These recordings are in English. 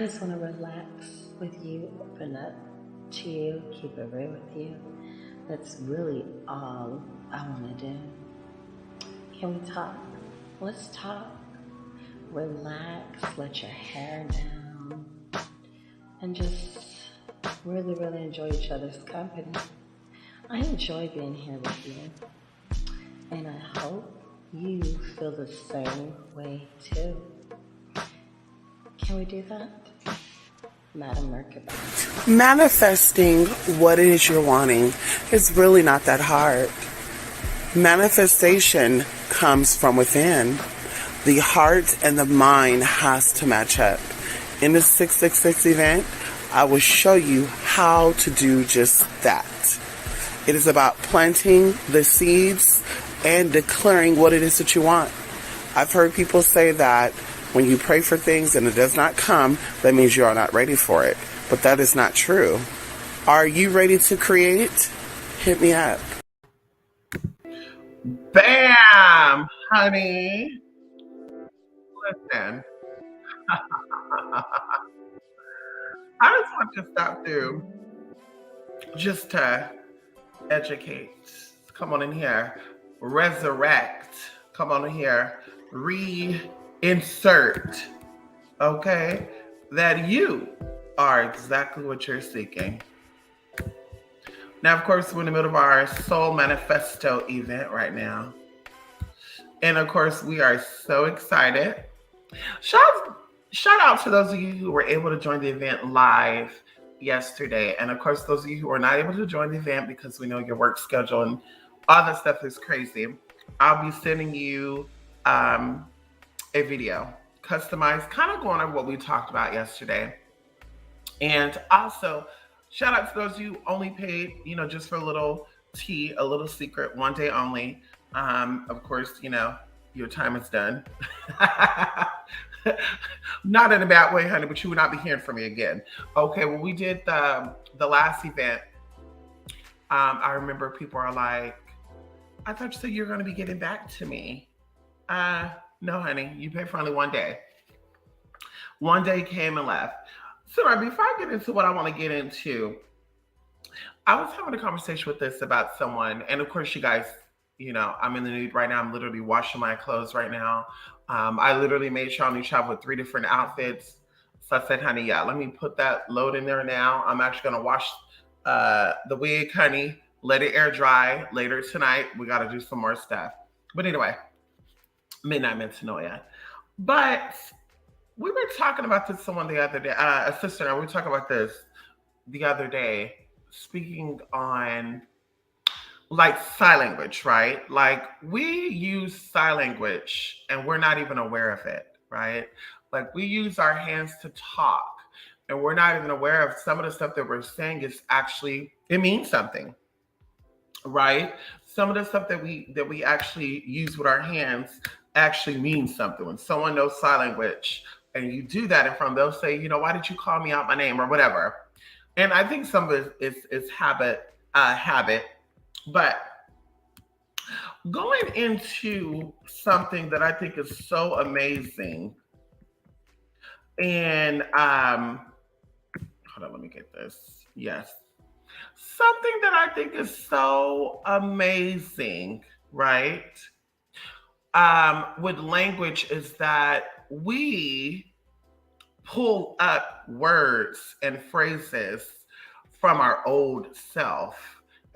just want to relax with you, open up to you, keep it real with you. That's really all I want to do. Can we talk? Let's talk. Relax, let your hair down, and just really, really enjoy each other's company. I enjoy being here with you, and I hope you feel the same way too. Can we do that? Madam Mercury. Manifesting what it is you're wanting is really not that hard. Manifestation comes from within. The heart and the mind has to match up. In the 666 event, I will show you how to do just that. It is about planting the seeds and declaring what it is that you want. I've heard people say that when you pray for things and it does not come, that means you are not ready for it. But that is not true. Are you ready to create? Hit me up. Bam, honey. Listen. I just want to stop through just to educate. Come on in here. Resurrect. Come on in here. Reinsert. Okay? That you are exactly what you're seeking. Now, of course, we're in the middle of our Soul Manifesto event right now. And of course, we are so excited. Shout out to those of you who were able to join the event live yesterday. And of course, those of you who were not able to join the event because we know your work schedule and all that stuff is crazy. I'll be sending you a video, customized, kind of going over what we talked about yesterday. And also, shout out to those of you who only paid, just for a little tea, a little secret, one day only. Of course, your time is done. Not in a bad way, honey, but you would not be hearing from me again. Okay, when we did the last event, I remember people are like, I thought you said you were going to be getting back to me. No, honey, you paid for only one day. One day came and left. So before I get into what I want to get into, I was having a conversation with this about someone, and of course, you guys, I'm in the nude right now. I'm literally washing my clothes right now. I literally made sure I only travel with 3 different outfits. So I said, honey, yeah, let me put that load in there now. I'm actually going to wash the wig, honey, let it air dry later tonight. We got to do some more stuff. But anyway, midnight metanoia. But we were talking about this someone the other day, a sister and I, we were talking about this the other day, speaking on like sign language, right? Like we use sign language and we're not even aware of it, right? Like we use our hands to talk and we're not even aware of some of the stuff that we're saying is actually, it means something, right? Some of the stuff that we actually use with our hands actually means something. When someone knows sign language and you do that in front of them, they'll say, why did you call me out my name or whatever? And I think some of it is habit. But going into something that I think is so amazing, and hold on, let me get this. Yes. Something that I think is so amazing, right? With language is that we pull up words and phrases from our old self.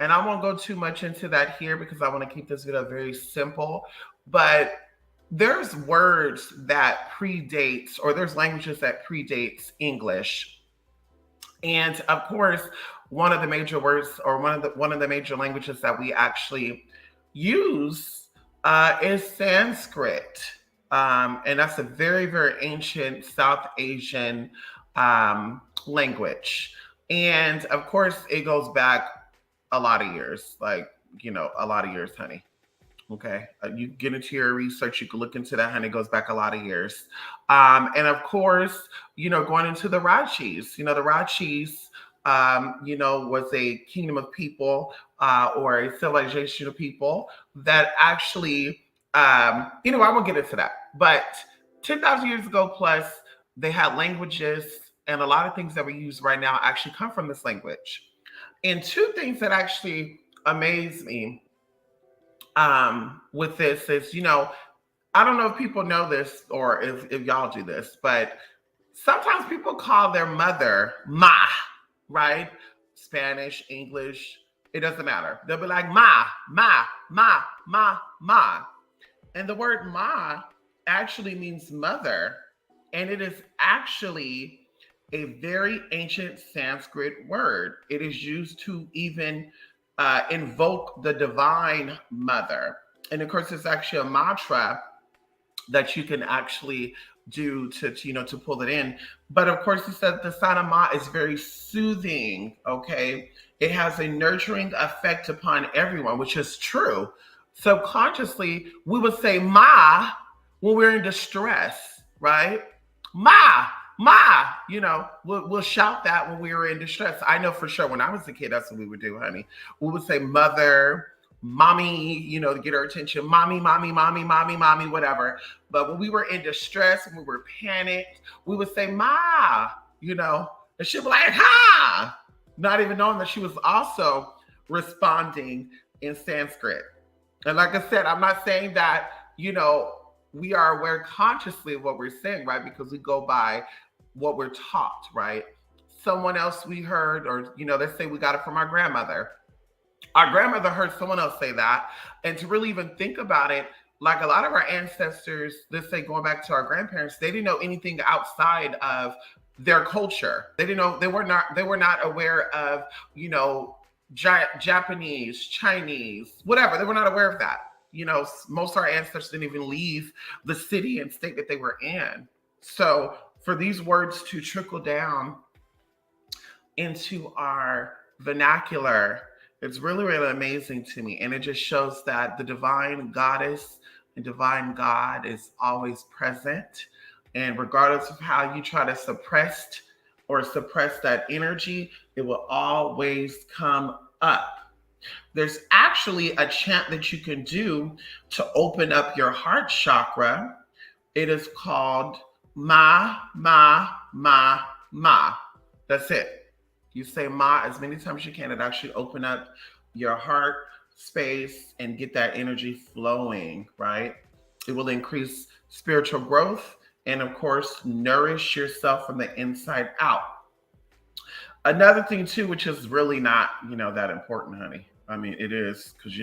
And I won't go too much into that here because I want to keep this video very simple. But there's words that predates, or there's languages that predates English. And of course, one of the major words, or one of the major languages that we actually use is Sanskrit. And that's a very, very ancient South Asian language. And of course, it goes back a lot of years, like, a lot of years, honey. Okay. You get into your research, you can look into that, honey. It goes back a lot of years. And of course, going into the Rajis, the Rajis, was a kingdom of people or a civilization of people that actually, I won't get into that, but 10,000 years ago plus, they had languages And a lot of things that we use right now actually come from this language. And two things that actually amaze me with this is, I don't know if people know this or if y'all do this, but sometimes people call their mother ma, right? Spanish, English, it doesn't matter. They'll be like ma, ma, ma, ma, ma. And the word ma actually means mother. And it is actually a very ancient Sanskrit word. It is used to even invoke the divine mother. And of course, it's actually a mantra that you can actually do to pull it in. But of course, he said the sign of Ma is very soothing. Okay, it has a nurturing effect upon everyone, which is true. Subconsciously, we would say Ma when we're in distress, right? Ma, Ma, we'll shout that when we were in distress. I know for sure when I was a kid, that's what we would do, honey. We would say mother, mommy, to get her attention, mommy, mommy, mommy, mommy, mommy, whatever. But when we were in distress, when we were panicked, we would say ma, and she'd be like, ha, not even knowing that she was also responding in Sanskrit. And like I said, I'm not saying that, we are aware consciously of what we're saying, right? Because we go by what we're taught, right? Someone else we heard, or, let's say we got it from our grandmother. Our grandmother heard someone else say that. And to really even think about it, like a lot of our ancestors, let's say going back to our grandparents, they didn't know anything outside of their culture. They didn't know, they were not aware of, Japanese, Chinese, whatever. They were not aware of that. Most of our ancestors didn't even leave the city and state that they were in. So for these words to trickle down into our vernacular, it's really, really amazing to me. And it just shows that the divine goddess and divine God is always present. And regardless of how you try to suppress that energy, it will always come up. There's actually a chant that you can do to open up your heart chakra. It is called Ma, Ma, Ma, Ma. That's it. You say Ma as many times as you can. It actually open up your heart space and get that energy flowing, right? It will increase spiritual growth and, of course, nourish yourself from the inside out. Another thing, too, which is really not, that important, honey. I mean, it is because,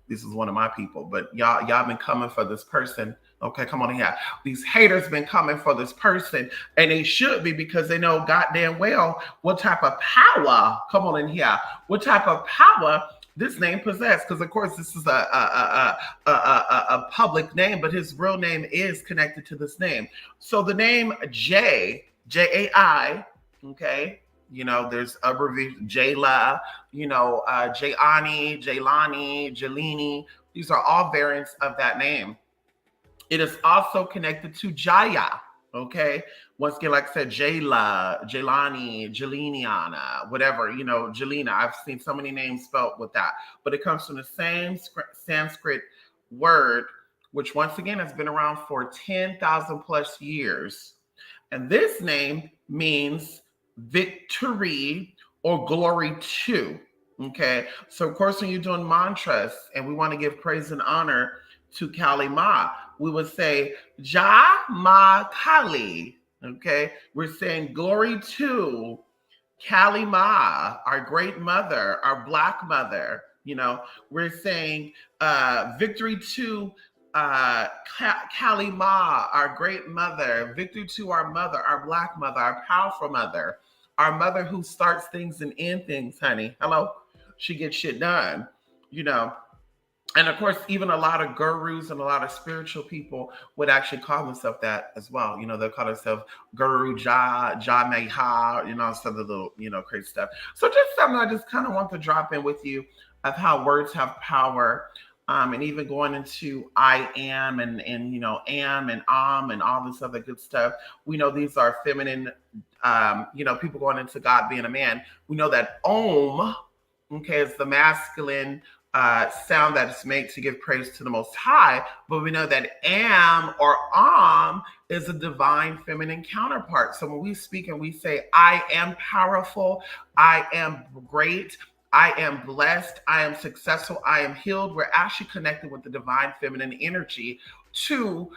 this is one of my people. But y'all been coming for this person. Okay, come on here. These haters been coming for this person, and they should be because they know goddamn well what type of power, come on in here, what type of power this name possesses. Because of course this is a public name, but his real name is connected to this name. So the name J-A-I, okay. There's abbreviation Jayla, Jayani, Jaylani, Jelini. These are all variants of that name. It is also connected to Jaya, okay? Once again, like I said, Jayla, Jaylani, Jeliniana, whatever, Jelina. I've seen so many names spelled with that. But it comes from the same Sanskrit word, which once again has been around for 10,000 plus years. And this name means victory or glory to, okay? So of course, when you're doing mantras and we want to give praise and honor to Kali Ma, we would say Ja Ma Kali, okay? We're saying glory to Kali Ma, our great mother, our black mother, we're saying victory to Kali Ma, our great mother, victory to our mother, our black mother, our powerful mother, our mother who starts things and ends things, honey. Hello? She gets shit done, And of course, even a lot of gurus and a lot of spiritual people would actually call themselves that as well. They'll call themselves Guru Ja Meha, some of the little, crazy stuff. So just something I just kind of want to drop in with you of how words have power. And even going into I am and am and and all this other good stuff. We know these are feminine, people going into God being a man. We know that Om, okay, is the masculine sound that is made to give praise to the Most High, but we know that am or is a divine feminine counterpart. So when we speak and we say, I am powerful, I am great, I am blessed, I am successful, I am healed, we're actually connected with the divine feminine energy to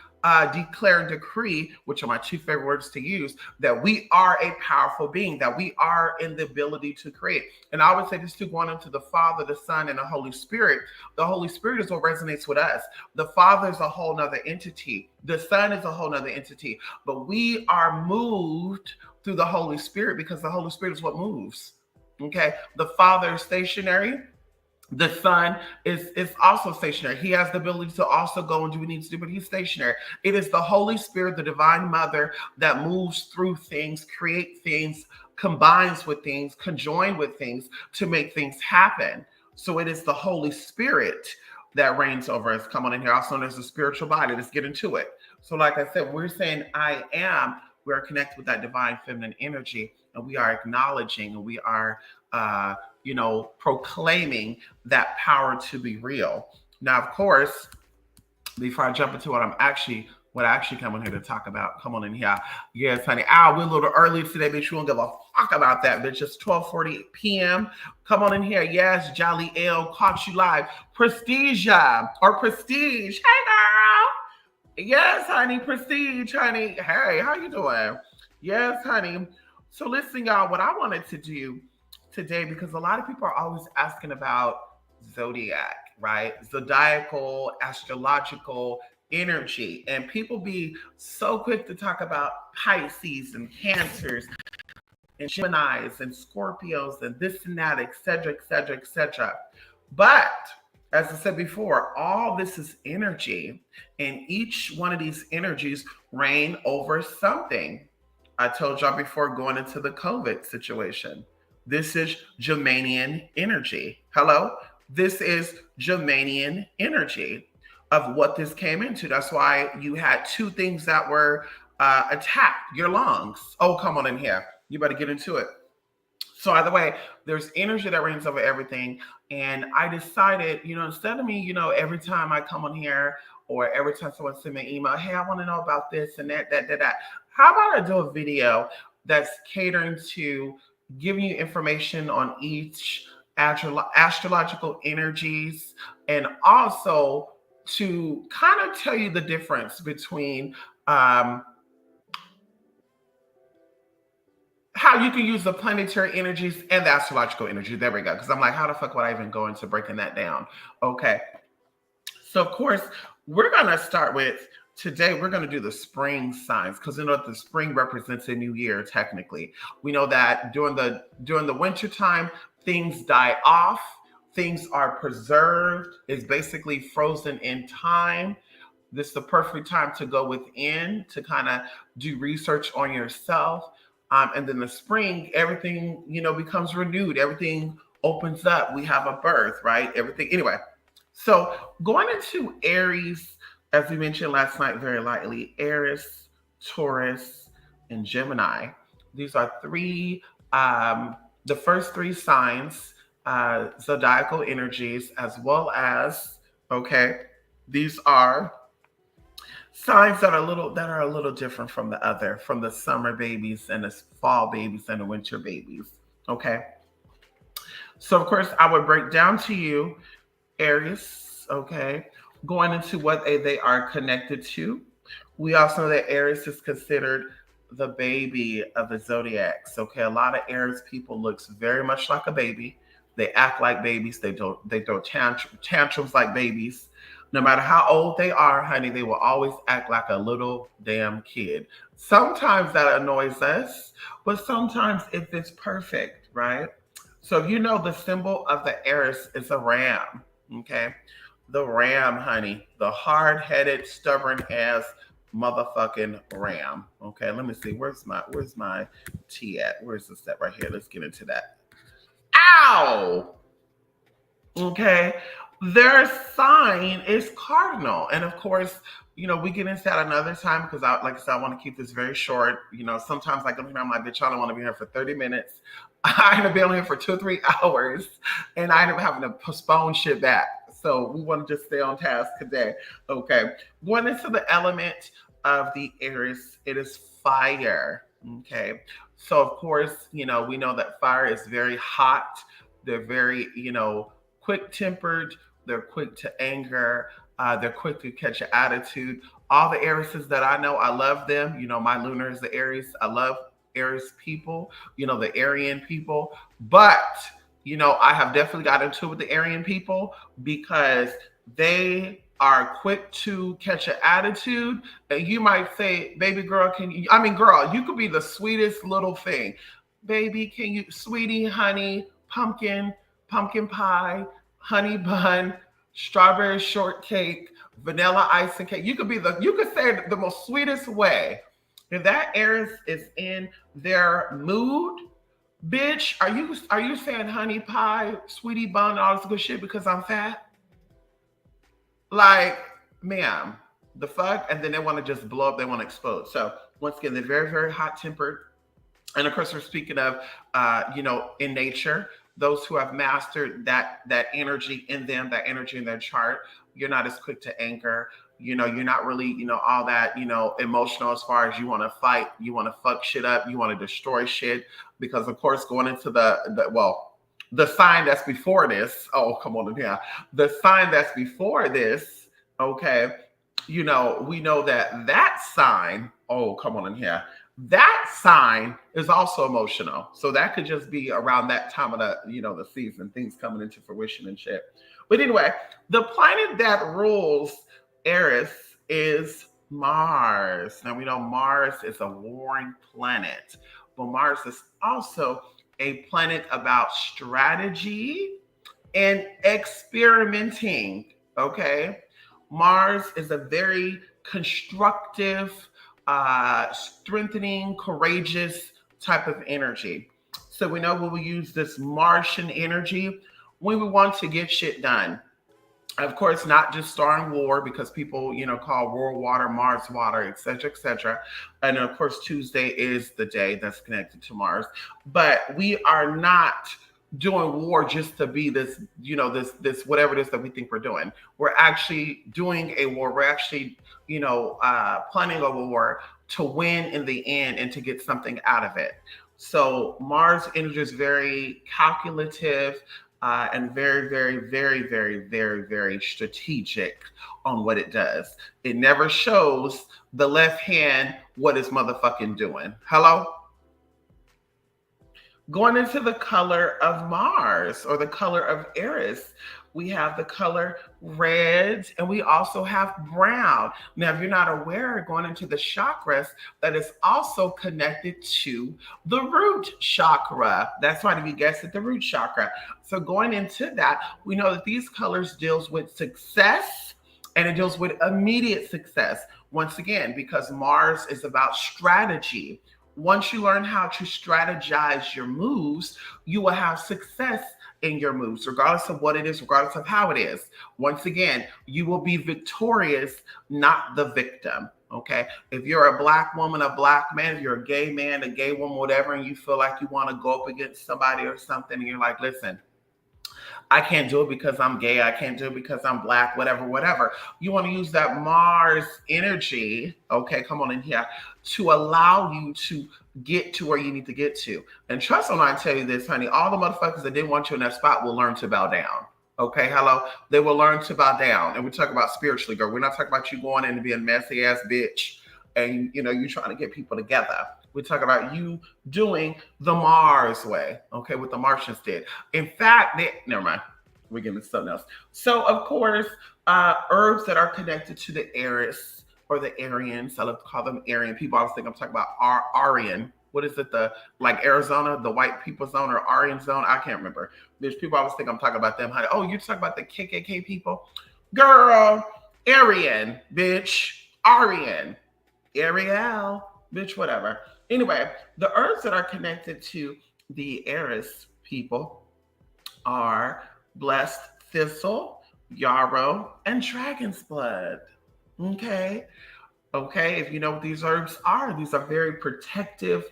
declare and decree, which are my two favorite words to use, that we are a powerful being, that we are in the ability to create. And I would say this too, going into the Father, the Son, and the Holy Spirit. The Holy Spirit is what resonates with us. The Father is a whole nother entity. The Son is a whole nother entity. But we are moved through the Holy Spirit because the Holy Spirit is what moves. Okay? The Father is stationary. The Son is also stationary. He has the ability to also go and do what he needs to do, but he's stationary. It is the Holy Spirit, the divine mother, that moves through things, create things, combines with things, conjoin with things to make things happen. So it is the Holy Spirit that reigns over us. Come on in here. Also known as the spiritual body. Let's get into it. So like I said, we're saying I am. We are connected with that divine feminine energy, and we are acknowledging, and we are proclaiming that power to be real. Now, of course, before I jump into what I actually come on here to talk about, come on in here. Yes, honey. We're a little early today, bitch. We won't give a fuck about that, bitch. It's 12:40 p.m. Come on in here. Yes, Jolly L caught you live. Prestige. Hey, girl. Yes, honey. Prestige, honey. Hey, how you doing? Yes, honey. So listen, y'all, what I wanted to do today, because a lot of people are always asking about zodiac, right? Zodiacal, astrological energy. And people be so quick to talk about Pisces and Cancers and Geminis and Scorpios and this and that, et cetera, et cetera, et cetera. But as I said before, all this is energy, and each one of these energies reign over something. I told y'all before going into the COVID situation. This is Gemanian energy. Hello? This is Gemanian energy of what this came into. That's why you had two things that were attacked. Your lungs. Oh, come on in here. You better get into it. So either way, there's energy that reigns over everything. And I decided, instead of me, every time I come on here or every time someone sends me an email, hey, I want to know about this and that. How about I do a video that's catering to giving you information on each astrological energies, and also to kind of tell you the difference between how you can use the planetary energies and the astrological energy. There we go. Because I'm like, how the fuck would I even go into breaking that down? Okay. So, of course, we're going to start with today. We're going to do the spring signs, because the spring represents a new year. Technically, we know that during the winter time, things die off, things are preserved. It's basically frozen in time. This is the perfect time to go within to kind of do research on yourself. And then the spring, everything becomes renewed. Everything opens up. We have a birth, right? Everything. Anyway, so going into Aries. As we mentioned last night, very lightly, Aries, Taurus, and Gemini. These are the first three signs, zodiacal energies, as well as, these are signs that are a little different from the summer babies and the fall babies and the winter babies. Okay. So of course I would break down to you Aries, going into what they are connected to. We also know that Aries is considered the baby of the zodiacs. A lot of Aries people looks very much like a baby. They act like babies. They throw tantrums like babies. No matter how old they are, honey, they will always act like a little damn kid. Sometimes that annoys us, but sometimes it's perfect, right? So the symbol of the Aries is a ram. Okay. The ram, honey, the hard-headed, stubborn-ass motherfucking ram. Okay, let me see. Where's my tea at? Where's the step right here? Let's get into that. Ow! Okay, their sign is cardinal. And of course, we get into that another time because I want to keep this very short. Sometimes I'm like, bitch, I don't want to be here for 30 minutes. I ended up being on here for 2 or 3 hours, and I ended up having to postpone shit back. So we want to just stay on task today. Okay. Going into the element of the Aries, it is fire. Okay. So of course, we know that fire is very hot. They're very, quick tempered. They're quick to anger. They're quick to catch an attitude. All the Arises that I know, I love them. My lunar is the Aries. I love Aries people, the Aryan people. But, I have definitely got into it with the Aryan people because they are quick to catch an attitude. And you might say, baby girl, girl, you could be the sweetest little thing. Baby, can you, sweetie, honey, pumpkin pie, honey bun, strawberry shortcake, vanilla icing cake. You could say it the most sweetest way. If that Aries is in their mood, bitch, are you saying honey pie, sweetie bun, all this good shit because I'm fat? Like, ma'am, the fuck? And then they want to just blow up, they want to explode. So once again, they're very, very hot tempered. And of course, we're speaking of, in nature, those who have mastered that energy in them, that energy in their chart. You're not as quick to anger. You're not really, all that, emotional as far as you want to fight, you want to fuck shit up, you want to destroy shit. Because of course, going into the sign that's before this, oh, come on in here. The sign that's before this, okay, we know that sign, oh, come on in here. That sign is also emotional. So that could just be around that time of the season, things coming into fruition and shit. But anyway, the planet that rules Aries is Mars. Now we know Mars is a warring planet, but Mars is also a planet about strategy and experimenting. Okay. Mars is a very constructive, strengthening, courageous type of energy. So we know when we use this Martian energy, when we want to get shit done. Of course, not just starting war because people, call war water, Mars water, etc., etc. And of course, Tuesday is the day that's connected to Mars. But we are not doing war just to be this, this whatever it is that we think we're doing. We're actually doing a war. We're actually, planning a war to win in the end and to get something out of it. So Mars energy is very calculative and very, very, very, very, very, very strategic on what it does. It never shows the left hand what it's motherfucking doing. Hello? Going into the color of Mars or the color of Aries, we have the color red and we also have brown. Now, if you're not aware, going into the chakras, that is also connected to the root chakra. That's right, if you guessed it, the root chakra. So going into that, we know that these colors deals with success and it deals with immediate success. Once again, because Mars is about strategy. Once you learn how to strategize your moves, you will have success in your moves, regardless of what it is, regardless of how it is. Once again, you will be victorious, not the victim. Okay. If you're a black woman, a black man, if you're a gay man, a gay woman, whatever, and you feel like you want to go up against somebody or something, and you're like, listen, I can't do it because I'm gay. I can't do it because I'm black, whatever. You want to use that Mars energy, okay, come on in here, to allow you to get to where you need to get to. And trust me when I tell you this, honey, all the motherfuckers that didn't want you in that spot will learn to bow down. Okay, hello? They will learn to bow down. And we're talking about spiritually, girl. We're not talking about you going in and being a messy ass bitch and, you trying to get people together. We're talking about you doing the Mars way, okay, what the Martians did. In fact, never mind. We're getting to something else. So, of course, herbs that are connected to the Aries or the Aryans, I love to call them Aryan people. I always think I'm talking about Aryan. What is it? Like Arizona, the white people zone or Aryan zone? I can't remember. There's people I always think I'm talking about them. Oh, you're talking about the KKK people? Girl, Aryan, bitch. Aryan. Ariel, bitch, whatever. Anyway, the herbs that are connected to the Aries people are blessed thistle, yarrow, and dragon's blood. Okay. If you know what these herbs are very protective,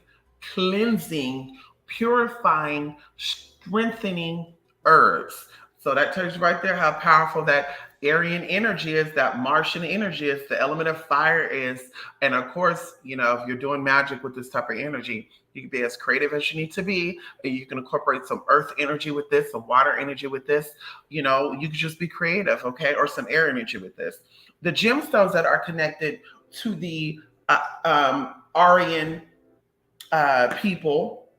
cleansing, purifying, strengthening herbs. So that tells you right there how powerful that Aryan energy is, that Martian energy is, the element of fire is. And of course, if you're doing magic with this type of energy, you can be as creative as you need to be, and you can incorporate some earth energy with this, some water energy with this. You can just be creative, okay? Or some air energy with this. The gemstones that are connected to the Aryan people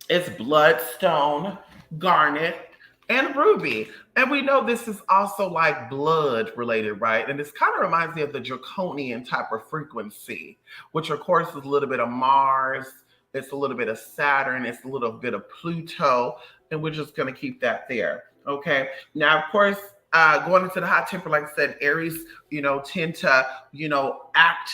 is bloodstone, garnet, and ruby. And we know this is also like blood related, right? And this kind of reminds me of the draconian type of frequency, which of course is a little bit of Mars, it's a little bit of Saturn, it's a little bit of Pluto, and we're just going to keep that there. Okay. Now, of course, going into the hot temper, like I said, Aries, tend to, act,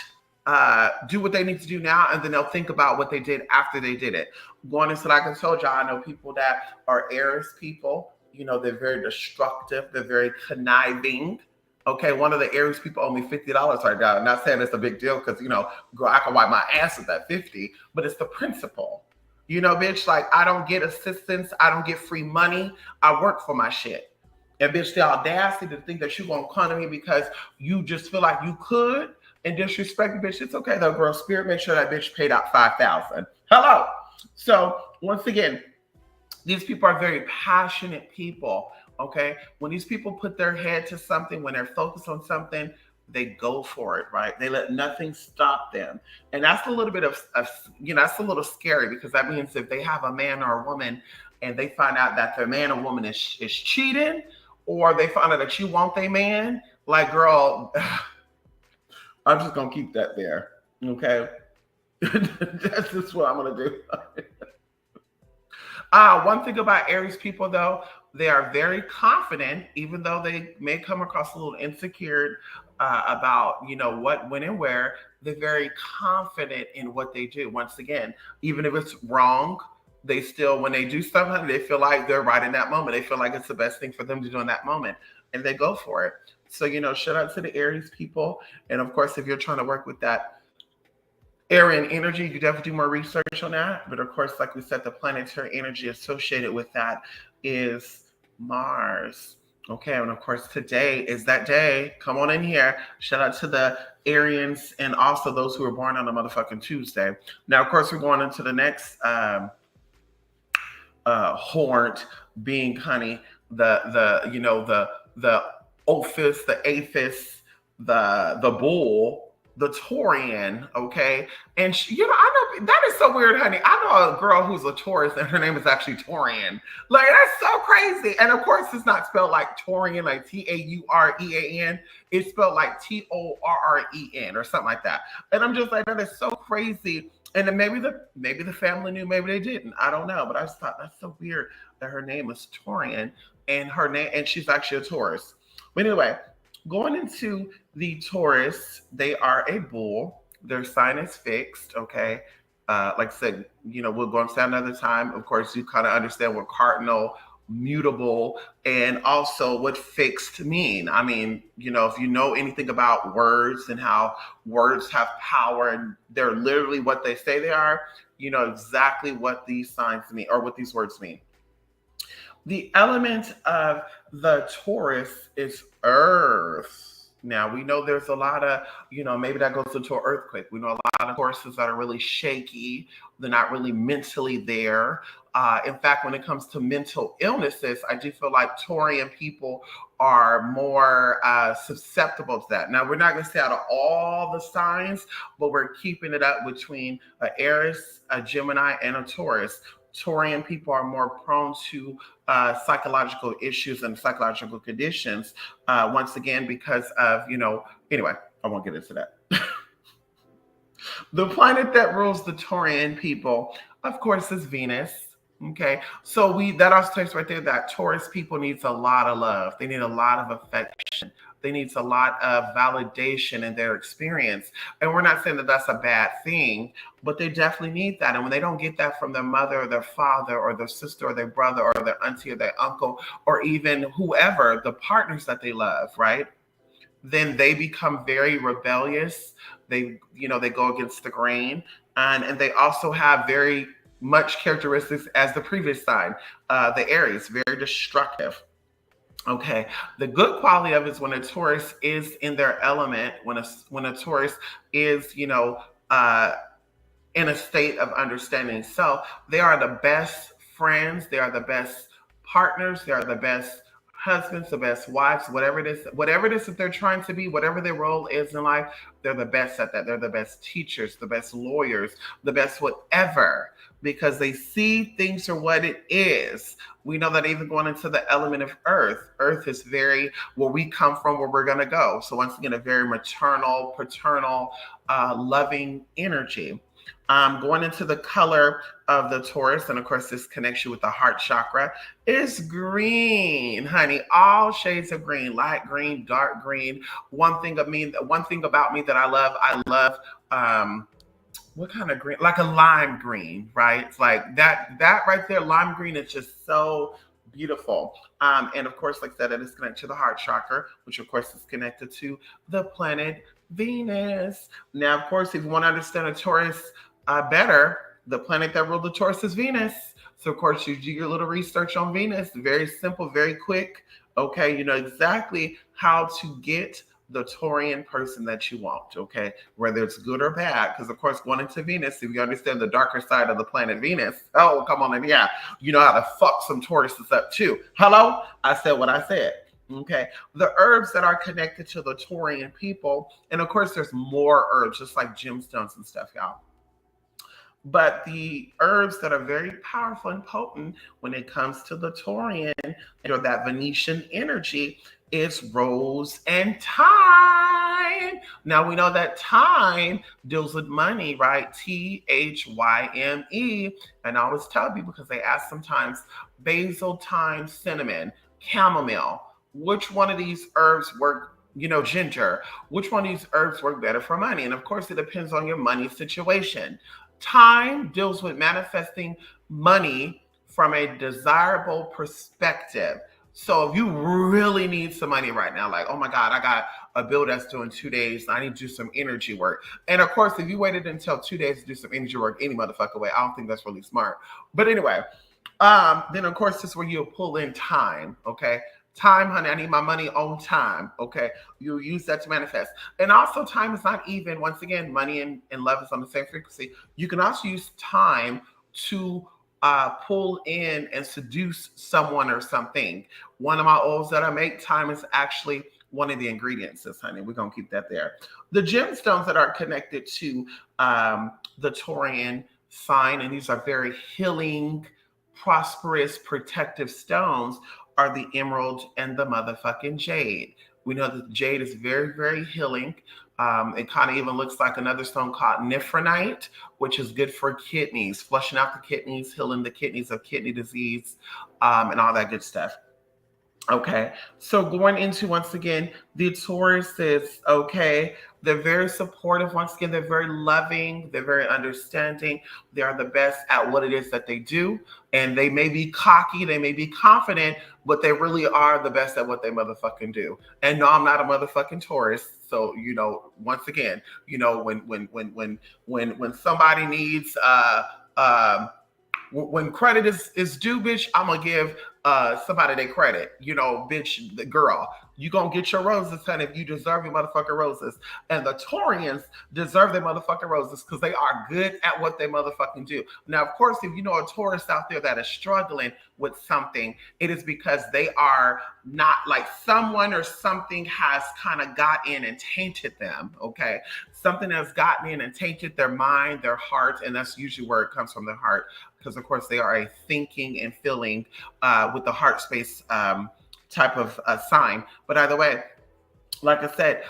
do what they need to do now, and then they'll think about what they did after they did it. Going into, like I told y'all, I know people that are Aries people. They're very destructive. They're very conniving. Okay, one of the Aries people owe me $50 right now. I'm not saying it's a big deal because, girl, I can wipe my ass with that 50, but it's the principle. Bitch, like, I don't get assistance. I don't get free money. I work for my shit. And bitch, the audacity to think that you're going to come to me because you just feel like you could and disrespect the bitch. It's okay though, girl. Spirit, make sure that bitch paid out $5,000. Hello. So once again, these people are very passionate people, okay? When these people put their head to something, when they're focused on something, they go for it, right? They let nothing stop them. And that's a little bit of that's a little scary because that means if they have a man or a woman and they find out that their man or woman is cheating, or they find out that you want their man, like, girl, I'm just going to keep that there, okay? That's just what I'm going to do. One thing about Aries people, though, they are very confident, even though they may come across a little insecure about, what, when, and where. They're very confident in what they do. Once again, even if it's wrong, they still, when they do something, they feel like they're right in that moment. They feel like it's the best thing for them to do in that moment, and they go for it. So, shout out to the Aries people. And of course, if you're trying to work with that Aryan energy, you definitely do more research on that. But of course, like we said, the planetary energy associated with that is Mars. Okay, and of course, today is that day. Come on in here. Shout out to the Aryans and also those who were born on a motherfucking Tuesday. Now, of course, we're going into the next horned being, honey, the Ophis, the Aphis, the bull, the Taurian, okay? And she, I know that is so weird, honey. I know a girl who's a Taurus and her name is actually Taurian. Like, that's so crazy. And of course, it's not spelled like Taurian, like Taurean. It's spelled like Torren or something like that. And I'm just like, that is so crazy. And then maybe the family knew, maybe they didn't. I don't know. But I just thought that's so weird that her name is Taurian and she's actually a Taurus. But anyway, going into the Taurus, they are a bull. Their sign is fixed, okay? Like I said, we'll go into that another time. Of course, you kind of understand what cardinal, mutable, and also what fixed mean. I mean, if you know anything about words and how words have power and they're literally what they say they are, you know exactly what these signs mean or what these words mean. The element of the Taurus is earth. Now, we know there's a lot of, maybe that goes into an earthquake. We know a lot of Tauruses that are really shaky. They're not really mentally there. In fact, when it comes to mental illnesses, I do feel like Taurian people are more susceptible to that. Now, we're not going to say out of all the signs, but we're keeping it up between an Aries, a Gemini, and a Taurus. Taurian people are more prone to psychological issues and psychological conditions, once again, because of, anyway, I won't get into that. The planet that rules the Taurian people, of course, is Venus. Okay, so that also takes right there that Taurus people needs a lot of love. They need a lot of affection. They need a lot of validation in their experience. And we're not saying that that's a bad thing, but they definitely need that. And when they don't get that from their mother or their father or their sister or their brother or their auntie or their uncle or even whoever, the partners that they love, right? Then they become very rebellious. They go against the grain. And they also have very much characteristics as the previous sign, the Aries, very destructive. Okay, the good quality of it is when a Taurus is in their element, when a Taurus is, uh, in a state of understanding. So they are the best friends, they are the best partners, they are the best husbands, the best wives, whatever it is that they're trying to be, whatever their role is in life, they're the best at that. They're the best teachers, the best lawyers, the best whatever, because they see things for what it is. We know that even going into the element of earth, earth is very where we come from, where we're going to go. So once again, a very maternal, paternal, loving energy. Going into the color of the Taurus, and of course, this connection with the heart chakra is green, honey. All shades of green, light green, dark green. One thing about me that I love what kind of green? Like a lime green, right? It's like that right there, lime green is just so beautiful. And of course, like I said, it is connected to the heart chakra, which of course is connected to the planet Venus. Now, of course, if you want to understand a Taurus better, the planet that ruled the Taurus is Venus. So, of course, you do your little research on Venus. Very simple, very quick. Okay, you know exactly how to get the Taurian person that you want, okay? Whether it's good or bad. Because, of course, going into Venus, if you understand the darker side of the planet Venus, oh, come on, and yeah, you know how to fuck some Tauruses up too. Hello? I said what I said. Okay, the herbs that are connected to the Taurian people, and of course, there's more herbs, just like gemstones and stuff, y'all. But the herbs that are very powerful and potent when it comes to the Taurian or that Venetian energy is rose and thyme. Now we know that thyme deals with money, right? Thyme. And I always tell people because they ask sometimes basil, thyme, cinnamon, chamomile. Which one of these herbs work, ginger? Which one of these herbs work better for money? And of course, it depends on your money situation. Time deals with manifesting money from a desirable perspective. So if you really need some money right now, like, oh my God, I got a bill that's due in 2 days, I need to do some energy work. And of course, if you waited until 2 days to do some energy work any motherfucker way, I don't think that's really smart. But anyway, then of course, this is where you'll pull in time, okay? Time, honey, I need my money on time. Okay. You use that to manifest. And also, time is not even, once again, money and love is on the same frequency. You can also use time to pull in and seduce someone or something. One of my oils that I make, time is actually one of the ingredients, honey. We're going to keep that there. The gemstones that are connected to the Taurian sign, and these are very healing, prosperous, protective stones, are the emerald and the motherfucking jade. We know that jade is very, very healing. It kind of even looks like another stone called nephronite, which is good for kidneys, flushing out the kidneys, healing the kidneys of kidney disease, and all that good stuff. Okay, so going into, once again, the Tauruses, okay, they're very supportive. Once again, they're very loving. They're very understanding. They are the best at what it is that they do. And they may be cocky, they may be confident, but they really are the best at what they motherfucking do. And no, I'm not a motherfucking Taurus. So, once again, when somebody needs when credit is due, bitch, I'm gonna give somebody their credit. Bitch, the girl, you gonna get your roses, honey, if you deserve your motherfucking roses. And the Taurians deserve their motherfucking roses because they are good at what they motherfucking do. Now, of course, if you know a Taurus out there that is struggling with something, it is because they are not, like, someone or something has kind of got in and tainted them, okay? Something has gotten in and tainted their mind, their heart, and that's usually where it comes from, the heart, because of course they are a thinking and feeling with the heart space type of sign. But either way, like I said,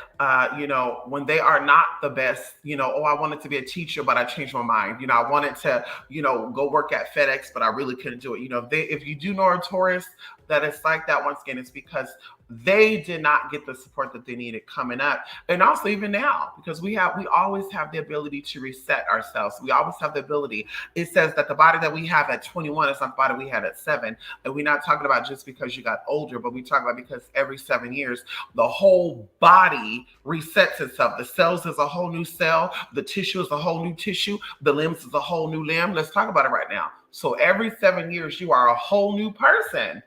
when they are not the best, I wanted to be a teacher, but I changed my mind. I wanted to, go work at FedEx, but I really couldn't do it. If you do know a Taurus, that it's like that once again, it's because they did not get the support that they needed coming up. And also even now, because we always have the ability to reset ourselves. We always have the ability. It says that the body that we have at 21 is not the body we had at 7. And we're not talking about just because you got older, but we talk about because every 7 years, the whole body resets itself. The cells is a whole new cell. The tissue is a whole new tissue. The limbs is a whole new limb. Let's talk about it right now. So every 7 years, you are a whole new person.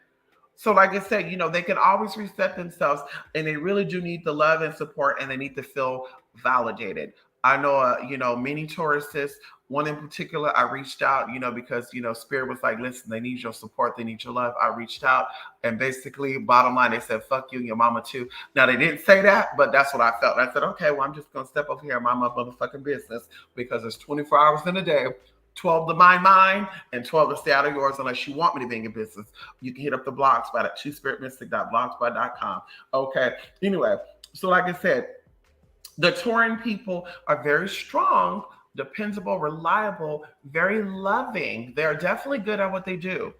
So like I said, they can always reset themselves, and they really do need the love and support, and they need to feel validated. I know, many Tauruses, one in particular, I reached out, because, Spirit was like, listen, they need your support. They need your love. I reached out, and basically, bottom line, they said, fuck you and your mama too. Now, they didn't say that, but that's what I felt. And I said, okay, well, I'm just going to step over here and mind my motherfucking business, because there's 24 hours in a day. 12 to mind mine and 12 to stay out of yours unless you want me to be in your business. You can hit up the blogspot at twospiritmystic.blogspot.com. Okay. Anyway, so like I said, the Tauran people are very strong, dependable, reliable, very loving. They're definitely good at what they do.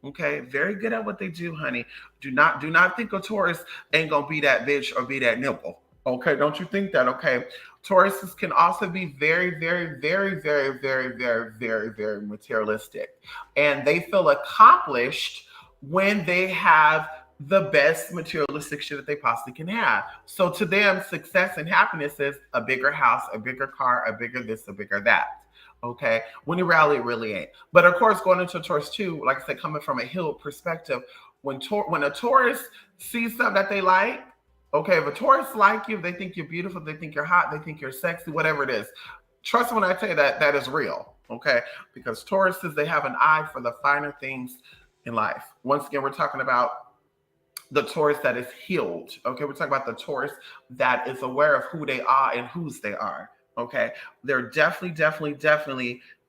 Okay, very good at what they do, honey. Do not think a Taurus ain't gonna be that bitch or be that nipple. Okay, don't you think that? Okay, Tauruses can also be very, very, very, very, very, very, very, very materialistic, and they feel accomplished when they have the best materialistic shit that they possibly can have. So to them, success and happiness is a bigger house, a bigger car, a bigger this, a bigger that. Okay, when in reality, it really ain't. But of course, going into a Taurus too, like I said, coming from a healed perspective, when a Taurus sees something that they like, okay, if a Taurus like you, they think you're beautiful, they think you're hot, they think you're sexy, whatever it is. Trust me when I tell you that is real, okay? Because Tauruses, they have an eye for the finer things in life. Once again, we're talking about the Taurus that is healed, okay? We're talking about the Taurus that is aware of who they are and whose they are, okay? They're definitely,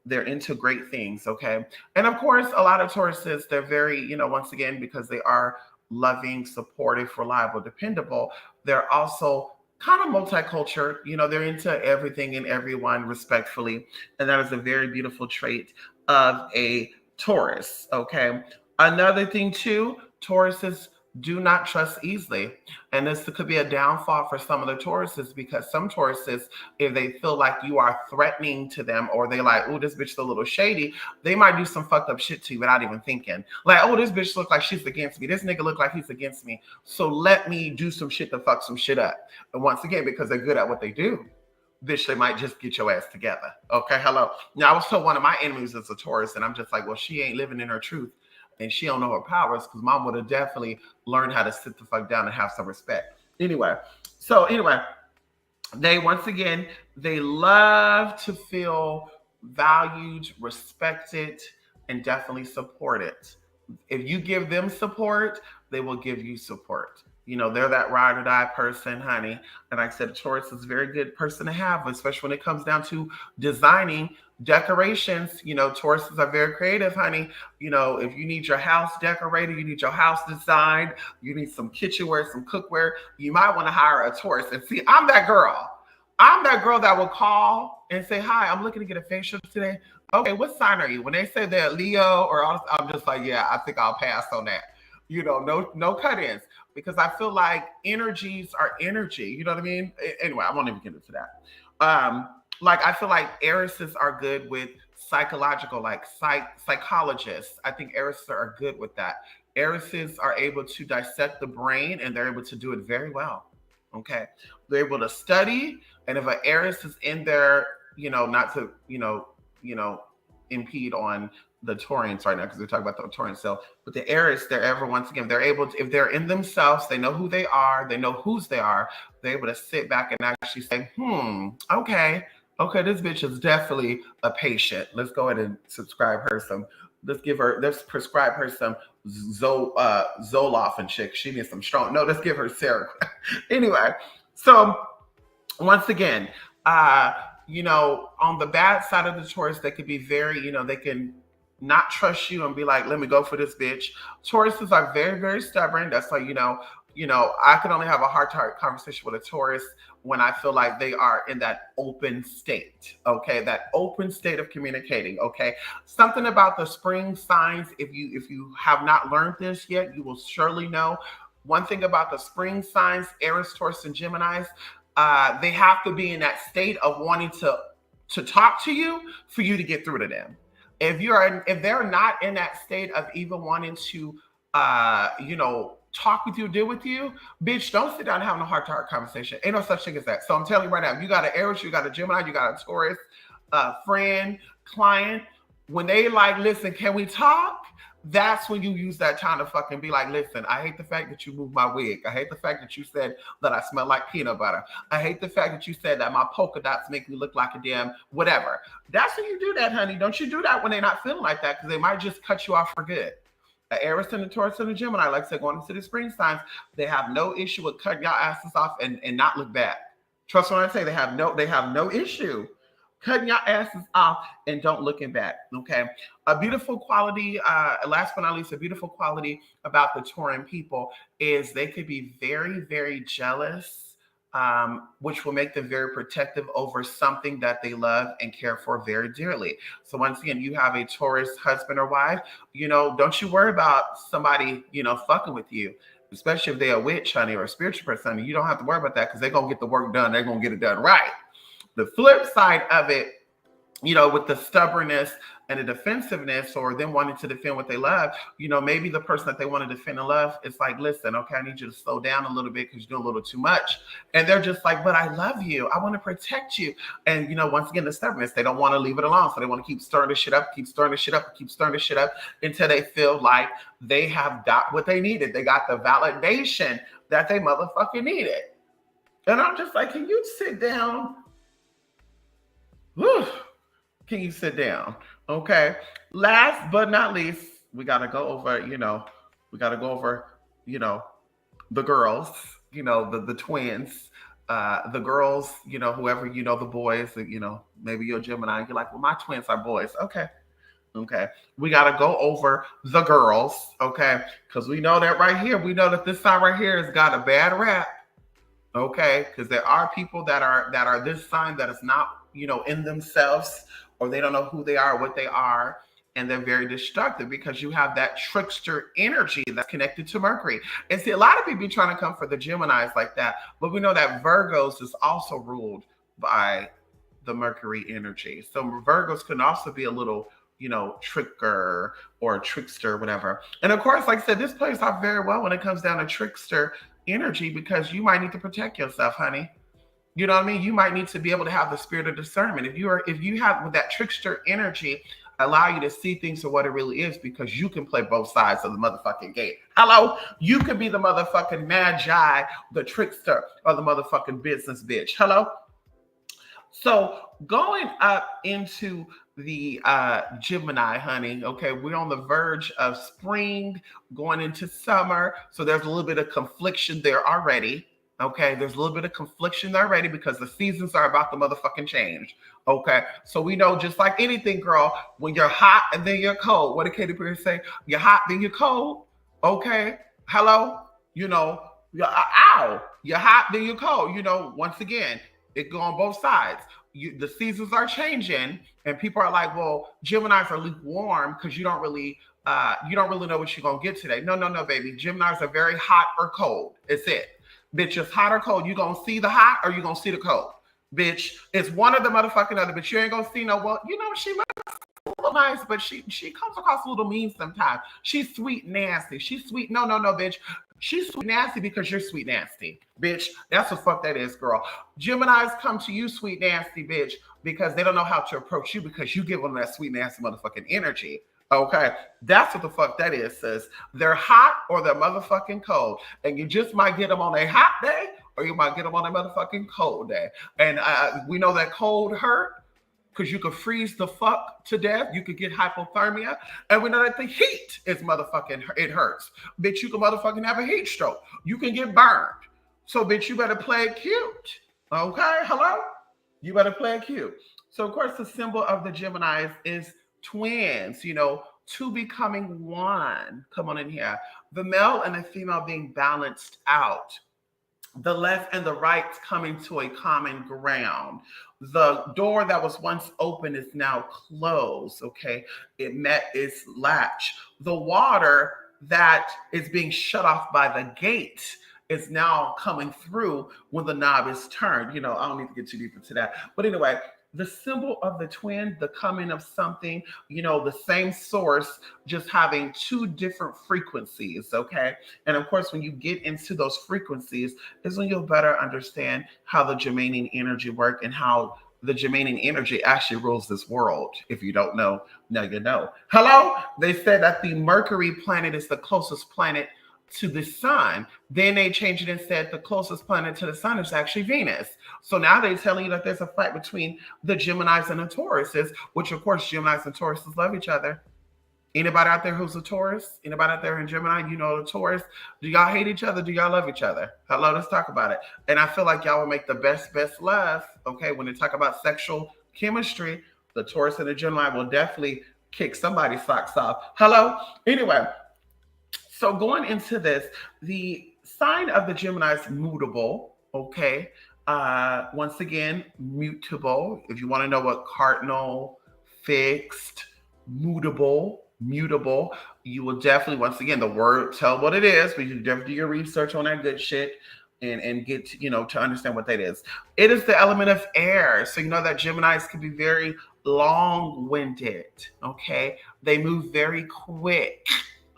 they're into great things, okay? And of course, a lot of Tauruses, they're very, once again, because they are loving, supportive, reliable, dependable, they're also kind of multicultural. They're into everything and everyone respectfully. And that is a very beautiful trait of a Taurus, okay? Another thing too, Tauruses do not trust easily. And this could be a downfall for some of the Tauruses, because some Tauruses, if they feel like you are threatening to them, or they like, oh, this bitch is a little shady, they might do some fucked up shit to you without even thinking. Like, oh, this bitch look like she's against me. This nigga look like he's against me. So let me do some shit to fuck some shit up. And once again, because they're good at what they do, bitch, they might just get your ass together. Okay, hello. Now, I was told one of my enemies is a Taurus, and I'm just like, well, she ain't living in her truth. And she don't know her powers, because mom would have definitely learned how to sit the fuck down and have some respect. Anyway, they, once again, they love to feel valued, respected, and definitely supported. If you give them support, they will give you support. They're that ride or die person, honey. And like I said, Taurus is a very good person to have, especially when it comes down to designing decorations. Tauruses are very creative, honey. If you need your house decorated, you need your house designed, you need some kitchenware, some cookware, you might want to hire a Taurus. And see, I'm that girl. I'm that girl that will call and say, hi, I'm looking to get a facial today. Okay, what sign are you? When they say they're Leo or all, I'm just like, yeah, I think I'll pass on that. No cut-ins, because I feel like energies are energy. You know what I mean? Anyway, I won't even get into that. I feel like Aries are good with psychological, like psychologists. I think Aries are good with that. Aries are able to dissect the brain, and they're able to do it very well. Okay, they're able to study, and if an Aries is in there, not to impede on the Taurians right now, because we're talking about the Taurian self, but the Aries, once again, they're able to, if they're in themselves, they know who they are, they know whose they are, they're able to sit back and actually say, okay, this bitch is definitely a patient. Let's go ahead and let's prescribe her some Zoloft and shit. She needs some strong, no, let's give her Sarah. Anyway, so once again, on the bad side of the Taurus, they could be very, they can not trust you and be like, let me go for this bitch. Tauruses are very, very stubborn. That's why, You know, I can only have a heart-to-heart conversation with a Taurus when I feel like they are in that open state, okay? That open state of communicating, okay? Something about the spring signs, if you have not learned this yet, you will surely know. One thing about the spring signs, Aries, Taurus, and Geminis, they have to be in that state of wanting to talk to you for you to get through to them. If they're not in that state of even wanting to talk with you, deal with you, bitch, don't sit down and having a heart-to-heart conversation. Ain't no such thing as that. So I'm telling you right now, you got an Aries, you got a Gemini, you got a Taurus, friend, client. When they like, listen, can we talk? That's when you use that time to fucking be like, listen, I hate the fact that you moved my wig. I hate the fact that you said that I smell like peanut butter. I hate the fact that you said that my polka dots make me look like a damn whatever. That's when you do that, honey. Don't you do that when they're not feeling like that, because they might just cut you off for good. The Aries and the Taurus and the Gemini, like I said, going into the spring signs, they have no issue with cutting y'all asses off and not look back. Trust when I say they have no issue cutting your asses off and don't looking back. Okay. A beautiful quality, last but not least, a beautiful quality about the Tauran people is they could be very, very jealous, which will make them very protective over something that they love and care for very dearly. So once again, you have a Taurus husband or wife, don't you worry about somebody, fucking with you. Especially if they're a witch, honey, or a spiritual person, honey, you don't have to worry about that because they're going to get the work done. They're going to get it done right. The flip side of it, with the stubbornness and the defensiveness, or them wanting to defend what they love, maybe the person that they want to defend and love, it's like, listen, okay, I need you to slow down a little bit because you're doing a little too much. And they're just like, but I love you. I want to protect you. And, once again, the stubbornness, they don't want to leave it alone. So they want to keep stirring the shit up, keep stirring the shit up, keep stirring the shit up until they feel like they have got what they needed. They got the validation that they motherfucking needed. And I'm just like, can you sit down? Whew. Can you sit down? Okay. Last but not least, we got to go over, the girls, the twins, the girls, whoever, the boys, maybe you're Gemini. You're like, well, my twins are boys. Okay. We got to go over the girls. Okay. Because we know that right here, we know that this sign right here has got a bad rap. Okay. Because there are people that are this sign that is not, in themselves, or they don't know who they are, what they are, and they're very destructive because you have that trickster energy that's connected to Mercury. And see, a lot of people be trying to come for the Geminis like that, but we know that Virgos is also ruled by the Mercury energy. So Virgos can also be a little, tricker or trickster, whatever. And of course, like I said, this plays off very well when it comes down to trickster energy because you might need to protect yourself, honey. You know what I mean? You might need to be able to have the spirit of discernment. If you have with that trickster energy, allow you to see things for what it really is, because you can play both sides of the motherfucking game. Hello? You could be the motherfucking magi, the trickster, or the motherfucking business bitch. Hello? So going up into the Gemini, honey, okay, we're on the verge of spring, going into summer. So there's a little bit of confliction there already. Okay, there's a little bit of confliction there already because the seasons are about to motherfucking change. Okay, so we know just like anything, girl, when you're hot and then you're cold. What did Katy Perry say? You're hot, then you're cold. Okay, hello? You're hot, then you're cold. Once again, it go on both sides. The seasons are changing, and people are like, well, Geminis are lukewarm because you don't really know what you're gonna get today. No, baby. Geminis are very hot or cold. It's it. Bitch, it's hot or cold. You gonna see the hot or you gonna see the cold? Bitch, it's one of the motherfucking other, but you ain't gonna see no, well, she looks a little nice, but she comes across a little mean sometimes. She's sweet nasty. She's sweet. No, bitch. She's sweet nasty because you're sweet nasty. Bitch, that's the fuck that is, girl. Geminis come to you sweet nasty, bitch, because they don't know how to approach you because you give them that sweet nasty motherfucking energy. Okay, that's what the fuck that is, sis. They're hot or they're motherfucking cold. And you just might get them on a hot day or you might get them on a motherfucking cold day. And we know that cold hurt because you could freeze the fuck to death. You could get hypothermia. And we know that the heat is motherfucking, it hurts. Bitch, you can motherfucking have a heat stroke. You can get burned. So, bitch, you better play it cute. Okay, hello? You better play it cute. So, of course, the symbol of the Geminis is twins, two becoming one. Come on in here. The male and the female being balanced out. The left and the right coming to a common ground. The door that was once open is now closed. Okay. It met its latch. The water that is being shut off by the gate is now coming through when the knob is turned. You know, I don't need to get too deep into that. But anyway, the symbol of the twin, the coming of something, you know, the same source, just having two different frequencies, okay? And of course, when you get into those frequencies, is when you'll better understand how the germanium energy work and how the germanium energy actually rules this world. If you don't know, now you know. Hello? They said that the Mercury planet is the closest planet to the sun. Then they changed it and said the closest planet to the sun is actually Venus. So now they're telling you that there's a fight between the Geminis and the Tauruses, which of course Geminis and Tauruses love each other. Anybody out there who's a Taurus? Anybody out there in Gemini, you know the Taurus? Do y'all hate each other? Do y'all love each other? Hello, let's talk about it. And I feel like y'all will make the best love, okay? When they talk about sexual chemistry, the Taurus and the Gemini will definitely kick somebody's socks off. Hello? Anyway, so going into this, the sign of the Gemini is mutable, okay? Once again, mutable. If you want to know what cardinal, fixed, mutable, you will definitely, once again, the word tell what it is, but you definitely do your research on that good shit and get to, to understand what that is. It is the element of air. So you know that Geminis can be very long-winded, okay? They move very quick.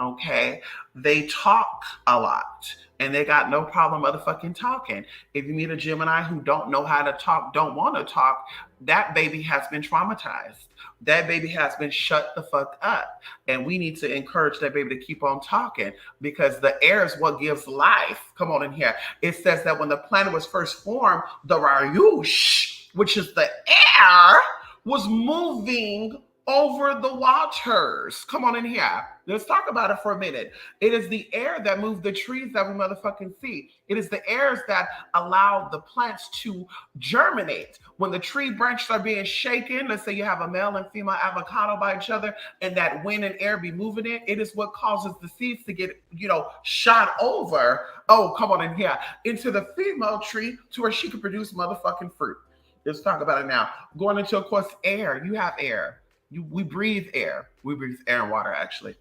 Okay, they talk a lot and they got no problem motherfucking talking. If you meet a Gemini who don't know how to talk, don't want to talk, that baby has been traumatized. That baby has been shut the fuck up. And we need to encourage that baby to keep on talking because the air is what gives life. Come on in here. It says that when the planet was first formed, the Rayush, which is the air, was moving over the waters. Come on in here. Let's talk about it for a minute. It is the air that moved the trees that we motherfucking see. It is the airs that allow the plants to germinate. When the tree branches are being shaken, let's say you have a male and female avocado by each other, and that wind and air be moving it is what causes the seeds to get, shot over. Oh, come on in here. Into the female tree to where she can produce motherfucking fruit. Let's talk about it now. Going into, of course, air. You have air. We breathe air. We breathe air and water, actually.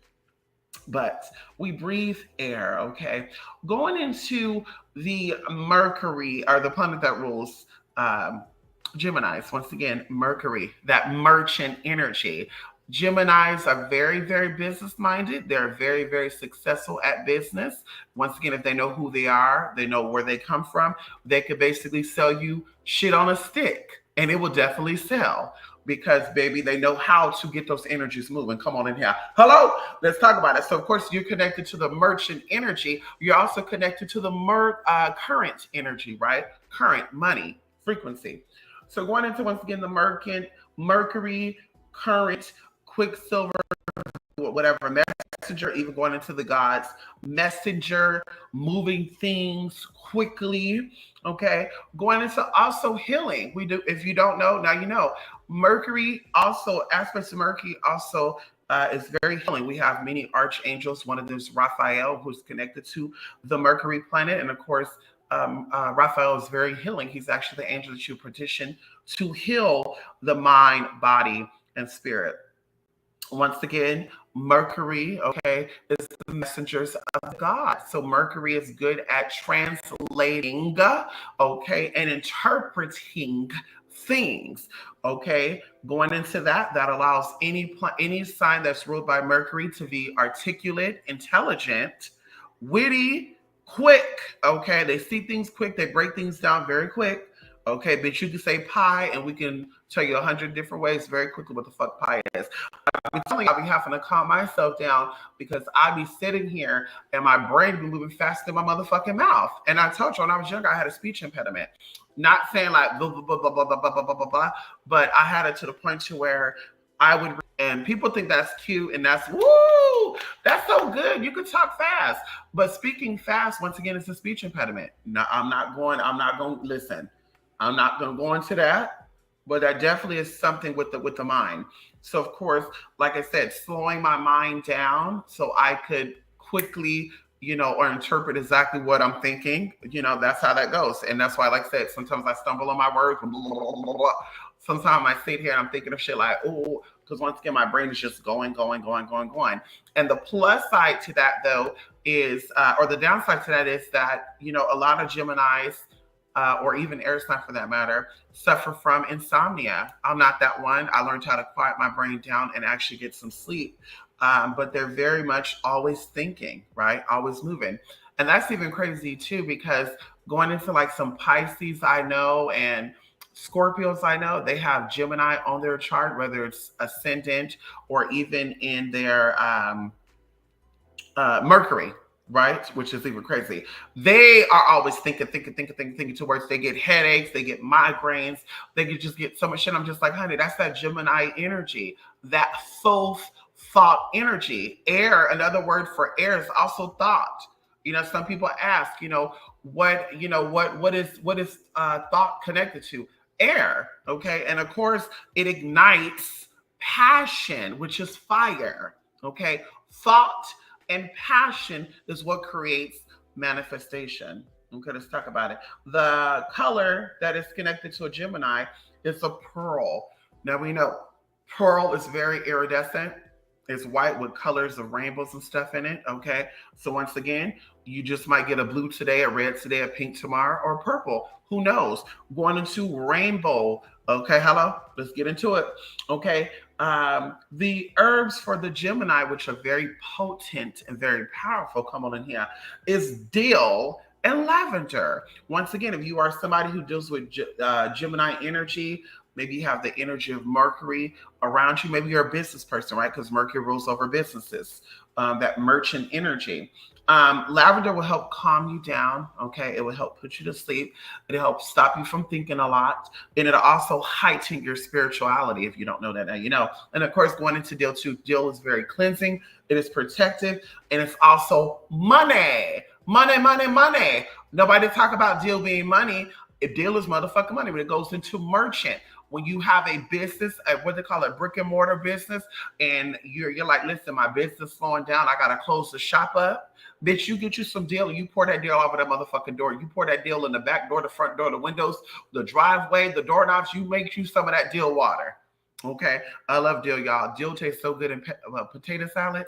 But we breathe air, okay? Going into the Mercury, or the planet that rules Geminis, once again, Mercury, that merchant energy. Geminis are very, very business-minded. They're very, very successful at business. Once again, if they know who they are, they know where they come from, they could basically sell you shit on a stick, and it will definitely sell. Because, baby, they know how to get those energies moving. Come on in here. Hello? Let's talk about it. So, of course, you're connected to the merchant energy. You're also connected to the current energy, right? Current, money, frequency. So, going into, once again, the Mercury, current, quicksilver, whatever, messenger, even going into the gods, messenger, moving things quickly, okay? Going into also healing. We do, if you don't know, now you know. Mercury also, aspects of Mercury also is very healing. We have many archangels. One of them is Raphael, who's connected to the Mercury planet. And of course, Raphael is very healing. He's actually the angel that you petition to heal the mind, body, and spirit. Once again, Mercury, okay, is the messengers of God. So Mercury is good at translating, okay, and interpreting things, okay? Going into that allows any sign that's ruled by Mercury to be articulate, intelligent, witty, quick, okay? They see things quick, they break things down very quick, okay? But you can say pie, and we can tell you 100 different ways very quickly what the fuck pie is. I'll be having to calm myself down because I be sitting here and my brain be moving faster than my motherfucking mouth. And I told you when I was younger, I had a speech impediment. Not saying like blah, blah, blah, blah, blah, blah, blah, blah, blah, but I had it to the point to where I would, and people think that's cute and that's, woo, that's so good. You can talk fast. But speaking fast, once again, it's a speech impediment. No, I'm not going to go into that. but that definitely is something with the mind. So of course, like I said, slowing my mind down so I could quickly, or interpret exactly what I'm thinking. That's how that goes. And that's why, like I said, sometimes I stumble on my words. Blah, blah, blah, blah. Sometimes I sit here and I'm thinking of shit like, oh, because once again, my brain is just going, going, going, going, going. And the plus side to that, though, is, or the downside to that is that, a lot of Geminis, or even Aries sign for that matter, suffer from insomnia. I'm not that one. I learned how to quiet my brain down and actually get some sleep. But they're very much always thinking, right? Always moving. And that's even crazy too, because going into like some Pisces I know and Scorpios I know, they have Gemini on their chart, whether it's ascendant or even in their Mercury, right? Which is even crazy. They are always thinking towards they get headaches, they get migraines, they could just get so much shit. I'm just like, honey, that's that Gemini energy, that full thought energy. Air, another word for air is also thought. Some people ask, what is thought connected to? Air, okay? And of course, it ignites passion, which is fire, okay? Thought and passion is what creates manifestation. Okay, let's talk about it. The color that is connected to a Gemini is a pearl. Now we know pearl is very iridescent. It's white with colors of rainbows and stuff in it. Okay, so once again, you just might get a blue today, a red today, a pink tomorrow, or purple. Who knows? Going into rainbow. Okay, hello. Let's get into it. Okay, the herbs for the Gemini, which are very potent and very powerful, come on in here, is dill and lavender. Once again, if you are somebody who deals with Gemini energy, maybe you have the energy of Mercury around you. Maybe you're a business person, right? Because Mercury rules over businesses, that merchant energy. Lavender will help calm you down. Okay. It will help put you to sleep. It'll help stop you from thinking a lot. And it'll also heighten your spirituality. If you don't know that now, you know. And of course, going into dill too, dill is very cleansing. It is protective. And it's also money. Money, money, money. Nobody talk about dill being money. If deal is motherfucking money, when it goes into merchant, when you have a business, what they call it, brick and mortar business, and you're like, listen, my business slowing down, I gotta close the shop up. Bitch, you get you some deal and you pour that deal over that motherfucking door. You pour that deal in the back door, the front door, the windows, the driveway, the doorknobs. You make you some of that deal water. Okay, I love dill, y'all. Dill tastes so good in potato salad.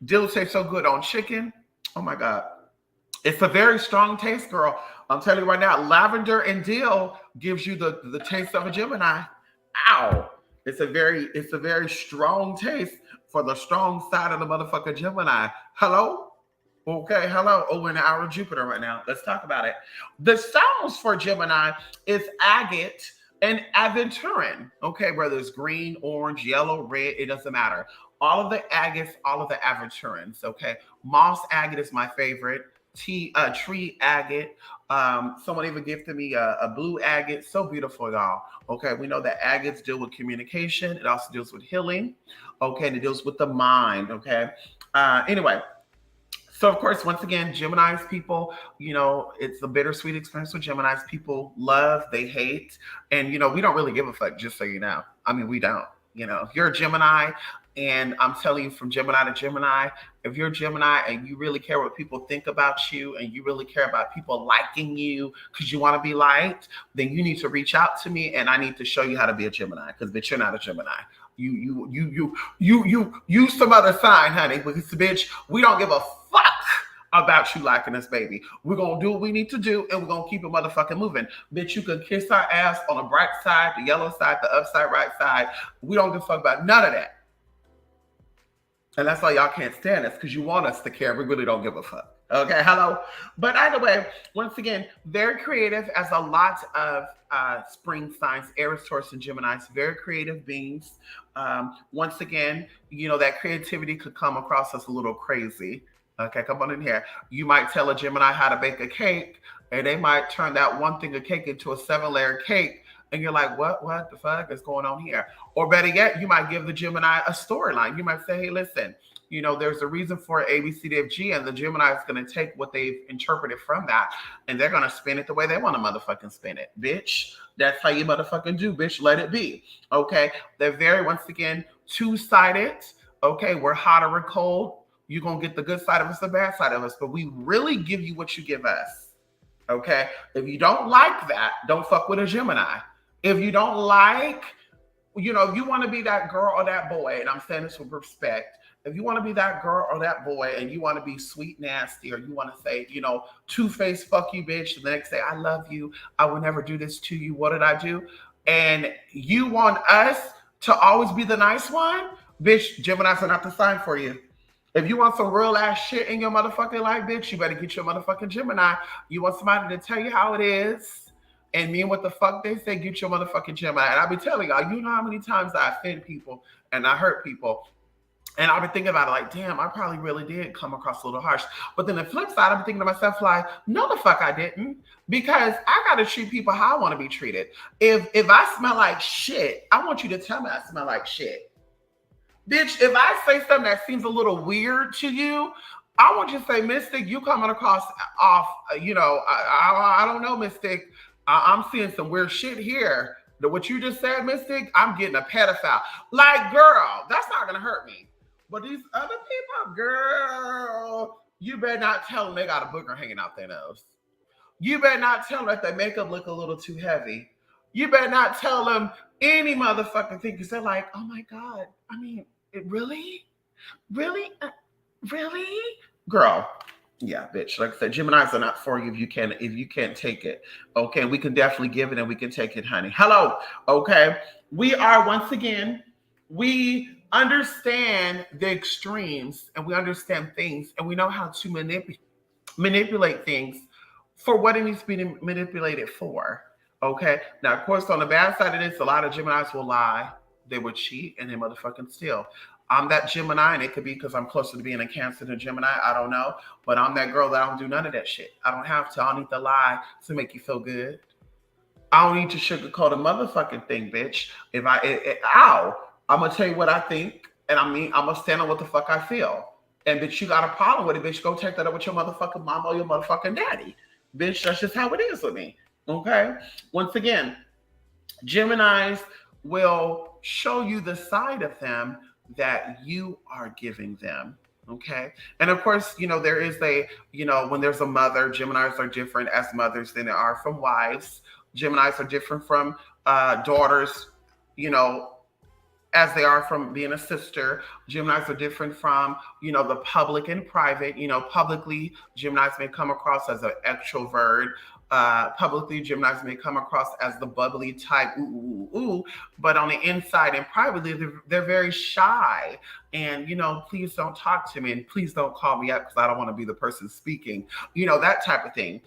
Dill tastes so good on chicken. Oh my God. It's a very strong taste, girl. I'm telling you right now, lavender and dill gives you the taste of a Gemini. Ow. It's a very strong taste for the strong side of the motherfucker Gemini. Hello? Okay, hello. Oh, we're in the hour of Jupiter right now. Let's talk about it. The stones for Gemini is agate and aventurine. Okay, whether it's green, orange, yellow, red, it doesn't matter. All of the agates, all of the aventurines. Okay, moss agate is my favorite. Tree agate. Someone even gifted me a blue agate. So beautiful, y'all. Okay, we know that agates deal with communication. It also deals with healing. Okay, and it deals with the mind. Okay. Anyway, so of course, once again, Gemini's people, it's a bittersweet experience with Gemini's people. Love, they hate, and we don't really give a fuck. Just so you know, I mean, we don't. If you're a Gemini, and I'm telling you, from Gemini to Gemini, if you're a Gemini and you really care what people think about you, and you really care about people liking you because you want to be liked, then you need to reach out to me, and I need to show you how to be a Gemini. Because bitch, you're not a Gemini. You some other sign, honey. Because bitch, we don't give a fuck about you liking us, baby. We're gonna do what we need to do, and we're gonna keep it motherfucking moving. Bitch, you can kiss our ass on the bright side, the yellow side, the upside right side. We don't give a fuck about none of that. And that's why y'all can't stand us, because you want us to care. We really don't give a fuck. Okay, hello. But either way, once again, very creative, as a lot of spring signs, Aries, Taurus, and Geminis, very creative beings. Once again, that creativity could come across as a little crazy. Okay, come on in here. You might tell a Gemini how to bake a cake, and they might turn that one thing of cake into a 7-layer cake. And you're like, what the fuck is going on here? Or better yet, you might give the Gemini a storyline. You might say, hey, listen, You know, there's a reason for A, B, C, D, F, G, and the Gemini is going to take what they've interpreted from that, and they're going to spin it the way they want to motherfucking spin it, bitch. That's how you motherfucking do, bitch. Let it be. Okay. They're very, once again, two-sided. Okay. We're hot or we're cold. You're going to get the good side of us, the bad side of us, but we really give you what you give us. Okay. If you don't like that, don't fuck with a Gemini. If you don't like, you know, if you want to be that girl or that boy, and I'm saying this with respect, if you want to be that girl or that boy and you want to be sweet, nasty, or you want to say, you know, two-faced, fuck you, bitch, the next day, I love you, I would never do this to you, what did I do? And you want us to always be the nice one, bitch, Geminis are not the sign for you. If you want some real ass shit in your motherfucking life, bitch, you better get your motherfucking Gemini. You want somebody to tell you how it is and mean what the fuck they say, get your motherfucking Gemini. And I'll be telling y'all, you know how many times I offend people and I hurt people. And I've been thinking about it like, damn, I probably really did come across a little harsh. But then the flip side, I've been thinking to myself like, no, the fuck I didn't. Because I got to treat people how I want to be treated. If I smell like shit, I want you to tell me I smell like shit. Bitch, if I say something that seems a little weird to you, I want you to say, Mystic, you coming across off, you know, I don't know, Mystic. I'm seeing some weird shit here. What you just said, Mystic, I'm getting a pedophile. Like, girl, that's not going to hurt me. But these other people, girl, you better not tell them they got a booger hanging out their nose. You better not tell them that their makeup look a little too heavy. You better not tell them any motherfucking thing because they're like, oh my God, I mean, really? Really? Really? Girl, yeah, bitch. Like I said, Geminis are not for you if you can't take it. Okay, we can definitely give it and we can take it, honey. Hello, okay? We are, once again, we understand the extremes and we understand things and we know how to manipulate things for what it needs to be manipulated for. Okay. Now, of course, on the bad side of this, a lot of Geminis will lie, they will cheat, and they motherfucking steal. I'm that Gemini, and it could be because I'm closer to being a Cancer than Gemini. I don't know. But I'm that girl that I don't do none of that shit. I don't have to. I don't need to lie to make you feel good. I don't need to sugarcoat a motherfucking thing, bitch. I'm going to tell you what I think, and I'm going to stand on what the fuck I feel. And bitch, you got a problem with it, bitch, go take that up with your motherfucking mama or your motherfucking daddy. Bitch, that's just how it is with me, okay? Once again, Geminis will show you the side of them that you are giving them, okay? And of course, you know, there is when there's a mother, Geminis are different as mothers than they are from wives. Geminis are different from daughters, you know, as they are from being a sister. Geminis are different from, you know, the public and private. You know, publicly, Geminis may come across as an extrovert. Publicly, Geminis may come across as the bubbly type, but on the inside and privately, they're very shy. And, you know, please don't talk to me and please don't call me up because I don't want to be the person speaking, you know, that type of thing.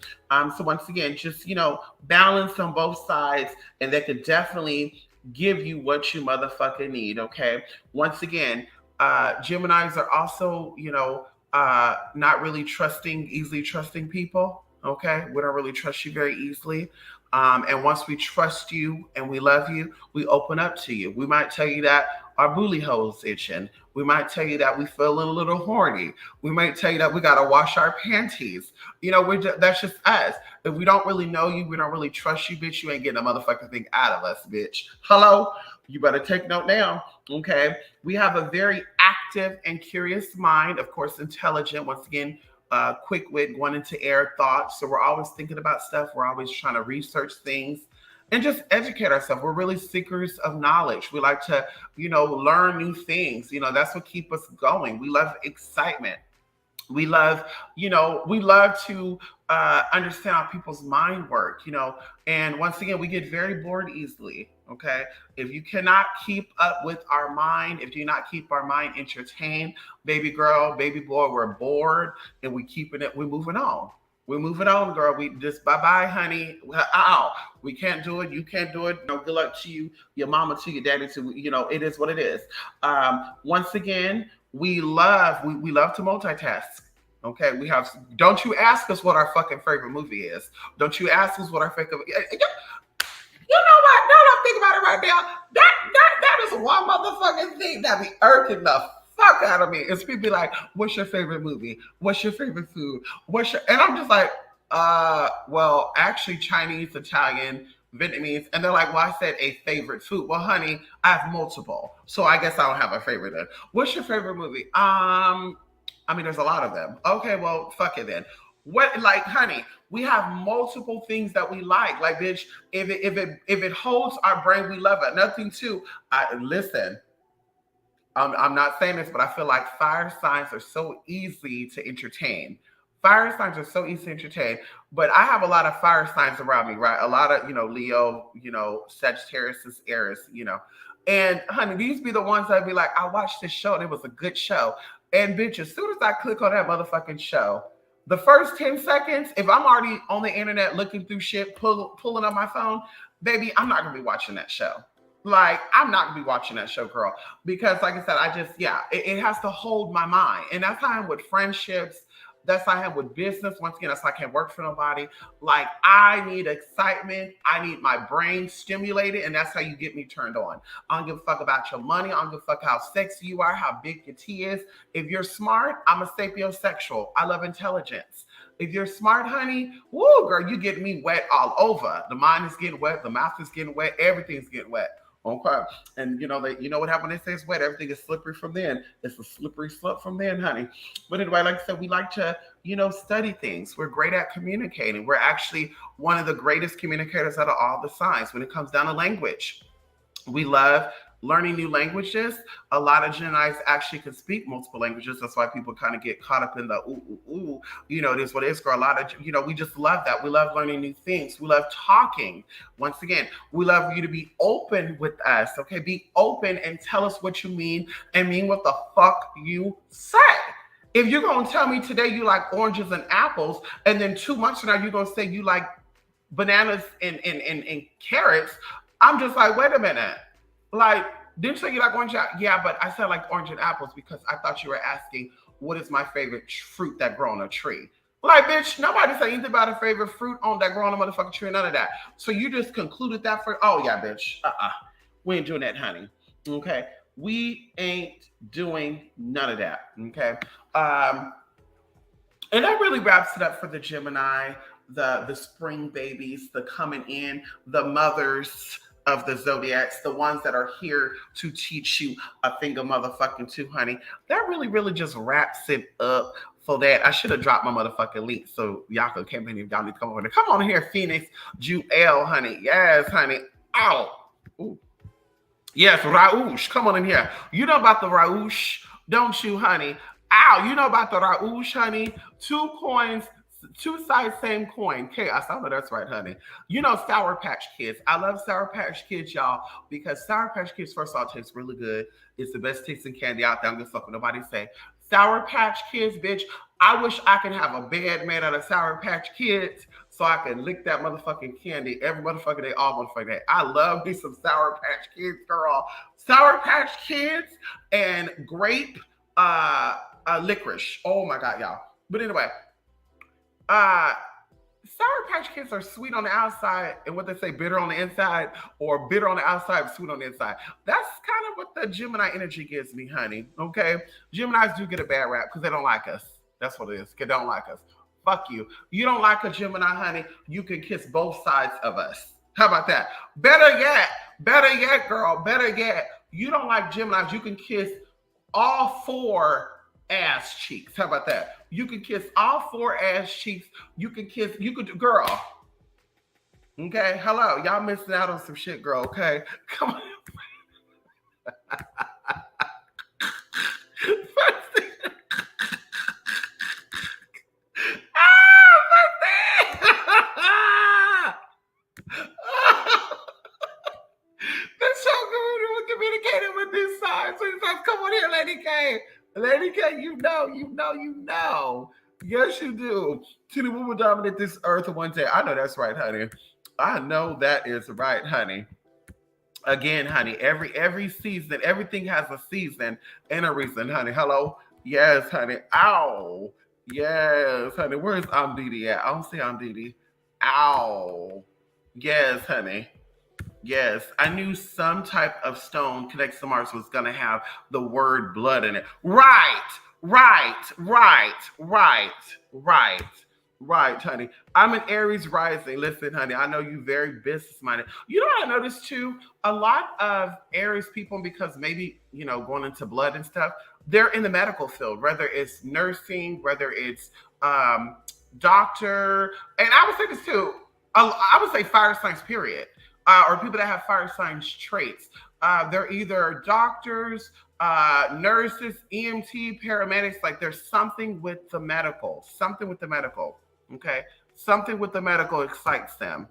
So once again, just, you know, balance on both sides, and they could definitely give you what you motherfucking need, okay? Once again, Geminis are also, you know, not really easily trusting people, okay? We don't really trust you very easily. And once we trust you and we love you, we open up to you. We might tell you that our booty hole's itching. We might tell you that we feel a little horny. We might tell you that we got to wash our panties. You know, that's just us. If we don't really know you, we don't really trust you, bitch, you ain't getting a motherfucking thing out of us, bitch. Hello? You better take note now, okay? We have a very active and curious mind, of course, intelligent, once again, quick wit, going into air thoughts. So we're always thinking about stuff. We're always trying to research things and just educate ourselves. We're really seekers of knowledge. We like to, you know, learn new things. You know, that's what keeps us going. We love excitement. We love, you know, to understand how people's mind work, you know, and once again, we get very bored easily. Okay. If you cannot keep up with our mind, if you not keep our mind entertained, baby girl, baby boy, we're bored and we're moving on. We're moving on, girl. We just bye-bye, honey. We can't do it. You can't do it. No, good luck to you, your mama, to your daddy, to, you know, it is what it is. Once again, we love to multitask. Okay, don't you ask us what our fucking favorite movie is. Don't you ask us what our favorite, you know what? Now that I'm thinking about it right now, that is one motherfucking thing that be irking the fuck out of me. It's people be like, what's your favorite movie? What's your favorite food? And I'm just like, well, actually Chinese, Italian, Vietnamese. And they're like, well, I said a favorite food. Well, honey, I have multiple. So I guess I don't have a favorite then. What's your favorite movie? I mean, there's a lot of them. Okay, well, fuck it then. What, like, honey, we have multiple things that we like. Like, bitch, if it holds our brain, we love it. Nothing too. Listen, I'm not saying this, but I feel like fire signs are so easy to entertain. Fire signs are so easy to entertain, but I have a lot of fire signs around me, right? A lot of, Leo, Sagittarius, Aries, And honey, these be the ones that be like, I watched this show and it was a good show. And bitch, as soon as I click on that motherfucking show, the first 10 seconds, if I'm already on the internet looking through shit, pulling up my phone, baby, I'm not going to be watching that show. Like, I'm not going to be watching that show, girl. Because like I said, it has to hold my mind. And that's how I am with friendships. That's how I am with business. Once again, that's why I can't work for nobody. Like, I need excitement. I need my brain stimulated. And that's how you get me turned on. I don't give a fuck about your money. I don't give a fuck how sexy you are, how big your T is. If you're smart, I'm a sapiosexual. I love intelligence. If you're smart, honey, woo, girl, you get me wet all over. The mind is getting wet. The mouth is getting wet. Everything's getting wet. Okay. And you know what happened when they say it's wet, everything is slippery from then. It's a slippery slope from then, honey. But anyway, like I said, we like to, study things. We're great at communicating. We're actually one of the greatest communicators out of all the signs when it comes down to language. We love learning new languages. A lot of Geminis actually can speak multiple languages. That's why people kind of get caught up in the it is what it is, girl. A lot of, we just love that. We love learning new things. We love talking. Once again, we love you to be open with us. Okay, be open and tell us what you mean and mean what the fuck you say. If you're going to tell me today you like oranges and apples, and then 2 months from now you're going to say you like bananas and carrots, I'm just like, wait a minute. Like, didn't you say you like orange? Yeah, but I said like orange and apples because I thought you were asking what is my favorite fruit that grow on a tree. Like, bitch, nobody said anything about a favorite fruit on that grow on a motherfucking tree, none of that. So you just concluded that oh yeah, bitch. We ain't doing that, honey. Okay. We ain't doing none of that. Okay. And that really wraps it up for the Gemini, the spring babies, the coming in, the mothers of the zodiacs, the ones that are here to teach you a thing of motherfucking two, honey. That really, really just wraps it up for that. I should have dropped my motherfucking link so y'all could come in if y'all need to come over there. Come on here, Phoenix Jewel, honey. Yes, honey. Ow. Ooh. Yes, Raush. Come on in here. You know about the Raush, don't you, honey? Ow. You know about the Raush, honey? 2 coins, 2 sides, same coin. Chaos. I know that's right, honey. You know Sour Patch Kids. I love Sour Patch Kids, y'all, because Sour Patch Kids, first of all, tastes really good. It's the best tasting candy out there. I'm just fucking nobody say. Sour Patch Kids, bitch. I wish I could have a bed made out of Sour Patch Kids so I can lick that motherfucking candy every motherfucking day, all motherfucking day. I love me some Sour Patch Kids, girl. Sour Patch Kids and grape licorice. Oh my God, y'all. But anyway, Sour Patch Kids are sweet on the outside and what they say, bitter on the inside, or bitter on the outside, sweet on the inside. That's kind of what the Gemini energy gives me, honey. Okay? Geminis do get a bad rap because they don't like us. That's what it is. They don't like us. Fuck you. You don't like a Gemini, honey. You can kiss both sides of us. How about that? Better yet, girl. Better yet, you don't like Geminis. You can kiss all 4 ass cheeks. How about that? You can kiss all 4 ass cheeks. Girl. Okay, hello. Y'all missing out on some shit, girl. Okay, come on. Communicating with these signs. So he says, come on here, Lady K. Lady K, you know. Yes, you do. To the woman dominate this earth one day. I know that's right, honey. I know that is right, honey. Again, honey, every season, everything has a season and a reason, honey. Hello? Yes, honey. Ow. Yes, honey. Where's Didi at? I don't see Didi. Ow. Yes, honey. Yes, I knew some type of stone connects to Mars was going to have the word blood in it. Right, right, right, right, right, right, honey. I'm an Aries rising. Listen, honey, I know you very business minded. You know what I noticed too? A lot of Aries people, because maybe, going into blood and stuff, they're in the medical field, whether it's nursing, whether it's um, doctor. And I would say this too. I would say fire signs, period, or people that have fire signs traits. They're either doctors, nurses, EMT, paramedics. Like there's something with the medical, something with the medical. Okay, something with the medical excites them,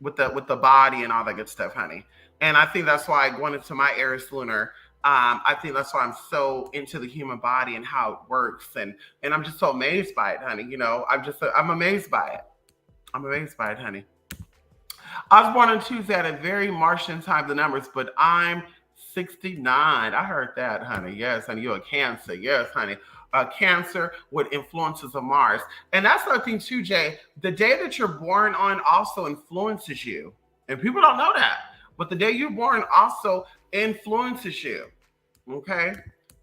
with the body and all that good stuff, honey. And I think that's why going into my Aries lunar. I think that's why I'm so into the human body and how it works, and I'm just so amazed by it, honey. I'm amazed by it. I'm amazed by it, honey. I was born on Tuesday at a very Martian time, the numbers, but I'm 69. I heard that, honey. Yes, honey, you're a Cancer. Yes, honey. Cancer with influences of Mars. And that's the other thing, too, Jay. The day that you're born on also influences you. And people don't know that. But the day you're born also influences you. Okay?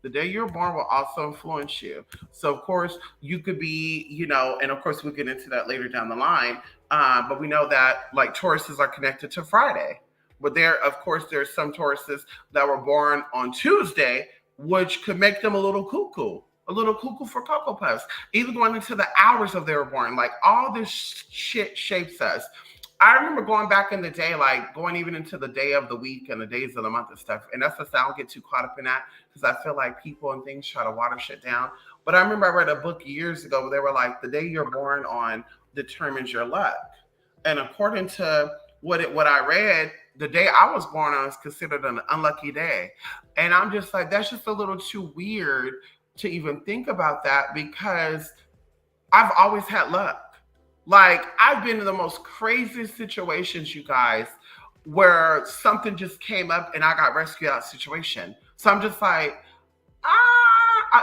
The day you're born will also influence you. So, of course, you could be, and of course, we'll get into that later down the line. But we know that, like, Tauruses are connected to Friday. But of course, there's some Tauruses that were born on Tuesday, which could make them a little cuckoo for Cocoa Puffs, even going into the hours of they were born. Like, all this shit shapes us. I remember going back in the day, like going even into the day of the week and the days of the month and stuff. And that's just, I don't get too caught up in that because I feel like people and things try to water shit down. But I remember I read a book years ago where they were like, the day you're born on determines your luck. And according to what I read, the day I was born on is considered an unlucky day. And I'm just like, that's just a little too weird to even think about that because I've always had luck. Like, I've been in the most craziest situations, you guys, where something just came up and I got rescued out of the situation. So I'm just like,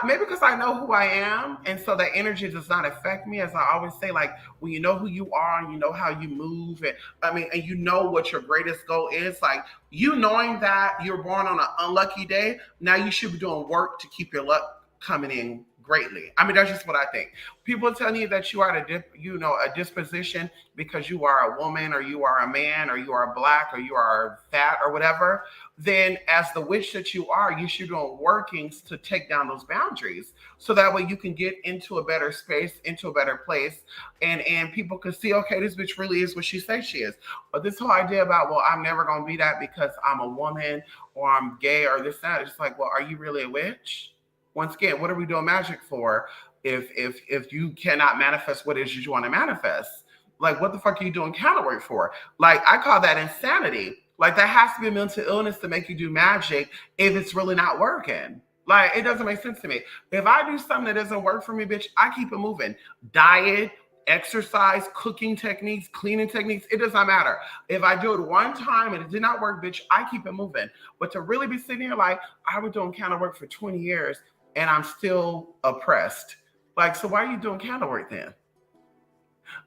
maybe because I know who I am. And so that energy does not affect me. As I always say, like, when you know who you are and you know how you move, and you know what your greatest goal is, like, you knowing that you're born on an unlucky day, now you should be doing work to keep your luck coming in greatly. I mean, that's just what I think. People tell you that you are a disposition because you are a woman or you are a man or you are black or you are fat or whatever. Then as the witch that you are, you should be doing workings to take down those boundaries. So that way you can get into a better space, into a better place. And people can see, okay, this bitch really is what she says she is. But this whole idea about, well, I'm never going to be that because I'm a woman or I'm gay or this, that. It's like, well, are you really a witch? Once again, what are we doing magic for if you cannot manifest what it is you want to manifest? Like, what the fuck are you doing counter work for? Like, I call that insanity. Like, that has to be a mental illness to make you do magic if it's really not working. Like, it doesn't make sense to me. If I do something that doesn't work for me, bitch, I keep it moving. Diet, exercise, cooking techniques, cleaning techniques, it does not matter. If I do it one time and it did not work, bitch, I keep it moving. But to really be sitting here like, I was doing counter work for 20 years and I'm still oppressed. Like, so why are you doing counter work then?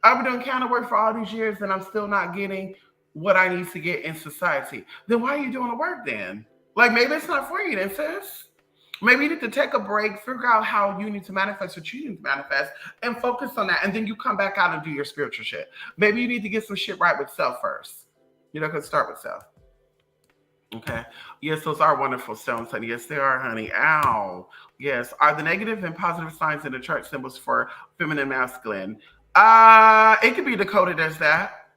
I've been doing counter work for all these years and I'm still not getting what I need to get in society. Then why are you doing the work then? Like, maybe it's not for you then, sis. Maybe you need to take a break, figure out how you need to manifest what you need to manifest, and focus on that. And then you come back out and do your spiritual shit. Maybe you need to get some shit right with self first. Because start with self. Okay. Yes, those are wonderful stones, honey. Yes, they are, honey. Ow. Yes. Are the negative and positive signs in the chart symbols for feminine, masculine? It could be decoded as that.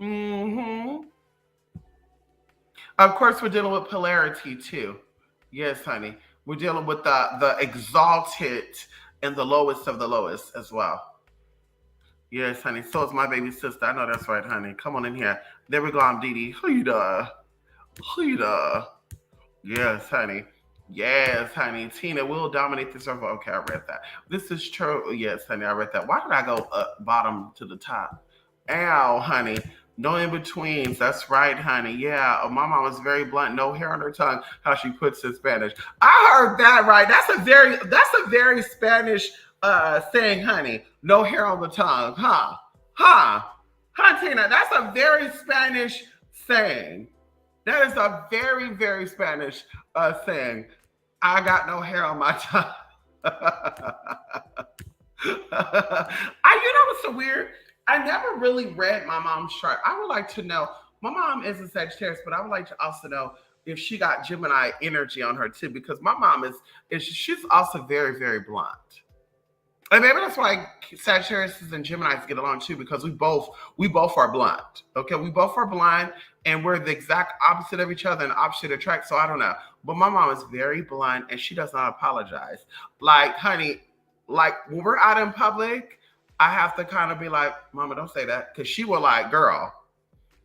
Mm-hmm. Of course, we're dealing with polarity too. Yes, honey. We're dealing with the exalted and the lowest of the lowest as well. Yes, honey. So is my baby sister. I know that's right, honey. Come on in here. There we go. I'm Dee Dee. Huda. Yes, honey. Yes, honey. Tina will dominate this over. Okay, I read that. This is true. Yes, honey. I read that. Why did I go up bottom to the top? Ow, honey. No in-betweens. That's right, honey. Yeah. Oh, my mom was very blunt. No hair on her tongue. How she puts in Spanish. I heard that right. That's a very Spanish saying, honey. No hair on the tongue. Huh, Tina? That's a very Spanish saying. That is a very, very Spanish saying. I got no hair on my tongue. You know what's so weird? I never really read my mom's chart. I would like to know. My mom is a Sagittarius, but I would like to also know if she got Gemini energy on her too, because my mom is she's also very, very blunt. And maybe that's why Sagittarius and Geminis get along too, because we both are blunt. Okay, we both are blunt, and we're the exact opposite of each other and opposite attract. So I don't know, but my mom is very blunt, and she does not apologize. Like, honey, like when we're out in public, I have to kind of be like, "Mama, don't say that," because she will like, "Girl."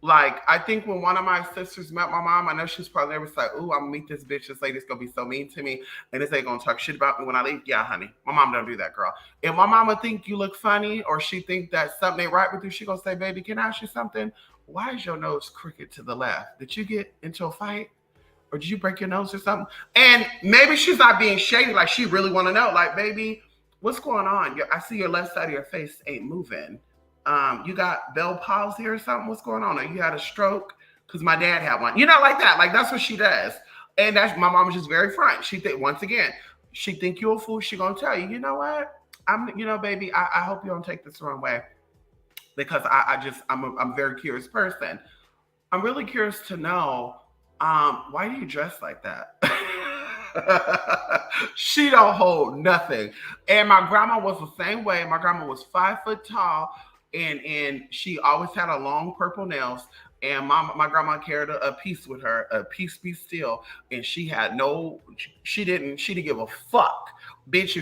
Like, I think when one of my sisters met my mom, I know she's probably never like, "Ooh, I'm gonna meet this bitch. This lady's gonna be so mean to me, and this ain't gonna talk shit about me when I leave." Yeah, honey, my mom don't do that, girl. If my mama think you look funny, or she think that something ain't right with you, she gonna say, "Baby, can I ask you something? Why is your nose crooked to the left? Did you get into a fight, or did you break your nose or something?" And maybe she's not being shady, like she really want to know, like, "Baby, what's going on? I see your left side of your face ain't moving. You got Bell palsy or something? What's going on? Or you had a stroke?" Because my dad had one. You know, like that. Like, that's what she does. And that's, my mom is just very frank. She think, once again, she think you a fool. She gonna tell you, "You know what? Baby, I hope you don't take this the wrong way, because I'm a very curious person. I'm really curious to know, why do you dress like that?" She don't hold nothing. And my grandma was the same way. My grandma was 5 foot tall, and she always had a long purple nails. And my grandma carried a piece with her, a piece be still, and she didn't give a fuck, bitch.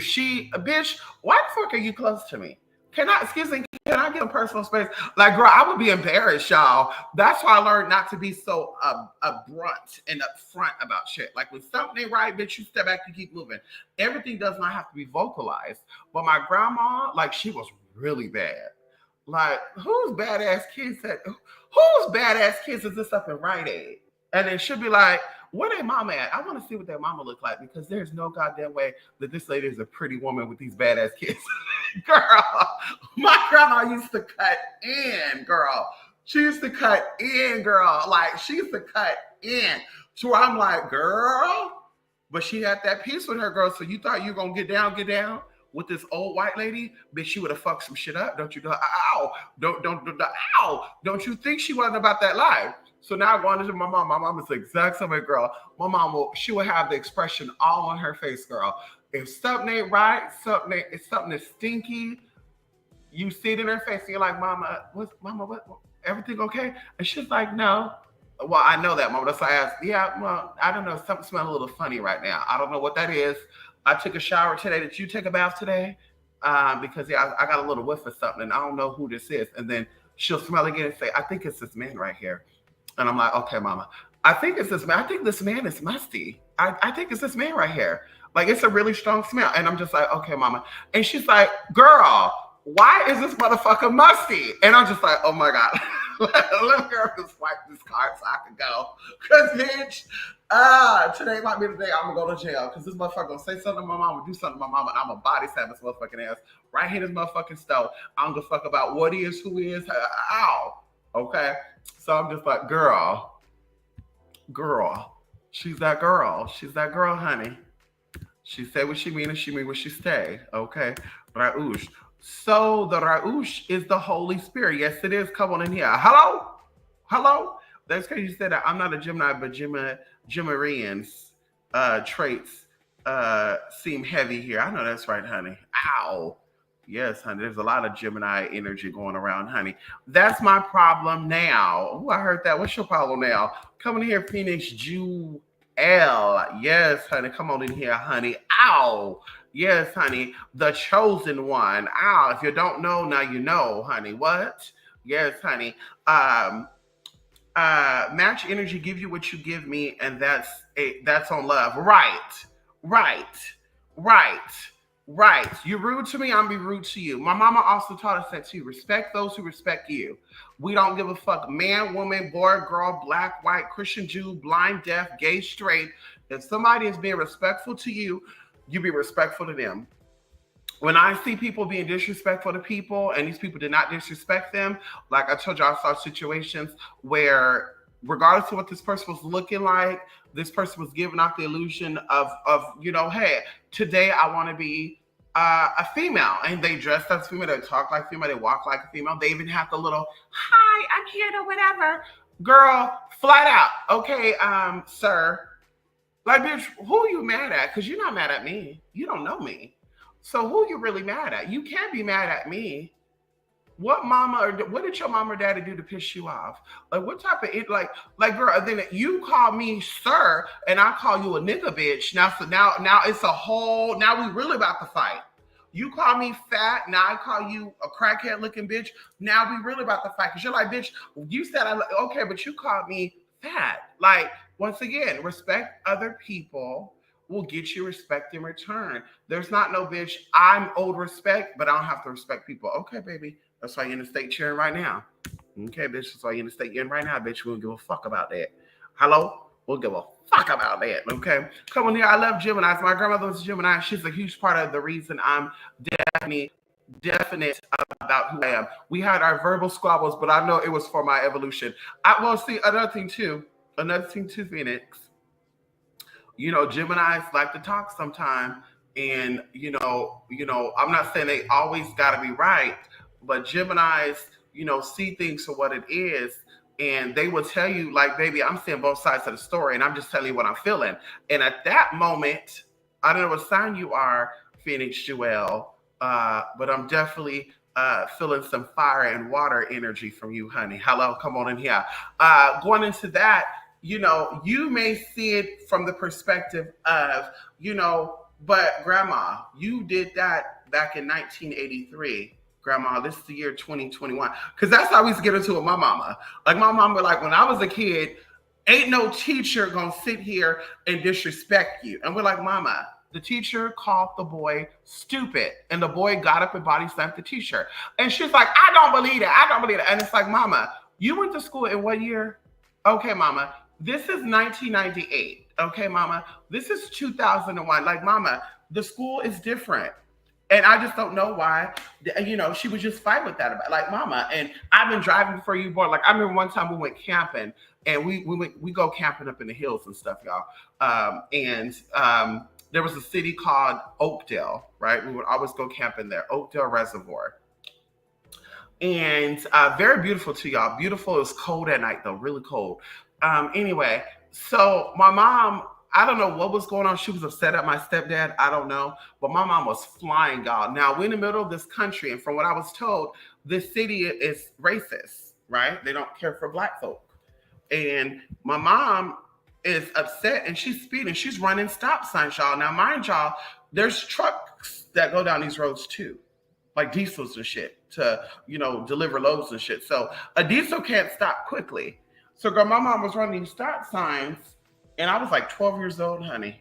Bitch, why the fuck are you close to me? Excuse me, can I get a personal space? Like, girl, I would be embarrassed, y'all. That's why I learned not to be so abrupt and upfront about shit. Like, when something ain't right, bitch, you step back and keep moving. Everything does not have to be vocalized. But my grandma, like, she was really bad. Like, whose badass kids is this up in Rite Aid? And then she'll be like, "Where their mama at? I want to see what their mama look like, because there's no goddamn way that this lady is a pretty woman with these badass kids." Girl, my grandma used to cut in, girl. She used to cut in, girl. Like, she used to cut in. So I'm like, girl, but she had that piece with her, girl. So you thought you were going to get down with this old white lady? Bitch, she would have fucked some shit up. Don't you know? Ow. Don't you think she wasn't about that life? So now I'm going to my mom. My mom is the exact same way, girl. My mom she will have the expression all on her face, girl. If something ain't right, if something is stinky, you see it in her face, and you're like, "Mama, what, everything okay?" And she's like, "No." Well, I know that, Mama. That's why I asked. "Yeah, well, I don't know. Something smells a little funny right now. I don't know what that is. I took a shower today. Did you take a bath today? Because yeah, I got a little whiff of something, and I don't know who this is." And then she'll smell again and say, "I think it's this man right here." And I'm like, "Okay, Mama. I think it's this man. I think this man is musty. I think it's this man right here. Like, it's a really strong smell." And I'm just like, "Okay, Mama." And she's like, "Girl, why is this motherfucker musty?" And I'm just like, "Oh my God." Let me just wipe this card so I can go. Because, bitch, today might be the day I'm going to go to jail. Because this motherfucker going to say something to my mama, do something to my mama, and I'm going to body slam this motherfucking ass right here in this motherfucking stove. I don't give a fuck about what he is, who he is. Ow. Okay? So I'm just like, girl. She's that girl. She's that girl, honey. She say what she mean, and she mean what she say. Okay? Raush. So the Raush is the Holy Spirit. Yes, it is. Come on in here. Hello. That's because you said that I'm not a Gemini, but Geminians traits seem heavy here. I know that's right, honey. Ow. Yes, honey. There's a lot of Gemini energy going around, honey. That's my problem now. Oh, I heard that. What's your problem now? Come in here, Phoenix Jewel. Yes, honey. Come on in here, honey. Ow. Yes, honey. The chosen one. Ow. If you don't know, now you know, honey. What? Yes, honey. Match energy, give you what you give me, and that's on love. Right. You're rude to me, I'm be rude to you. My mama also taught us that too. Respect those who respect you. We don't give a fuck. Man, woman, boy, girl, black, white, Christian, Jew, blind, deaf, gay, straight. If somebody is being respectful to you, you be respectful to them. When I see people being disrespectful to people, and these people did not disrespect them, like I told you, I saw situations where regardless of what this person was looking like, this person was giving out the illusion of hey, today I want to be a female, and they dressed as female, they talk like female, they walk like a female, they even have the little hi, I'm here to whatever. Girl, flat out, okay, sir, like, bitch, who you mad at? Because you're not mad at me. You don't know me. So who you really mad at? You can't be mad at me. What did your mama or daddy do to piss you off? Like, what type of like, girl? Then you call me sir, and I call you a nigga, bitch. Now it's a whole. Now we really about to fight. You call me fat, now I call you a crackhead looking bitch. Now we really about to fight because you're like, bitch. You said okay, but you called me fat. Like, once again, respect other people will get you respect in return. There's not no bitch. I'm owed respect, but I don't have to respect people. Okay, baby. That's why you're in the state you're in right now. Okay, bitch. That's why you're in the state you're in right now, bitch. We don't give a fuck about that. Hello? We'll give a fuck about that. Okay? Come on here. I love Geminis. My grandmother was a Gemini. She's a huge part of the reason I'm definite about who I am. We had our verbal squabbles, but I know it was for my evolution. See, another thing too, Phoenix. Geminis like to talk sometime, and I'm not saying they always gotta be right. But Geminis, see things for what it is. And they will tell you, like, baby, I'm seeing both sides of the story. And I'm just telling you what I'm feeling. And at that moment, I don't know what sign you are, Phoenix Jewel, but I'm definitely feeling some fire and water energy from you, honey. Hello, come on in here. Going into that, you may see it from the perspective of, but grandma, you did that back in 1983. Grandma, this is the year 2021. Because that's how we used to get into it with my mama. Like, my mama, like, when I was a kid, ain't no teacher gonna sit here and disrespect you. And we're like, mama, the teacher called the boy stupid. And the boy got up and body slammed the teacher. And she's like, I don't believe it. And it's like, mama, you went to school in what year? Okay, mama, this is 1998. Okay, mama, this is 2001. Like, mama, the school is different. And I just don't know why, she would just fight with that about, like, mama. And I've been driving before you born. Like, I remember one time we went camping, and we go camping up in the hills and stuff, y'all. There was a city called Oakdale, right? We would always go camping there, Oakdale Reservoir. And very beautiful too, y'all. Beautiful. It was cold at night though, really cold. Anyway, so my mom, I don't know what was going on. She was upset at my stepdad. I don't know. But my mom was flying, y'all. Now, we're in the middle of this country. And from what I was told, this city is racist, right? They don't care for black folk. And my mom is upset, and she's speeding. She's running stop signs, y'all. Now, mind y'all, there's trucks that go down these roads too, like diesels and shit to, deliver loads and shit. So a diesel can't stop quickly. So, girl, my mom was running stop signs. And I was like 12 years old, honey.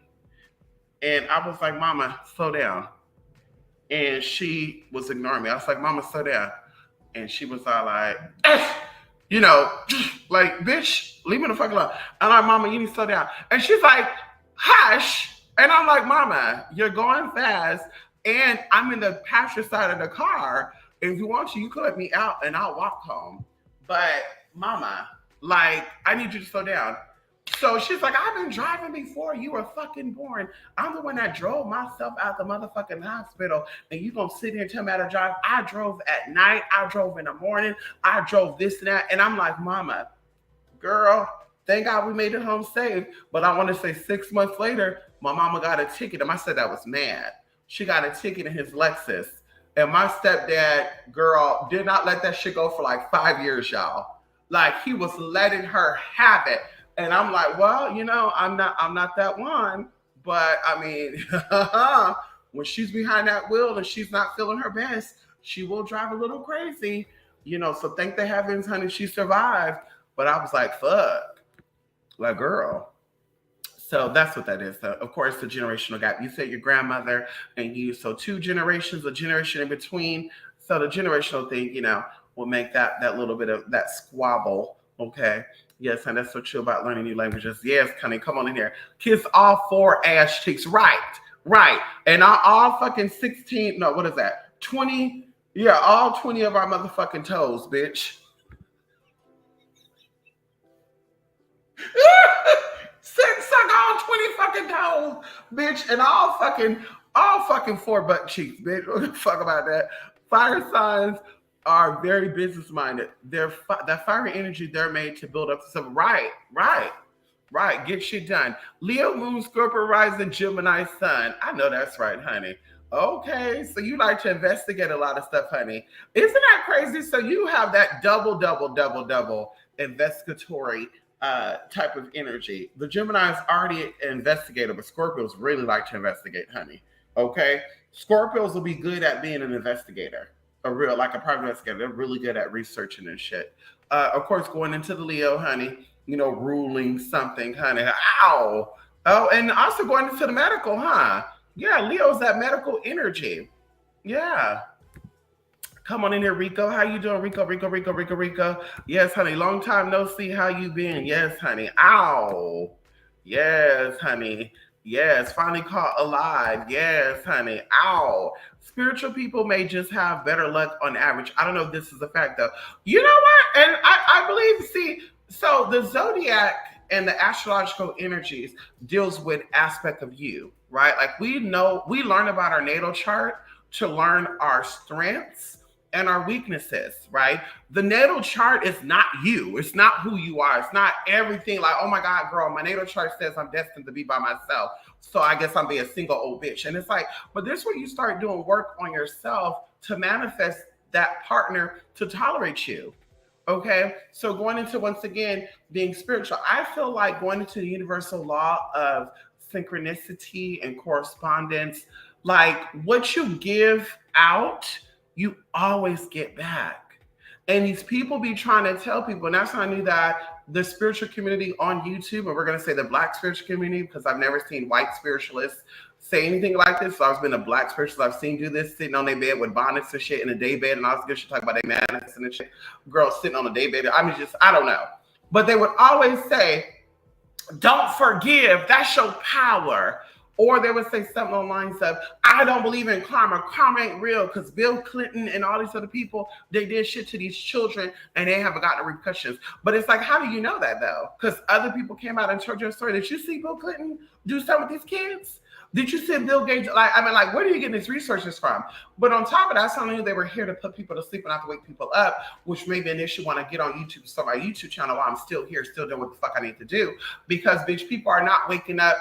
And I was like, mama, slow down. And she was ignoring me. I was like, mama, slow down. And she was all like, like, bitch, leave me the fuck alone. I'm like, mama, you need to slow down. And she's like, hush. And I'm like, mama, you're going fast. And I'm in the passenger side of the car. And if you want to, you can let me out and I'll walk home. But mama, like, I need you to slow down. So she's like, I've been driving before you were fucking born. I'm the one that drove myself out the motherfucking hospital. And you gonna sit here and tell me how to drive? I drove at night. I drove in the morning. I drove this and that. And I'm like, mama, girl, thank God we made it home safe. But I want to say 6 months later, my mama got a ticket. And I said that was mad. She got a ticket in his Lexus. And my stepdad, girl, did not let that shit go for like 5 years, y'all. Like, he was letting her have it. And I'm like, well, I'm not that one. But I mean, when she's behind that wheel and she's not feeling her best, she will drive a little crazy. So thank the heavens, honey, she survived. But I was like, fuck, like, girl. So that's what that is. Of course, the generational gap. You said your grandmother and you, so 2 generations, a generation in between. So the generational thing, will make that little bit of that squabble. Okay. Yes, and that's so chill about learning new languages. Yes, honey, come on in here. Kiss all 4 ass cheeks. Right. And all fucking 16, no, what is that? 20, yeah, all 20 of our motherfucking toes, bitch. Sit and suck all 20 fucking toes, bitch, and all fucking four butt cheeks, bitch. What the fuck about that? Fire signs are very business minded. That fiery energy, they're made to build up to something. Right. Get shit done. Leo, Moon, Scorpio, Rising, Gemini, Sun. I know that's right, honey. Okay, so you like to investigate a lot of stuff, honey. Isn't that crazy? So you have that double investigatory type of energy. The Gemini is already an investigator, but Scorpios really like to investigate, honey. Okay, Scorpios will be good at being an investigator, like a private investigator. They're really good at researching and shit. Of course, going into the Leo, honey, ruling something, honey. Ow. Oh, and also going into the medical, huh? Yeah, Leo's that medical energy. Yeah. Come on in here, Rico. How you doing, Rico? Yes, honey. Long time no see. How you been? Yes, honey. Ow. Yes, honey. Yes, finally caught alive. Yes, honey. Ow. Spiritual people may just have better luck on average. I don't know if this is a fact, though. You know what? And I believe, so the zodiac and the astrological energies deals with aspect of you, right? Like we learn about our natal chart to learn our strengths and our weaknesses, right? The natal chart is not you. It's not who you are. It's not everything like, oh my God, girl, my natal chart says I'm destined to be by myself. So I guess I'm being a single old bitch. And it's like, but this is where you start doing work on yourself to manifest that partner to tolerate you. Okay, so going into, once again, being spiritual, I feel like going into the universal law of synchronicity and correspondence, like what you give out, you always get back. And these people be trying to tell people, and that's how I knew that the spiritual community on YouTube, and we're going to say the Black spiritual community, because I've never seen white spiritualists say anything like this. So I've been a Black spiritualist I've seen do this, sitting on their bed with bonnets and shit in a day bed, and all this good shit, talking about their madness and shit. Girls sitting on a day bed. I don't know. But they would always say, don't forgive, that's your power. Or they would say something on lines of, I don't believe in karma. Karma ain't real because Bill Clinton and all these other people, they did shit to these children and they haven't gotten the repercussions. But it's like, how do you know that though? Because other people came out and told you a story. Did you see Bill Clinton do something with these kids? Did you see Bill Gates? Where are you getting these resources from? But on top of that, I knew they were here to put people to sleep and not to wake people up, which may be an issue when I get on YouTube, so my YouTube channel while I'm still here, still doing what the fuck I need to do. Because bitch, people are not waking up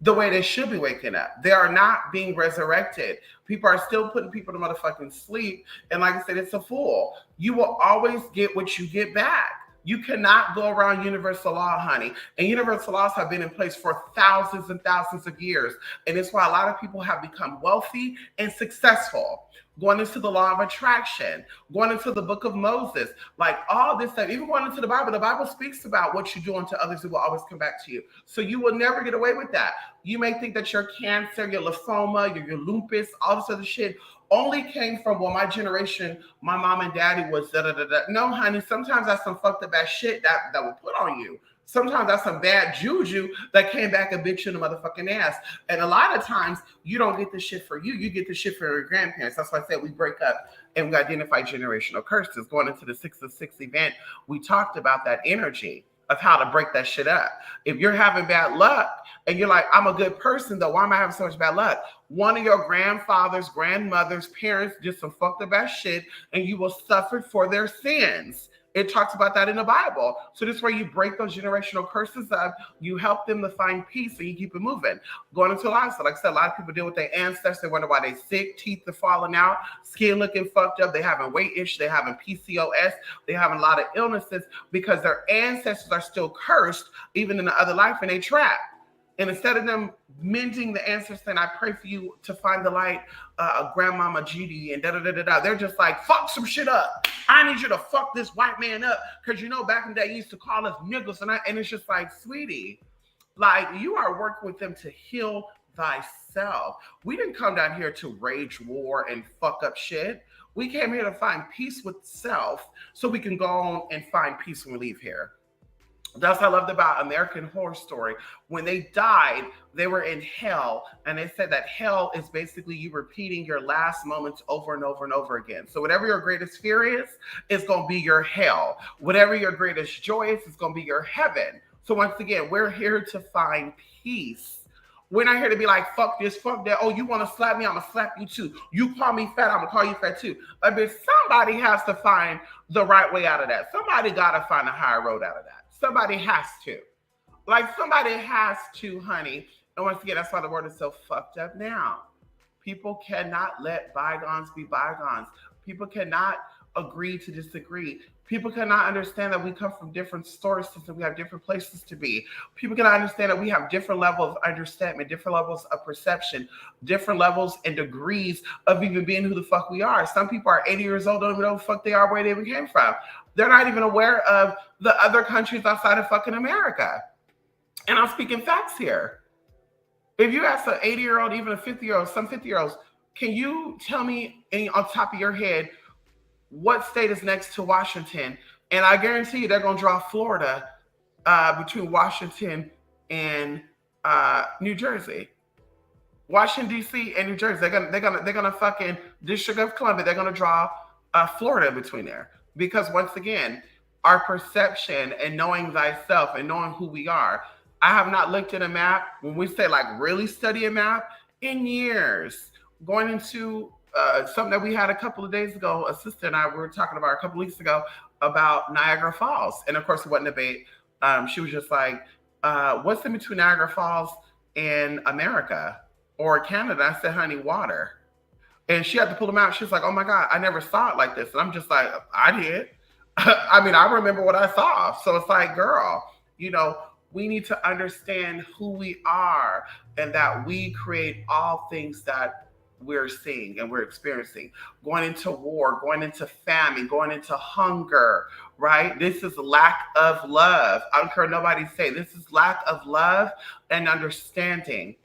the way they should be waking up. They are not being resurrected. People are still putting people to motherfucking sleep. And like I said, it's a fool. You will always get what you get back. You cannot go around universal law, honey. And universal laws have been in place for thousands and thousands of years. And it's why a lot of people have become wealthy and successful. Going into the law of attraction, going into the book of Moses, like all this stuff, even going into the Bible speaks about what you do unto others, it will always come back to you. So you will never get away with that. You may think that your cancer, your lymphoma, your lupus, all this other shit only came from, well, my generation, my mom and daddy was da-da-da-da. No, honey, sometimes that's some fucked up ass shit that will put on you. Sometimes that's some bad juju that came back and bit you in the motherfucking ass. And a lot of times you don't get the shit for you. You get the shit for your grandparents. That's why I said we break up and we identify generational curses. Going into the 6 of 6 event, we talked about that energy of how to break that shit up. If you're having bad luck and you're like, I'm a good person though, why am I having so much bad luck? One of your grandfathers, grandmothers, parents did some fucked up ass shit and you will suffer for their sins. It talks about that in the Bible. So this is where you break those generational curses up. You help them to find peace and you keep it moving. Going into life. So like I said, a lot of people deal with their ancestors. They wonder why they're sick, teeth are falling out, skin looking fucked up. They having weight issues. They having PCOS. They having a lot of illnesses because their ancestors are still cursed, even in the other life, and they trapped. And instead of them mending the ancestors, and I pray for you to find the light, grandmama Judy and da-da-da-da-da, they're just like, fuck some shit up. I need you to fuck this white man up. Because back in the day, he used to call us niggas. And it's just like, sweetie, like you are working with them to heal thyself. We didn't come down here to rage war and fuck up shit. We came here to find peace with self so we can go on and find peace when we leave here. That's what I loved about American Horror Story. When they died, they were in hell. And they said that hell is basically you repeating your last moments over and over and over again. So whatever your greatest fear is, it's going to be your hell. Whatever your greatest joy is, it's going to be your heaven. So once again, we're here to find peace. We're not here to be like, fuck this, fuck that. Oh, you want to slap me? I'm going to slap you too. You call me fat, I'm going to call you fat too. I mean, somebody has to find the right way out of that. Somebody got to find a higher road out of that. Somebody has to. Like, somebody has to, honey. And once again, that's why the world is so fucked up now. People cannot let bygones be bygones. People cannot agree to disagree. People cannot understand that we come from different sources and we have different places to be. People cannot understand that we have different levels of understanding, different levels of perception, different levels and degrees of even being who the fuck we are. Some people are 80 years old, don't even know who the fuck they are, where they even came from. They're not even aware of the other countries outside of fucking America. And I'm speaking facts here. If you ask an 80-year-old, even a 50-year-old, some 50-year-olds, can you tell me on top of your head what state is next to Washington? And I guarantee you they're going to draw Florida between Washington and New Jersey. Washington, D.C. and New Jersey. They're gonna fucking District of Columbia. They're going to draw Florida in between there. Because once again, our perception and knowing thyself and knowing who we are. I have not looked at a map, when we say like really study a map, in years. Going into something that we had a couple of days ago, a sister and I were talking about a couple of weeks ago about Niagara Falls. And of course it wasn't a debate. She was just like, what's in between Niagara Falls and America or Canada? I said, honey, water. And she had to pull them out. She was like, oh my God, I never saw it like this. And I'm just like, I did. I mean, I remember what I saw. So it's like, girl, you know, we need to understand who we are and that we create all things that we're seeing and we're experiencing. Going into war, going into famine, going into hunger, right? This is lack of love. I don't care what nobody say. This is lack of love and understanding,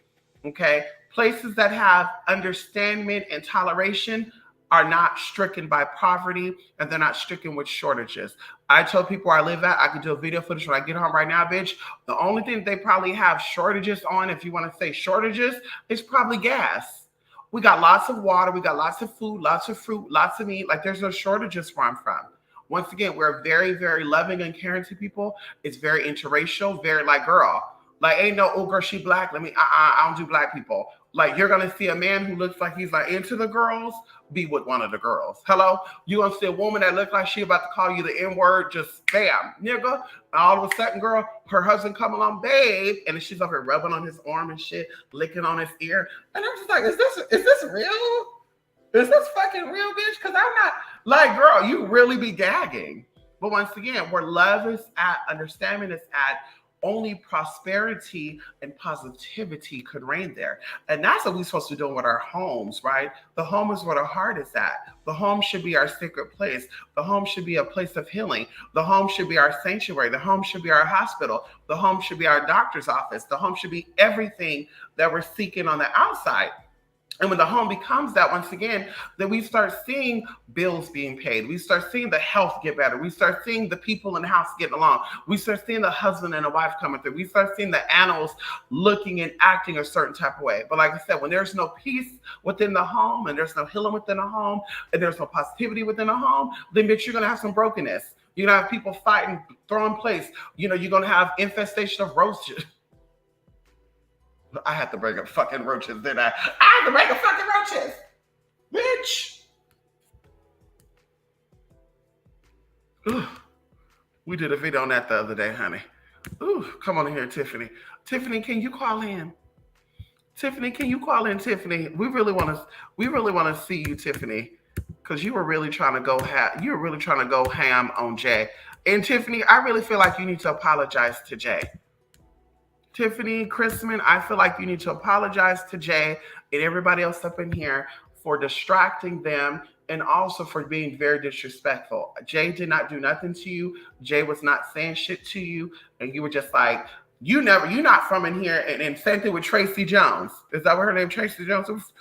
okay? Places that have understanding and toleration are not stricken by poverty and they're not stricken with shortages. I tell people where I live at, I can do a video footage when I get home right now, bitch. The only thing they probably have shortages on, if you want to say shortages, is probably gas. We got lots of water, we got lots of food, lots of fruit, lots of meat. Like there's no shortages where I'm from. Once again, we're very, very loving and caring to people. It's very interracial, very like, girl, like ain't no, oh girl, she black. I don't do black people. Like you're going to see a man who looks like he's like into the girls be with one of the girls. Hello? You're going to see a woman that looks like she about to call you the N-word, just bam, nigga. And all of a sudden, girl, her husband come along, babe, and then she's over here rubbing on his arm and shit, licking on his ear. And I'm just like, is this real? Is this fucking real, bitch? Because I'm not, like, girl, you really be gagging. But once again, where love is at, understanding is at, only prosperity and positivity could reign there. And that's what we're supposed to be doing with our homes, right? The home is where the heart is at. The home should be our sacred place. The home should be a place of healing. The home should be our sanctuary. The home should be our hospital. The home should be our doctor's office. The home should be everything that we're seeking on the outside. And when the home becomes that, once again, then we start seeing bills being paid. We start seeing the health get better. We start seeing the people in the house getting along. We start seeing the husband and the wife coming through. We start seeing the animals looking and acting a certain type of way. But like I said, when there's no peace within the home and there's no healing within the home and there's no positivity within the home, then bitch, you're going to have some brokenness. You're going to have people fighting, throwing place. You know, you're going to have infestation of roaches. I had to bring up fucking roaches, didn't I? I had to bring up fucking roaches, bitch. Ooh, we did a video on that the other day, honey. Ooh, come on in here, Tiffany. Tiffany, can you call in? Tiffany, can you call in, Tiffany? We really want to see you, Tiffany, because you were really trying to go ham on Jay. And Tiffany, I really feel like you need to apologize to Jay. Tiffany, Chrisman, I feel like you need to apologize to Jay and everybody else up in here for distracting them and also for being very disrespectful. Jay did not do nothing to you. Jay was not saying shit to you. And you were just like, you're not from in here. And same thing with Tracy Jones. Is that what her name, Tracy Jones? It was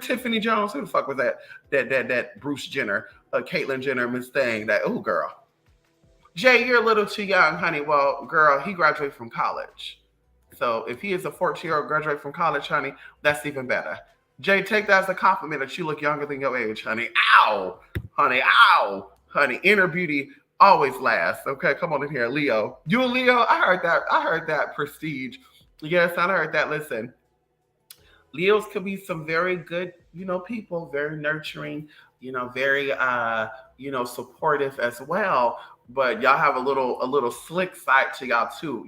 Tiffany Jones. Who the fuck was that? That Bruce Jenner, Caitlyn Jenner, Miss Thing. That, oh, girl. Jay, you're a little too young, honey. Well, girl, he graduated from college. So if he is a 14-year-old graduate from college, honey, that's even better. Jay, take that as a compliment that you look younger than your age, honey. Ow, honey, ow, honey. Inner beauty Always last. Okay, come on in here, Leo. You a Leo? I heard that. I heard that. Prestige. Yes, I heard that. Listen, Leos can be some very good, people, very nurturing, very supportive as well. But y'all have a little slick side to y'all too,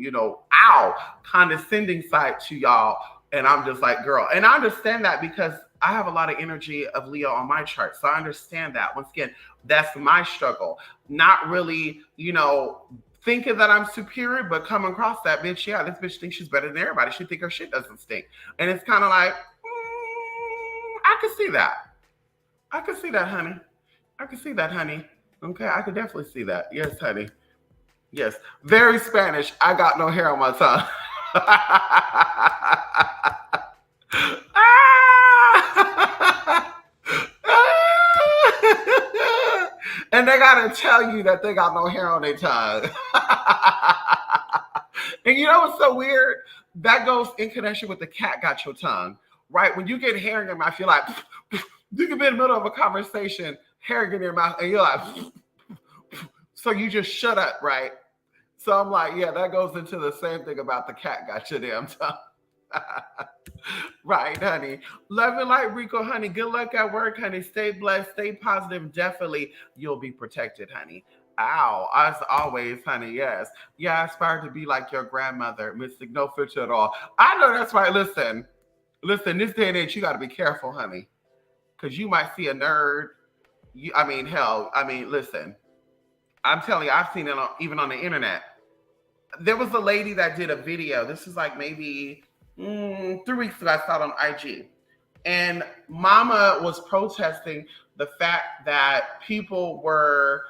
ow, condescending side to y'all. And I'm just like, girl. And I understand that because I have a lot of energy of Leo on my chart. So I understand that. Once again, that's my struggle. Not really, thinking that I'm superior, but coming across that bitch, yeah, this bitch thinks she's better than everybody. She think her shit doesn't stink. And it's kind of like, I can see that. I can see that, honey. I can see that, honey. Okay, I could definitely see that. Yes, honey. Yes. Very Spanish. I got no hair on my tongue. And they gotta tell you that they got no hair on their tongue. And you know what's so weird? That goes in connection with the cat got your tongue, right? When you get hair in your mouth, you're like, you can be in the middle of a conversation, hair get in your mouth, and you're like, so you just shut up, right? So I'm like, yeah, that goes into the same thing about the cat got your damn tongue. Right, honey. Love and light, Rico, honey. Good luck at work, honey. Stay blessed, stay positive. Definitely, you'll be protected, honey. Ow, as always, honey. Yes. Yeah, I aspire to be like your grandmother, Mystic, no filter at all. I know that's right. Listen, this day and age, you got to be careful, honey, because you might see a nerd. Listen, I'm telling you, I've seen it even on the internet. There was a lady that did a video. This is like maybe 3 weeks ago. I saw it on IG. And Mama was protesting the fact that people were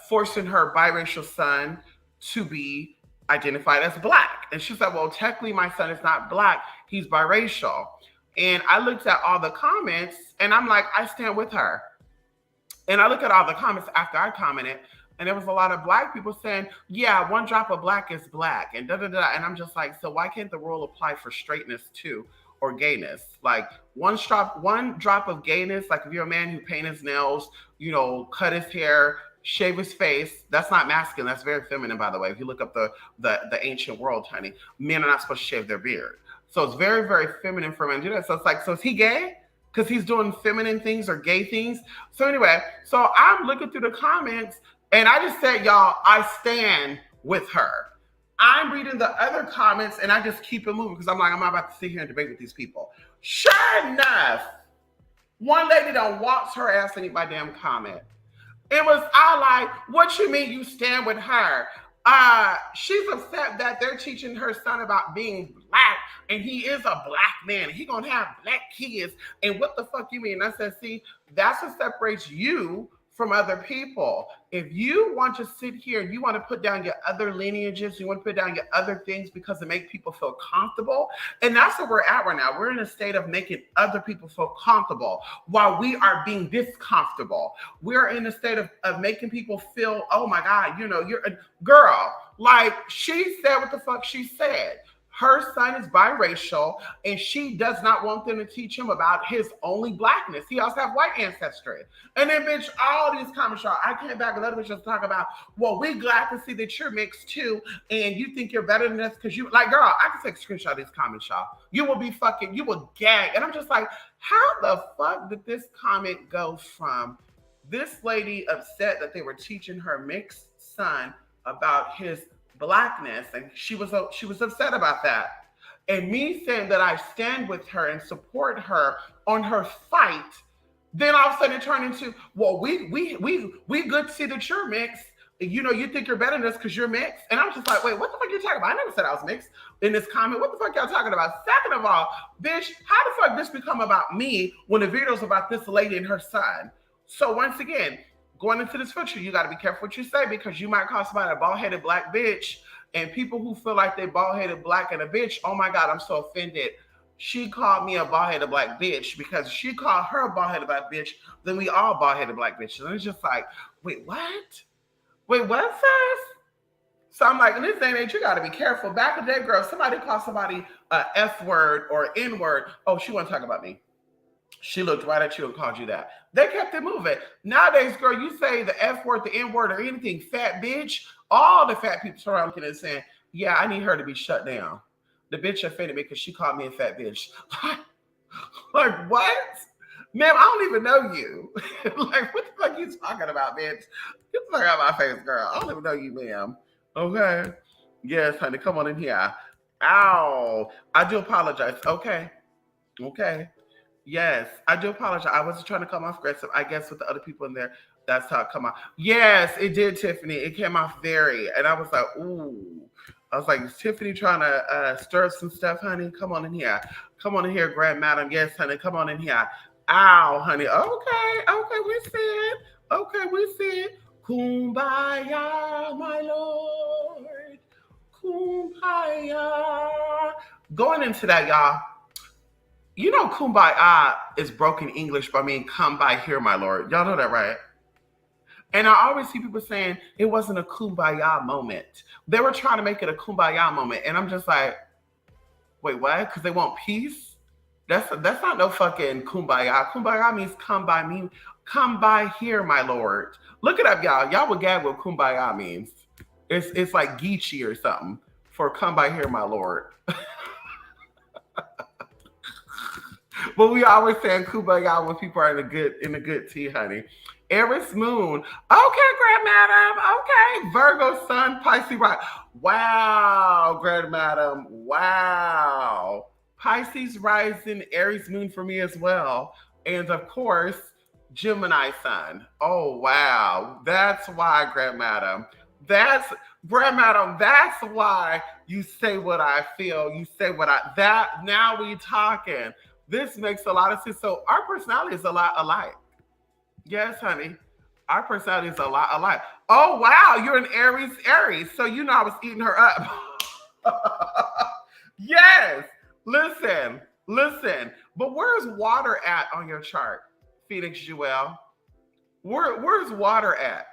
forcing her biracial son to be identified as black. And she said, well, technically my son is not black. He's biracial. And I looked at all the comments and I'm like, I stand with her. And I looked at all the comments after I commented, and there was a lot of black people saying, yeah, one drop of black is black, and da-da-da. And I'm just like, so why can't the rule apply for straightness too, or gayness? Like one drop of gayness, like if you're a man who paint his nails, cut his hair, shave his face, that's not masculine. That's very feminine, by the way. If you look up the ancient world, honey, men are not supposed to shave their beard. So it's very, very feminine for men to do that. So it's like, so is he gay? Because he's doing feminine things or gay things. So anyway, so I'm looking through the comments and I just said, y'all, I stand with her. I'm reading the other comments and I just keep it moving because I'm like, I'm not about to sit here and debate with these people. Sure enough, one lady done walks her ass into my damn comment. It was all like, what you mean you stand with her? She's upset that they're teaching her son about being black, and he is a black man. He gonna have black kids. And what the fuck you mean? I said, see, that's what separates you from other people. If you want to sit here and you want to put down your other lineages, you want to put down your other things because it makes people feel comfortable. And that's where we're at right now. We're in a state of making other people feel comfortable while we are being discomfortable. We're in a state of making people feel, oh my God, you're a girl. Like she said what the fuck she said. Her son is biracial, and she does not want them to teach him about his only blackness. He also have white ancestry. And then, bitch, all these comments, y'all, I came back, another bitch just talk about, well, we glad to see that you're mixed too, and you think you're better than us because you, like, girl, I can take a screenshot of these comments, y'all. You will gag. And I'm just like, how the fuck did this comment go from this lady upset that they were teaching her mixed son about his blackness, and she was upset about that, and me saying that I stand with her and support her on her fight, then all of a sudden it turned into, well, we good to see that you're mixed. You think you're better than us because you're mixed. And I'm just like, wait, what the fuck are you talking about? I never said I was mixed in this comment. What the fuck y'all talking about? Second of all, bitch, how the fuck this become about me when the video's about this lady and her son? So once again, going into this future, you got to be careful what you say because you might call somebody a bald-headed black bitch, and people who feel like they bald-headed black and a bitch, oh my God, I'm so offended. She called me a bald-headed black bitch because she called her a bald-headed black bitch, then we all bald-headed black bitches. And it's just like, wait, what? Wait, what, sis? So I'm like, in this day and age, you got to be careful. Back in the day, girl, somebody called somebody a F word or N word. Oh, she want to talk about me. She looked right at you and called you that. They kept it moving. Nowadays, girl, you say the F word, the N word, or anything, fat bitch, all the fat people around looking and saying, yeah, I need her to be shut down. The bitch offended me because she called me a fat bitch. Like, what? Ma'am, I don't even know you. Like, what the fuck you talking about, bitch? Get the fuck out of my face, girl. I don't even know you, ma'am. Okay. Yes, honey, come on in here. Ow. I do apologize. Okay. Okay. Yes, I do apologize. I wasn't trying to come off aggressive. I guess with the other people in there, that's how it come off. Yes, it did, Tiffany. It came off very, and I was like, ooh. I was like, is Tiffany trying to stir up some stuff, honey? Come on in here. Come on in here, Grand Madam. Yes, honey, come on in here. Ow, honey. Okay, we see it. Okay, we see it. Kumbaya, my lord. Kumbaya. Going into that, y'all. You know, kumbaya is broken English, but I mean, come by here, my lord. Y'all know that, right? And I always see people saying it wasn't a kumbaya moment. They were trying to make it a kumbaya moment. And I'm just like, wait, what? Because they want peace? That's not no fucking kumbaya. Kumbaya means come by me. Come by here, my lord. Look it up, y'all. Y'all would gag what kumbaya means. It's like Geechee or something for come by here, my lord. But we always saying kumbaya when people are in a good tea, honey. Aries moon. Okay, Grand Madam. Okay. Virgo sun, Pisces rising. Wow, Grand Madam. Wow. Pisces rising, Aries moon for me as well. And of course, Gemini sun. Oh, wow. That's why, Grand Madam. That's why you say what I feel. You say what now we talking. This makes a lot of sense. So our personality is a lot alike. Yes, honey. Our personality is a lot alike. Oh, wow. You're an Aries. So you know I was eating her up. Yes. Listen. But where's water at on your chart, Phoenix Jewel? Where's water at?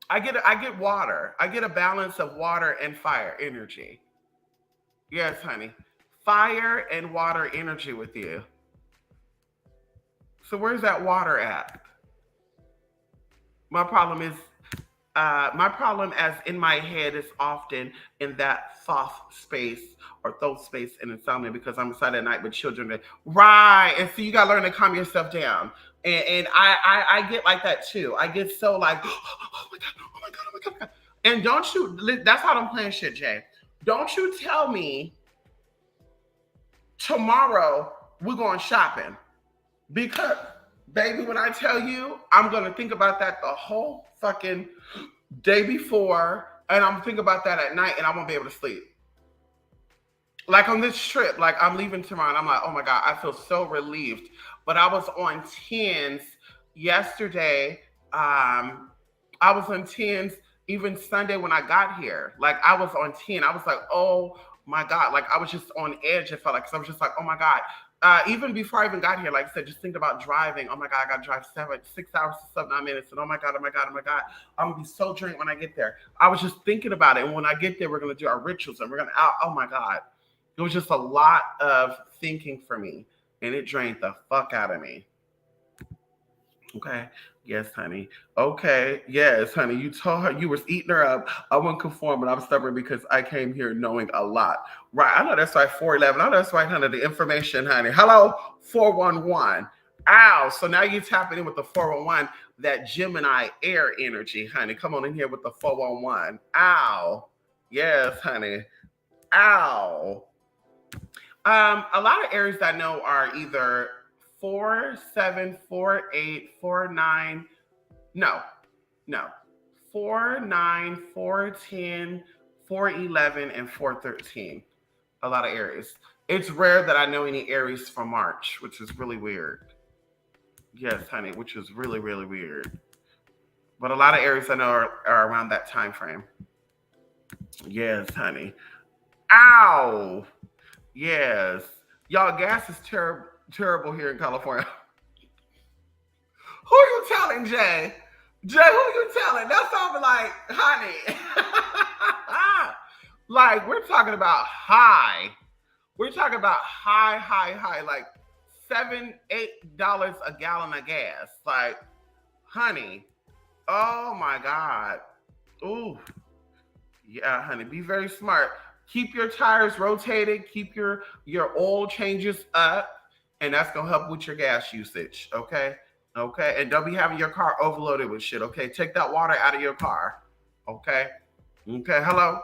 I get water. I get a balance of water and fire energy. Yes, honey. Fire and water energy with you. So where's that water at? My problem as in my head is often in that thought space or thought space and insomnia because I'm inside at night with children. Right. And so you gotta learn to calm yourself down. And I get like that too. I get so like, oh my God. And don't you, that's how I'm playing shit, Jay. Don't you tell me tomorrow we're going shopping. Because, baby, when I tell you, I'm going to think about that the whole fucking day before, and I'm thinking about that at night, and I won't be able to sleep. Like on this trip, like I'm leaving tomorrow, and I'm like, oh my God, I feel so relieved. But I was on 10s yesterday. I was on 10s even Sunday when I got here. Like I was on 10. I was like, oh my God. Like I was just on edge. It felt like, 'cause I was just like, oh my God. Even before I even got here, like I said, just think about driving. Oh my God, I got to drive 6 hours to 7 minutes. And oh my God. I'm going to be so drained when I get there. I was just thinking about it. And when I get there, we're going to do our rituals and we're going to, oh my God. It was just a lot of thinking for me. And it drained the fuck out of me. Okay. Yes, honey. Okay. Yes, honey. You told her you was eating her up. I wouldn't conform, but I'm stubborn because I came here knowing a lot. Right. I know that's right. 411. I know that's right, honey. The information, honey. Hello, 411. Ow. So now you're tapping in with the 411, that Gemini air energy, honey. Come on in here with the 411. Ow. Yes, honey. Ow. A lot of Aries I know are either 4, 7, 4, 8, 4, 9. No. 4, 9, 4, 10, 4, 11, and 4, 13. A lot of Aries. It's rare that I know any Aries from March, which is really weird. Yes, honey, which is really, really weird. But a lot of Aries I know are around that time frame. Yes, honey. Ow. Yes. Y'all, gas is terrible here in California. Who you telling, Jay? Jay, who you telling? That's all like, honey. Like, we're talking about high. We're talking about high, like $7, $8 a gallon of gas. Like, honey, oh my God. Ooh, yeah, honey, be very smart. Keep your tires rotated, keep your oil changes up, and that's gonna help with your gas usage. Okay. Okay. And don't be having your car overloaded with shit. Okay. Take that water out of your car. Okay. Okay. Hello.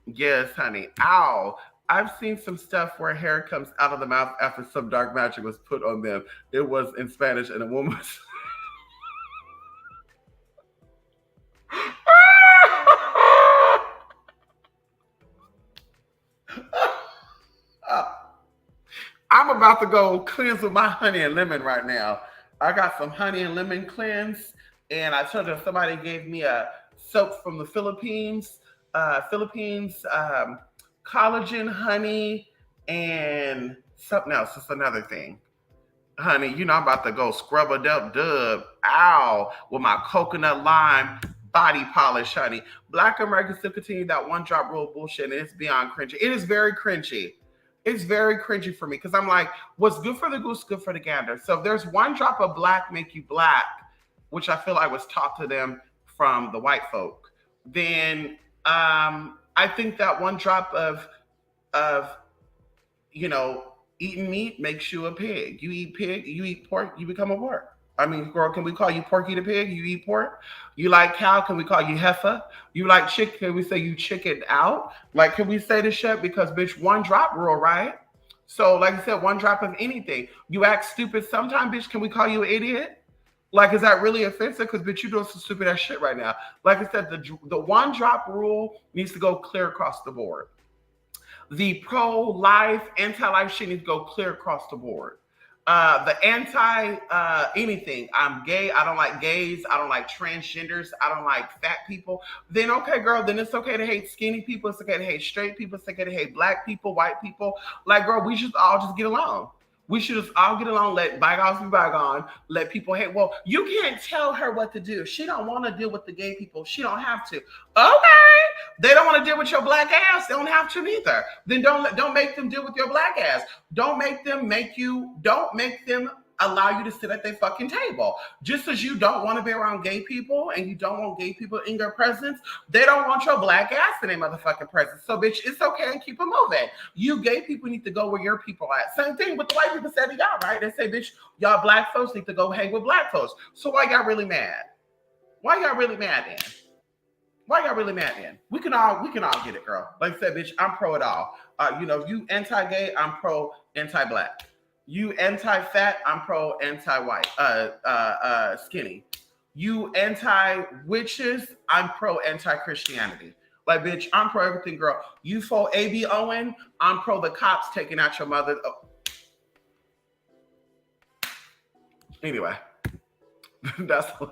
Yes, honey. Ow. I've seen some stuff where hair comes out of the mouth after some dark magic was put on them. It was in Spanish, and a woman was I'm about to go cleanse with my honey and lemon right now. I got some honey and lemon cleanse, and I told you somebody gave me a soap from the Philippines. Philippines collagen honey and something else. It's another thing. Honey, you know I'm about to go scrub a dub, ow, with my coconut lime body polish, honey. Black Americans still continue that one drop rule bullshit, and it's beyond cringy. It is very cringy. It's very cringy for me because I'm like, what's good for the goose, good for the gander. So if there's one drop of black make you black, which I feel like was taught to them from the white folk, then I think that one drop of you know, eating meat makes you a pig. You eat pig, you eat pork, you become a pork. I mean, girl, can we call you Porky the Pig? You eat pork? You like cow? Can we call you heifer? You like chicken? Can we say you chicken out? Like, can we say this shit? Because, bitch, one drop rule, right? So, like I said, one drop of anything. You act stupid sometime, bitch. Can we call you an idiot? Like, is that really offensive? Because, bitch, you doing some stupid ass shit right now. Like I said, the one drop rule needs to go clear across the board. The pro-life, anti-life shit needs to go clear across the board. The anti anything. I'm gay. I don't like gays. I don't like transgenders. I don't like fat people. Then okay, girl. Then it's okay to hate skinny people. It's okay to hate straight people. It's okay to hate black people, white people. Like, girl, we should all just get along. We should just all get along. Let bygones be bygones. Let people hate. Well, you can't tell her what to do. She don't want to deal with the gay people. She don't have to. Okay. They don't want to deal with your black ass. They don't have to neither. Then don't make them deal with your black ass. Don't make them allow you to sit at their fucking table. Just as you don't want to be around gay people and you don't want gay people in your presence, they don't want your black ass in their motherfucking presence. So, bitch, it's okay and keep it moving. You gay people need to go where your people at. Same thing with the white people said to y'all, right? They say, bitch, y'all black folks need to go hang with black folks. So why y'all really mad? Why y'all really mad then? Why y'all really mad then? We can all get it, girl. Like I said, bitch, I'm pro it all. You anti-gay, I'm pro anti-black. You anti-fat, I'm pro anti-white, skinny. You anti-witches, I'm pro anti-Christianity. Like, bitch, I'm pro everything, girl. You for A.B. Owen, I'm pro the cops taking out your mother. Oh. Anyway. That's a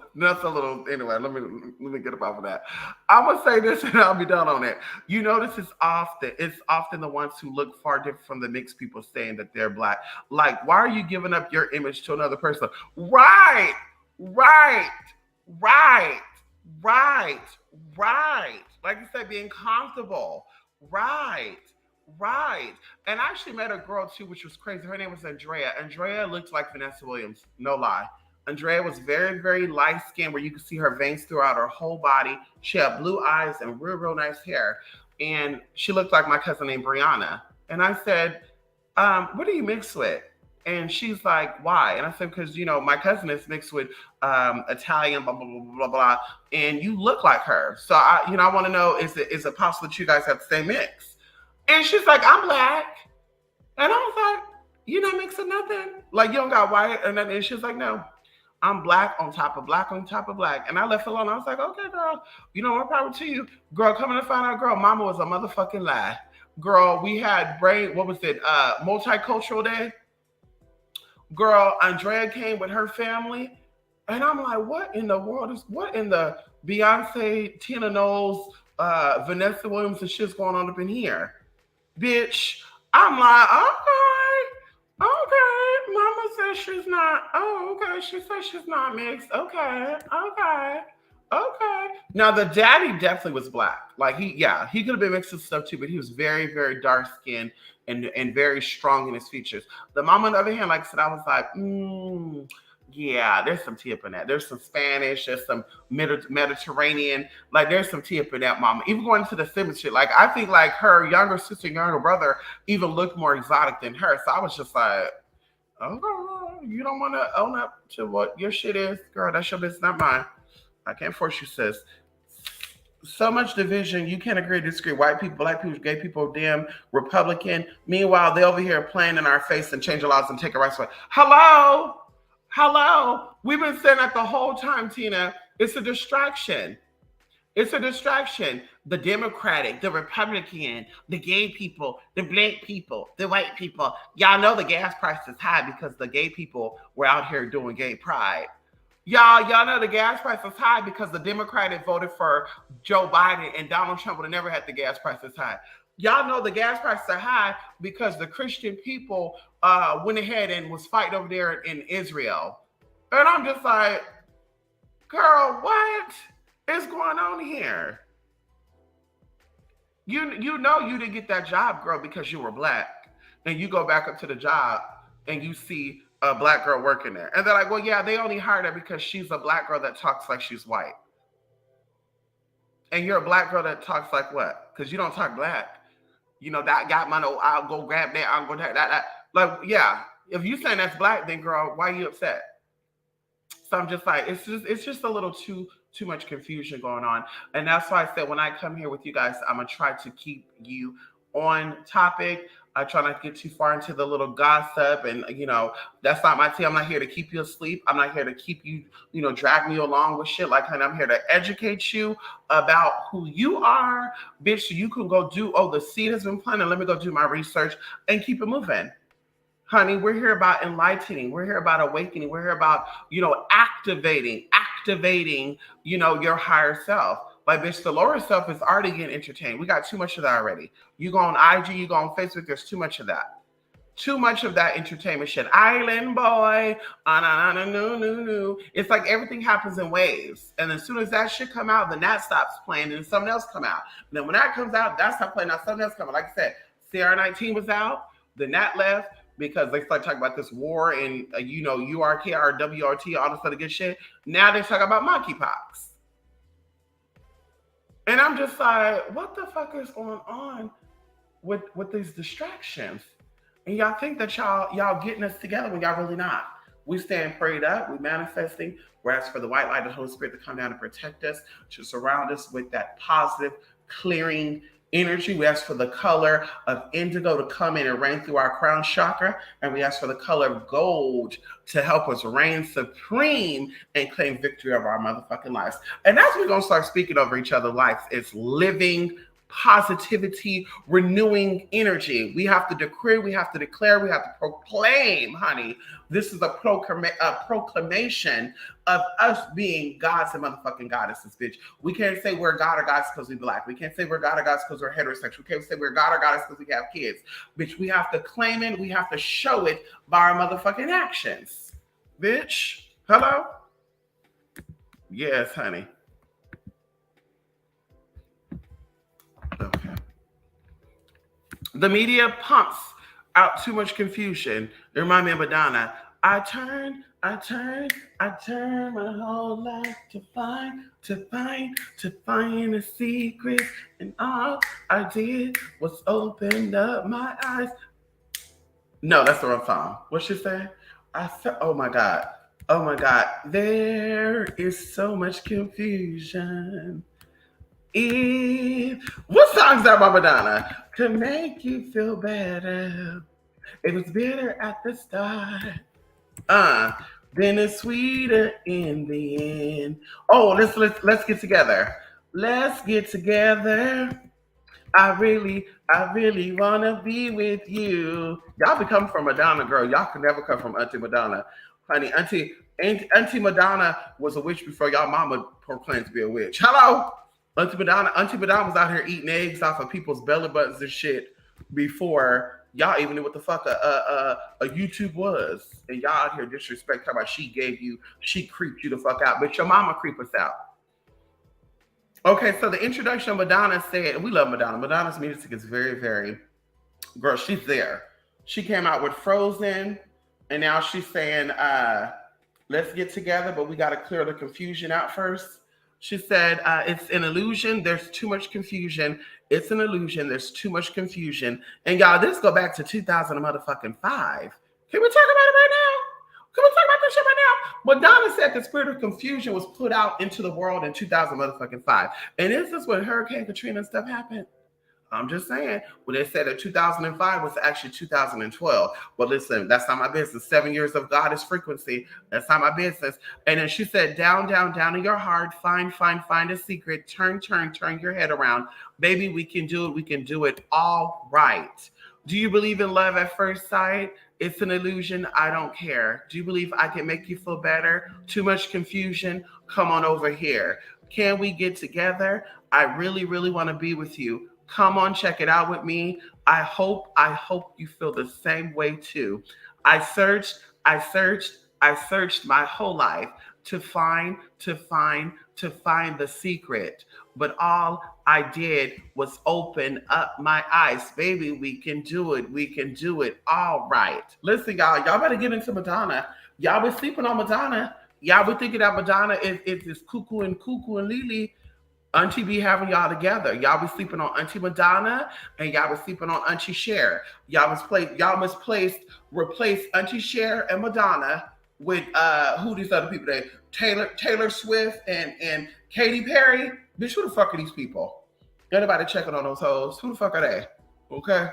little. Anyway, let me get up off of that. I'm gonna say this and I'll be done on it. You notice it's often the ones who look far different from the mixed people saying that they're black. Like, why are you giving up your image to another person? Right. Like you said, being comfortable. Right. And I actually met a girl too, which was crazy. Her name was Andrea. Andrea looked like Vanessa Williams. No lie. Andrea was very, very light skinned where you could see her veins throughout her whole body. She had blue eyes and real nice hair. And she looked like my cousin named Brianna. And I said, what do you mix with? And she's like, why? And I said, because, my cousin is mixed with Italian, blah, blah, blah, blah, blah. And you look like her. So, I want to know, is it possible that you guys have the same mix? And she's like, I'm black. And I was like, you're not mixing nothing? Like, you don't got white or nothing? And she was like, no. I'm black on top of black on top of black. And I left alone. I was like, okay, girl, more power to you. Girl, coming to find out, girl, mama was a motherfucking lie. Girl, we had multicultural day. Girl, Andrea came with her family. And I'm like, what in the Beyonce, Tina Knowles, Vanessa Williams and shit's going on up in here? Bitch, I'm like, okay, mama says she's not. Oh, okay, she says she's not mixed. Okay. Okay. Now the daddy definitely was black. Like he could have been mixed with stuff too, but he was very, very dark skinned and very strong in his features. The mom, on the other hand, like I said, I was like, yeah, there's some tea up in that. There's some Spanish, there's some Mediterranean, like there's some tea up in that mama. Even going to the Simmons shit, like I think like her younger sister, younger brother, even looked more exotic than her. So I was just like, oh, you don't want to own up to what your shit is, girl. That's your business, not mine. I can't force you, sis. So much division. You can't agree to disagree. White people, black people, gay people, damn Republican. Meanwhile, they over here playing in our face and changing laws and taking rights away. Hello? Hello? We've been saying that the whole time, Tina. It's a distraction. It's a distraction. The Democratic, the Republican, the gay people, the black people, the white people. Y'all know the gas price is high because the gay people were out here doing gay pride. Y'all know the gas price is high because the Democratic voted for Joe Biden and Donald Trump would have never had the gas prices high. Y'all know the gas prices are high because the Christian people went ahead and was fighting over there in Israel. And I'm just like, girl, what is going on here? You know you didn't get that job, girl, because you were black. And you go back up to the job and you see a black girl working there. And they're like, well, yeah, they only hired her because she's a black girl that talks like she's white. And you're a black girl that talks like what? Because you don't talk black. You know, that got money, I'll go grab that, I'll go that. Like, yeah, if you saying that's black, then girl, why are you upset? So I'm just like, it's just a little too much confusion going on. And that's why I said when I come here with you guys, I'm gonna try to keep you on topic. I try not to get too far into the little gossip, and that's not my tea. I'm not here to keep you asleep. I'm not here to keep you, drag me along with shit. Like, honey, I'm here to educate you about who you are, bitch. So you can go do. Oh, the seed has been planted. Let me go do my research and keep it moving. Honey, we're here about enlightening. We're here about awakening. We're here about, activating, your higher self. Like, bitch, the lower self is already getting entertained. We got too much of that already. You go on IG, you go on Facebook, there's too much of that. Too much of that entertainment shit. Island boy, no. It's like everything happens in waves. And as soon as that shit come out, then that stops playing and something else come out. And then when that comes out, that stops playing. Now something else coming. Like I said, CR19 was out, then that left because they start talking about this war and, URK, WRT, all this other good shit. Now they talk about monkeypox. And I'm just like, what the fuck is going on with these distractions? And y'all think that y'all getting us together when y'all really not. We stand prayed up, we manifesting. We're asking for the white light of the Holy Spirit to come down and protect us, to surround us with that positive, clearing energy. We ask for the color of indigo to come in and reign through our crown chakra. And we ask for the color of gold to help us reign supreme and claim victory over our motherfucking lives. And as we're going to start speaking over each other's lives, it's living positivity, renewing energy. We have to decree, we have to declare, we have to proclaim, honey. This is a proclamation of us being gods and motherfucking goddesses, bitch. We can't say we're God or goddess because we're black. We can't say we're God or goddess because we're heterosexual. We can't say we're God or goddess because we have kids. Bitch, we have to claim it. We have to show it by our motherfucking actions. Bitch, hello? Yes, honey. Okay. The media pumps out too much confusion. It reminds me of Madonna. I turn my whole life to find a secret, and all I did was open up my eyes. No, that's the wrong song. What's she saying? I said, oh my God, there is so much confusion. What song is that by Madonna? To make you feel better. It was bitter at the start. Then it's sweeter in the end. Oh, let's get together. Let's get together. I really wanna be with you. Y'all be coming from Madonna, girl. Y'all can never come from Auntie Madonna. Honey, Auntie Madonna was a witch before y'all mama proclaimed to be a witch. Hello? Auntie Madonna was out here eating eggs off of people's belly buttons and shit before y'all even knew what the fuck a YouTube was. And y'all out here disrespect her about she creeped you the fuck out. But your mama creep us out. Okay, so the introduction of Madonna said, we love Madonna. Madonna's music is very, very, girl, she's there. She came out with Frozen, and now she's saying, let's get together, but we got to clear the confusion out first. She said, it's an illusion. There's too much confusion. It's an illusion. There's too much confusion. And y'all, this go back to 2000 motherfucking 5. Can we talk about it right now? Can we talk about this shit right now? Madonna said the spirit of confusion was put out into the world in 2000 motherfucking 5. And this is when Hurricane Katrina and stuff happened. I'm just saying, when they said that 2005 was actually 2012. Well, listen, that's not my business. 7 years of goddess frequency. That's not my business. And then she said, down, down, down in your heart. Find a secret. Turn your head around. Baby, we can do it. We can do it all right. Do you believe in love at first sight? It's an illusion. I don't care. Do you believe I can make you feel better? Too much confusion? Come on over here. Can we get together? I really, really want to be with you. Come on, check it out with me. I hope you feel the same way too. I searched my whole life to find the secret. But all I did was open up my eyes. Baby, we can do it. We can do it. All right. Listen, y'all better get into Madonna. Y'all been sleeping on Madonna. Y'all been thinking that Madonna is cuckoo and Lily. Auntie be having y'all together. Y'all be sleeping on Auntie Madonna and y'all be sleeping on Auntie Cher. Y'all replace Auntie Cher and Madonna with who these other people they Taylor Swift and Katy Perry. Bitch, who the fuck are these people? Anybody checking on those hoes? Who the fuck are they? Okay.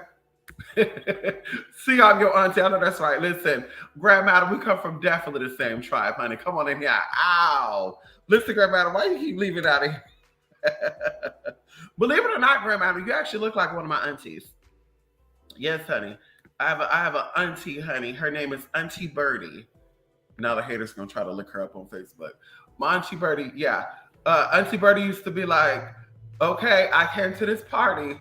See, I'm your auntie. I know that's right. Listen, Grandmother, we come from definitely the same tribe, honey. Come on in here. Ow. Listen, Grandmother, why you keep leaving out of here? Believe it or not, Grandmother, you actually look like one of my aunties. Yes, honey. I have an auntie, honey. Her name is Auntie Birdie. Now the haters gonna try to look her up on Facebook. My Auntie Birdie, yeah. Auntie Birdie used to be like, okay, I came to this party.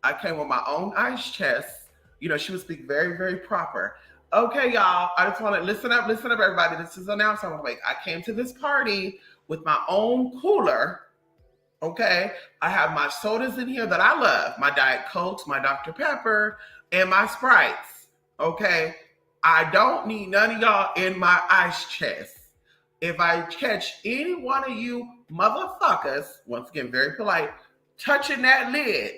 I came with my own ice chest. You know, she would speak very, very proper. Okay, y'all, I just want to listen up, everybody. This is an announcement I'm gonna make. I came to this party with my own cooler. Okay, I have my sodas in here that I love, my Diet Cokes, my Dr. Pepper, and my Sprites. Okay, I don't need none of y'all in my ice chest. If I catch any one of you motherfuckers, once again, very polite, touching that lid,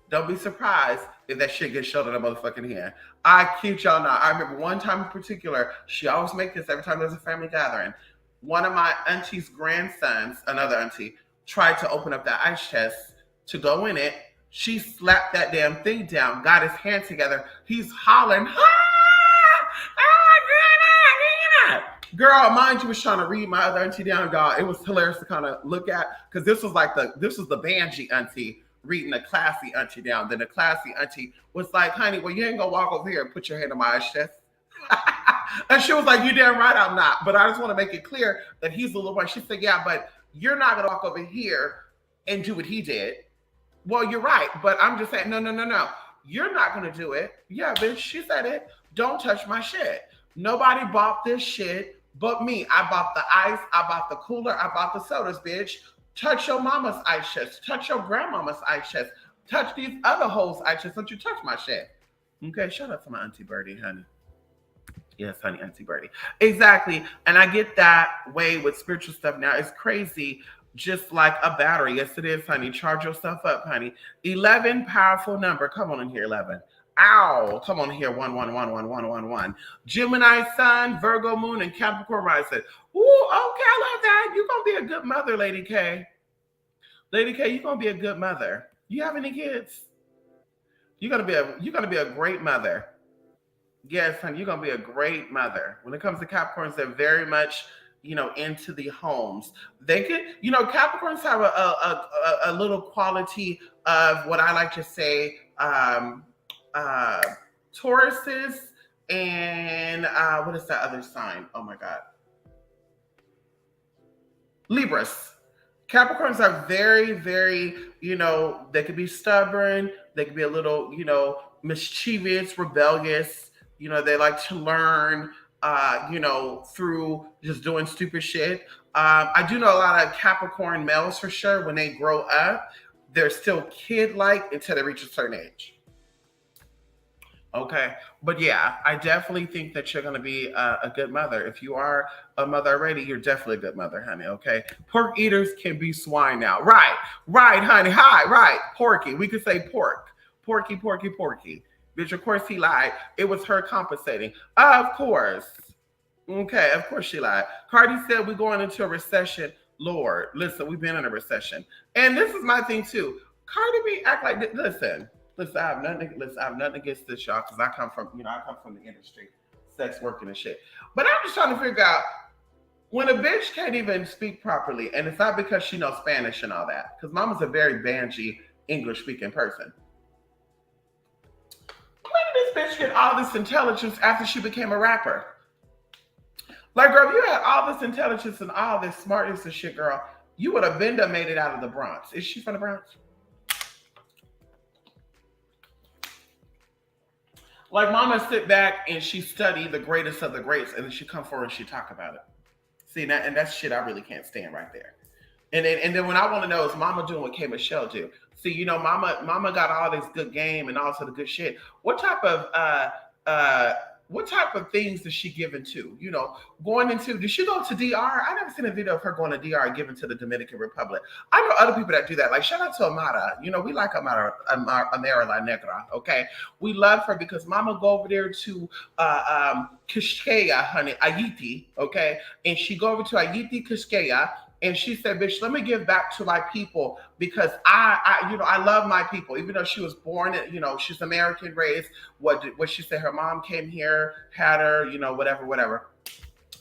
don't be surprised if that shit gets shut in a motherfucking hand. I kid y'all not. I remember one time in particular, she always make this every time there's a family gathering. One of my auntie's grandsons, another auntie, tried to open up that ice chest to go in it. She slapped that damn thing down, got his hands together. He's hollering, girl, mind you, was trying to read my other auntie down, y'all. It was hilarious to kind of look at, because this was the Banshee auntie reading the classy auntie down. Then the classy auntie was like, honey, well, you ain't gonna walk over here and put your hand on my ice chest. And she was like, you damn right I'm not. But I just want to make it clear that he's a little boy. She said, yeah, but you're not going to walk over here and do what he did. Well, you're right. But I'm just saying, no. You're not going to do it. Yeah, bitch, she said it. Don't touch my shit. Nobody bought this shit but me. I bought the ice. I bought the cooler. I bought the sodas, bitch. Touch your mama's ice chest. Touch your grandmama's ice chest. Touch these other hoes' ice chest. Don't you touch my shit. Okay, shout out to my Auntie Birdie, honey. Yes, honey, Auntie Birdie. Exactly. And I get that way with spiritual stuff now. It's crazy, just like a battery. Yes, it is, honey. Charge yourself up, honey. 11, powerful number. Come on in here, 11. Ow. Come on in here, 1. Gemini sun, Virgo moon, and Capricorn rising. Ooh, okay, I love that. You're going to be a good mother, Lady K. Lady K, you're going to be a good mother. You have any kids? You're going to be a great mother. Yes, honey, you're going to be a great mother. When it comes to Capricorns, they're very much, into the homes. They could, Capricorns have a little quality of what I like to say, Tauruses and what is that other sign? Oh my God. Libras. Capricorns are very, very, they could be stubborn. They could be a little, mischievous, rebellious. They like to learn. through just doing stupid shit. I do know a lot of Capricorn males for sure. When they grow up, they're still kid-like until they reach a certain age. Okay. But yeah, I definitely think that you're going to be a good mother. If you are a mother already, you're definitely a good mother, honey. Okay. Pork eaters can be swine now. Right. Right, honey. Hi. Right. Porky. We could say pork. Porky, porky, porky. Bitch, of course he lied. It was her compensating. Of course. Okay. Of course she lied. Cardi said we're going into a recession. Lord, listen, we've been in a recession. And this is my thing too. Cardi B act like, listen. Listen, I have nothing against this, y'all, because I come from the industry, sex working and shit. But I'm just trying to figure out when a bitch can't even speak properly, and it's not because she knows Spanish and all that, because Mama's a very bangy English speaking person. When did this bitch get all this intelligence after she became a rapper? Like, girl, if you had all this intelligence and all this smartness and shit, girl, you would have been done made it out of the Bronx. Is she from the Bronx? Like, Mama sit back and she study the greatest of the greats, and then she come forward and she talk about it. See, and that's shit I really can't stand right there. And then when I want to know, is Mama doing what K Michelle do? See, Mama got all this good game and also the good shit. What type of things is she giving to? Going into, did she go to DR? I never seen a video of her going to DR and giving to the Dominican Republic. I know other people that do that. Like, shout out to Amara. We like Amara La Negra, okay? We love her because Mama go over there to Quisqueya, honey, Haiti, okay? And she go over to Haiti, Quisqueya, and she said, bitch, let me give back to my people because I love my people. Even though she was born, she's American raised. What she said, her mom came here, had her, whatever.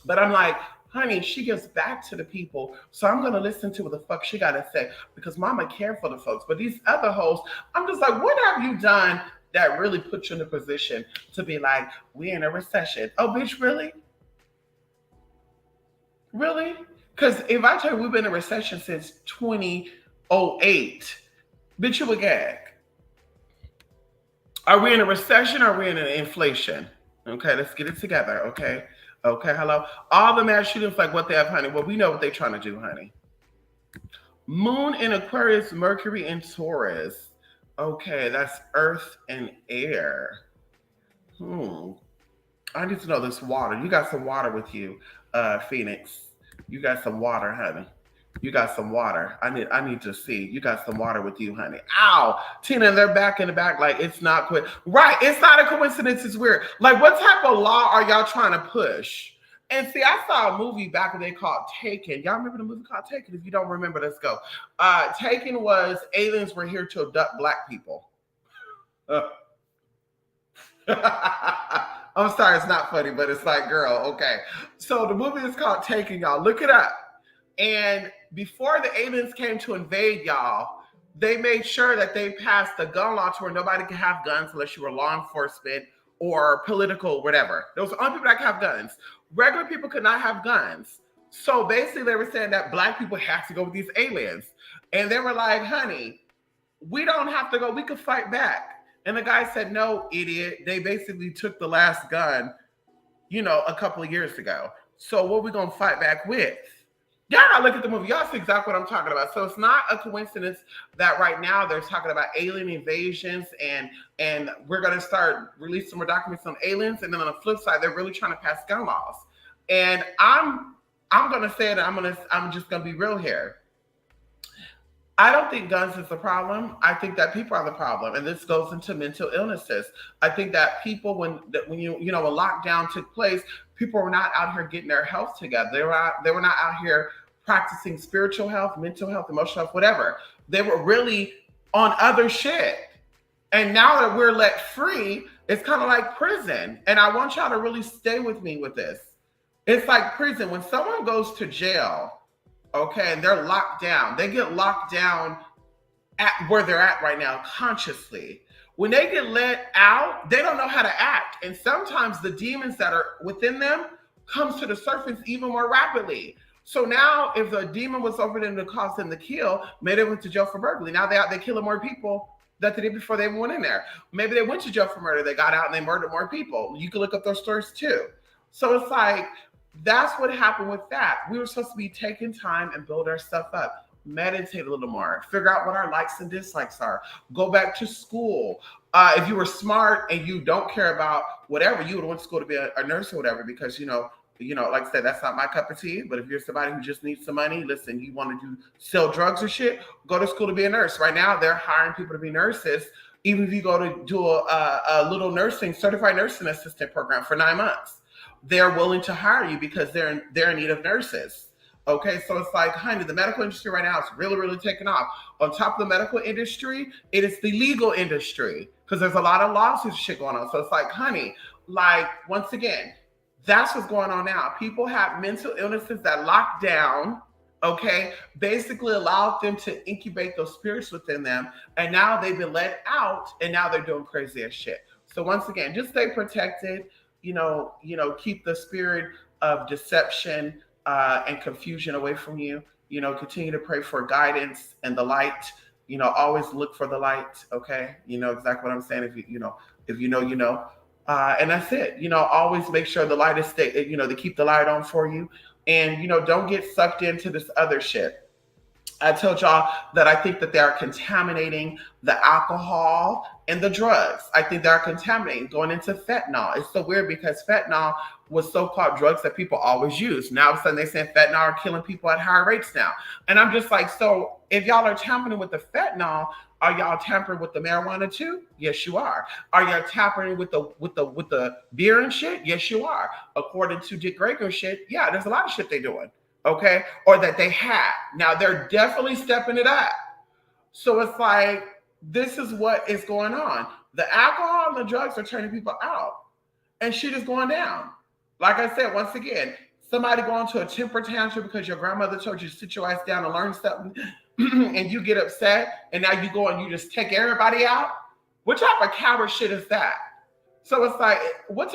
But I'm like, honey, she gives back to the people. So I'm going to listen to what the fuck she got to say because Mama cared for the folks. But these other hoes, I'm just like, what have you done that really put you in a position to be like, we in a recession? Oh, bitch, really? Really? Because if I tell you we've been in a recession since 2008, bitch, you would gag. Are we in a recession or are we in an inflation? Okay, let's get it together, okay? Okay, hello? All the mass shootings, like what they have, honey. Well, we know what they're trying to do, honey. Moon in Aquarius, Mercury in Taurus. Okay, that's earth and air. I need to know this water. You got some water with you, Phoenix. You got some water, honey. You got some water. I need to see. You got some water with you, honey. Ow. Tina, they're back in the back like it's not quick. Right. It's not a coincidence. It's weird. Like, what type of law are y'all trying to push? And see, I saw a movie back in the day called Taken. Y'all remember the movie called Taken? If you don't remember, let's go. Taken was aliens were here to abduct black people. I'm sorry, it's not funny, but it's like, girl, okay. So the movie is called Taken, y'all. Look it up. And before the aliens came to invade y'all, they made sure that they passed the gun law to where nobody could have guns unless you were law enforcement or political, whatever. Those are the only people that could have guns. Regular people could not have guns. So basically they were saying that black people have to go with these aliens. And they were like, honey, we don't have to go. We could fight back. And the guy said, no, idiot. They basically took the last gun, a couple of years ago. So what are we going to fight back with? Y'all gotta look at the movie. Y'all see exactly what I'm talking about. So it's not a coincidence that right now they're talking about alien invasions and we're going to start releasing more documents on aliens. And then on the flip side, they're really trying to pass gun laws. And I'm going to say that I'm just going to be real here. I don't think guns is the problem. I think that people are the problem. And this goes into mental illnesses. I think that people, when a lockdown took place, people were not out here getting their health together. They were not out here practicing spiritual health, mental health, emotional health, whatever. They were really on other shit. And now that we're let free, it's kind of like prison. And I want y'all to really stay with me with this. It's like prison. When someone goes to jail, okay, and they're locked down. They get locked down at where they're at right now, consciously. When they get let out, they don't know how to act. And sometimes the demons that are within them comes to the surface even more rapidly. So now if the demon was over them to cause them to kill, maybe they went to jail for burglary. Now they're killing more people that they did before they even went in there. Maybe they went to jail for murder. They got out and they murdered more people. You can look up those stories too. So it's like, that's what happened with that. We were supposed to be taking time and build our stuff up, meditate a little more, figure out what our likes and dislikes are, go back to school. If you were smart and you don't care about whatever, you would want to school to be a nurse or whatever, because like I said, that's not my cup of tea. But if you're somebody who just needs some money, listen, you want to sell drugs or shit, go to school to be a nurse. Right now, they're hiring people to be nurses. Even if you go to do a little certified nursing assistant program for 9 months, they're willing to hire you because they're in need of nurses. Okay, so it's like, honey, the medical industry right now is really, really taking off. On top of the medical industry, it is the legal industry, because there's a lot of lawsuits shit going on. So it's like, honey, like, once again, that's what's going on now. People have mental illnesses that lock down, okay, basically allowed them to incubate those spirits within them. And now they've been let out, and now they're doing crazy as shit. So once again, just stay protected, keep the spirit of deception and confusion away from you. Continue to pray for guidance and the light. Always look for the light, okay? You know exactly what I'm saying. If you know, you know. And that's it. Always make sure the light is to keep the light on for you. And, don't get sucked into this other shit. I told y'all that I think that they are contaminating the alcohol and the drugs. I think they are contaminating, going into fentanyl. It's so weird because fentanyl was so-called drugs that people always use. Now all of a sudden they're saying fentanyl are killing people at higher rates now. And I'm just like, so if y'all are tampering with the fentanyl, are y'all tampering with the marijuana too? Yes, you are. Are y'all tampering with the beer and shit? Yes, you are. According to Dick Greger shit, yeah, there's a lot of shit they're doing. Okay, or that they had. Now they're definitely stepping it up. So it's like, this is what is going on. The alcohol and the drugs are turning people out, and shit is going down. Like I said, once again, somebody going to a temper tantrum because your grandmother told you to sit your ass down and learn something, and you get upset, and now you go and you just take everybody out. What type of coward shit is that? So it's like, what's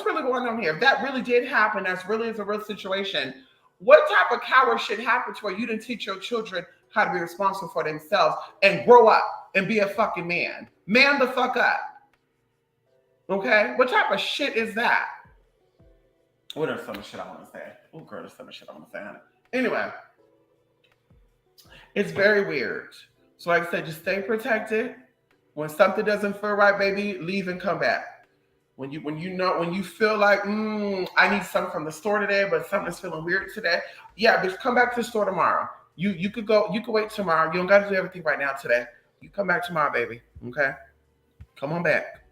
really going on here? If that really did happen, that's really is a real situation. What type of coward shit happened to where you didn't teach your children how to be responsible for themselves and grow up and be a fucking man? Man the fuck up. Okay? What type of shit is that? Oh, there's so much shit I want to say. Oh, girl, there's so much shit I want to say. Anyway, it's very weird. So like I said, just stay protected. When something doesn't feel right, baby, leave and come back. When you feel like, I need something from the store today, but something's feeling weird today, yeah, bitch, come back to the store tomorrow. You could wait tomorrow. You don't got to do everything right now today. You come back tomorrow, baby. Okay? Come on back.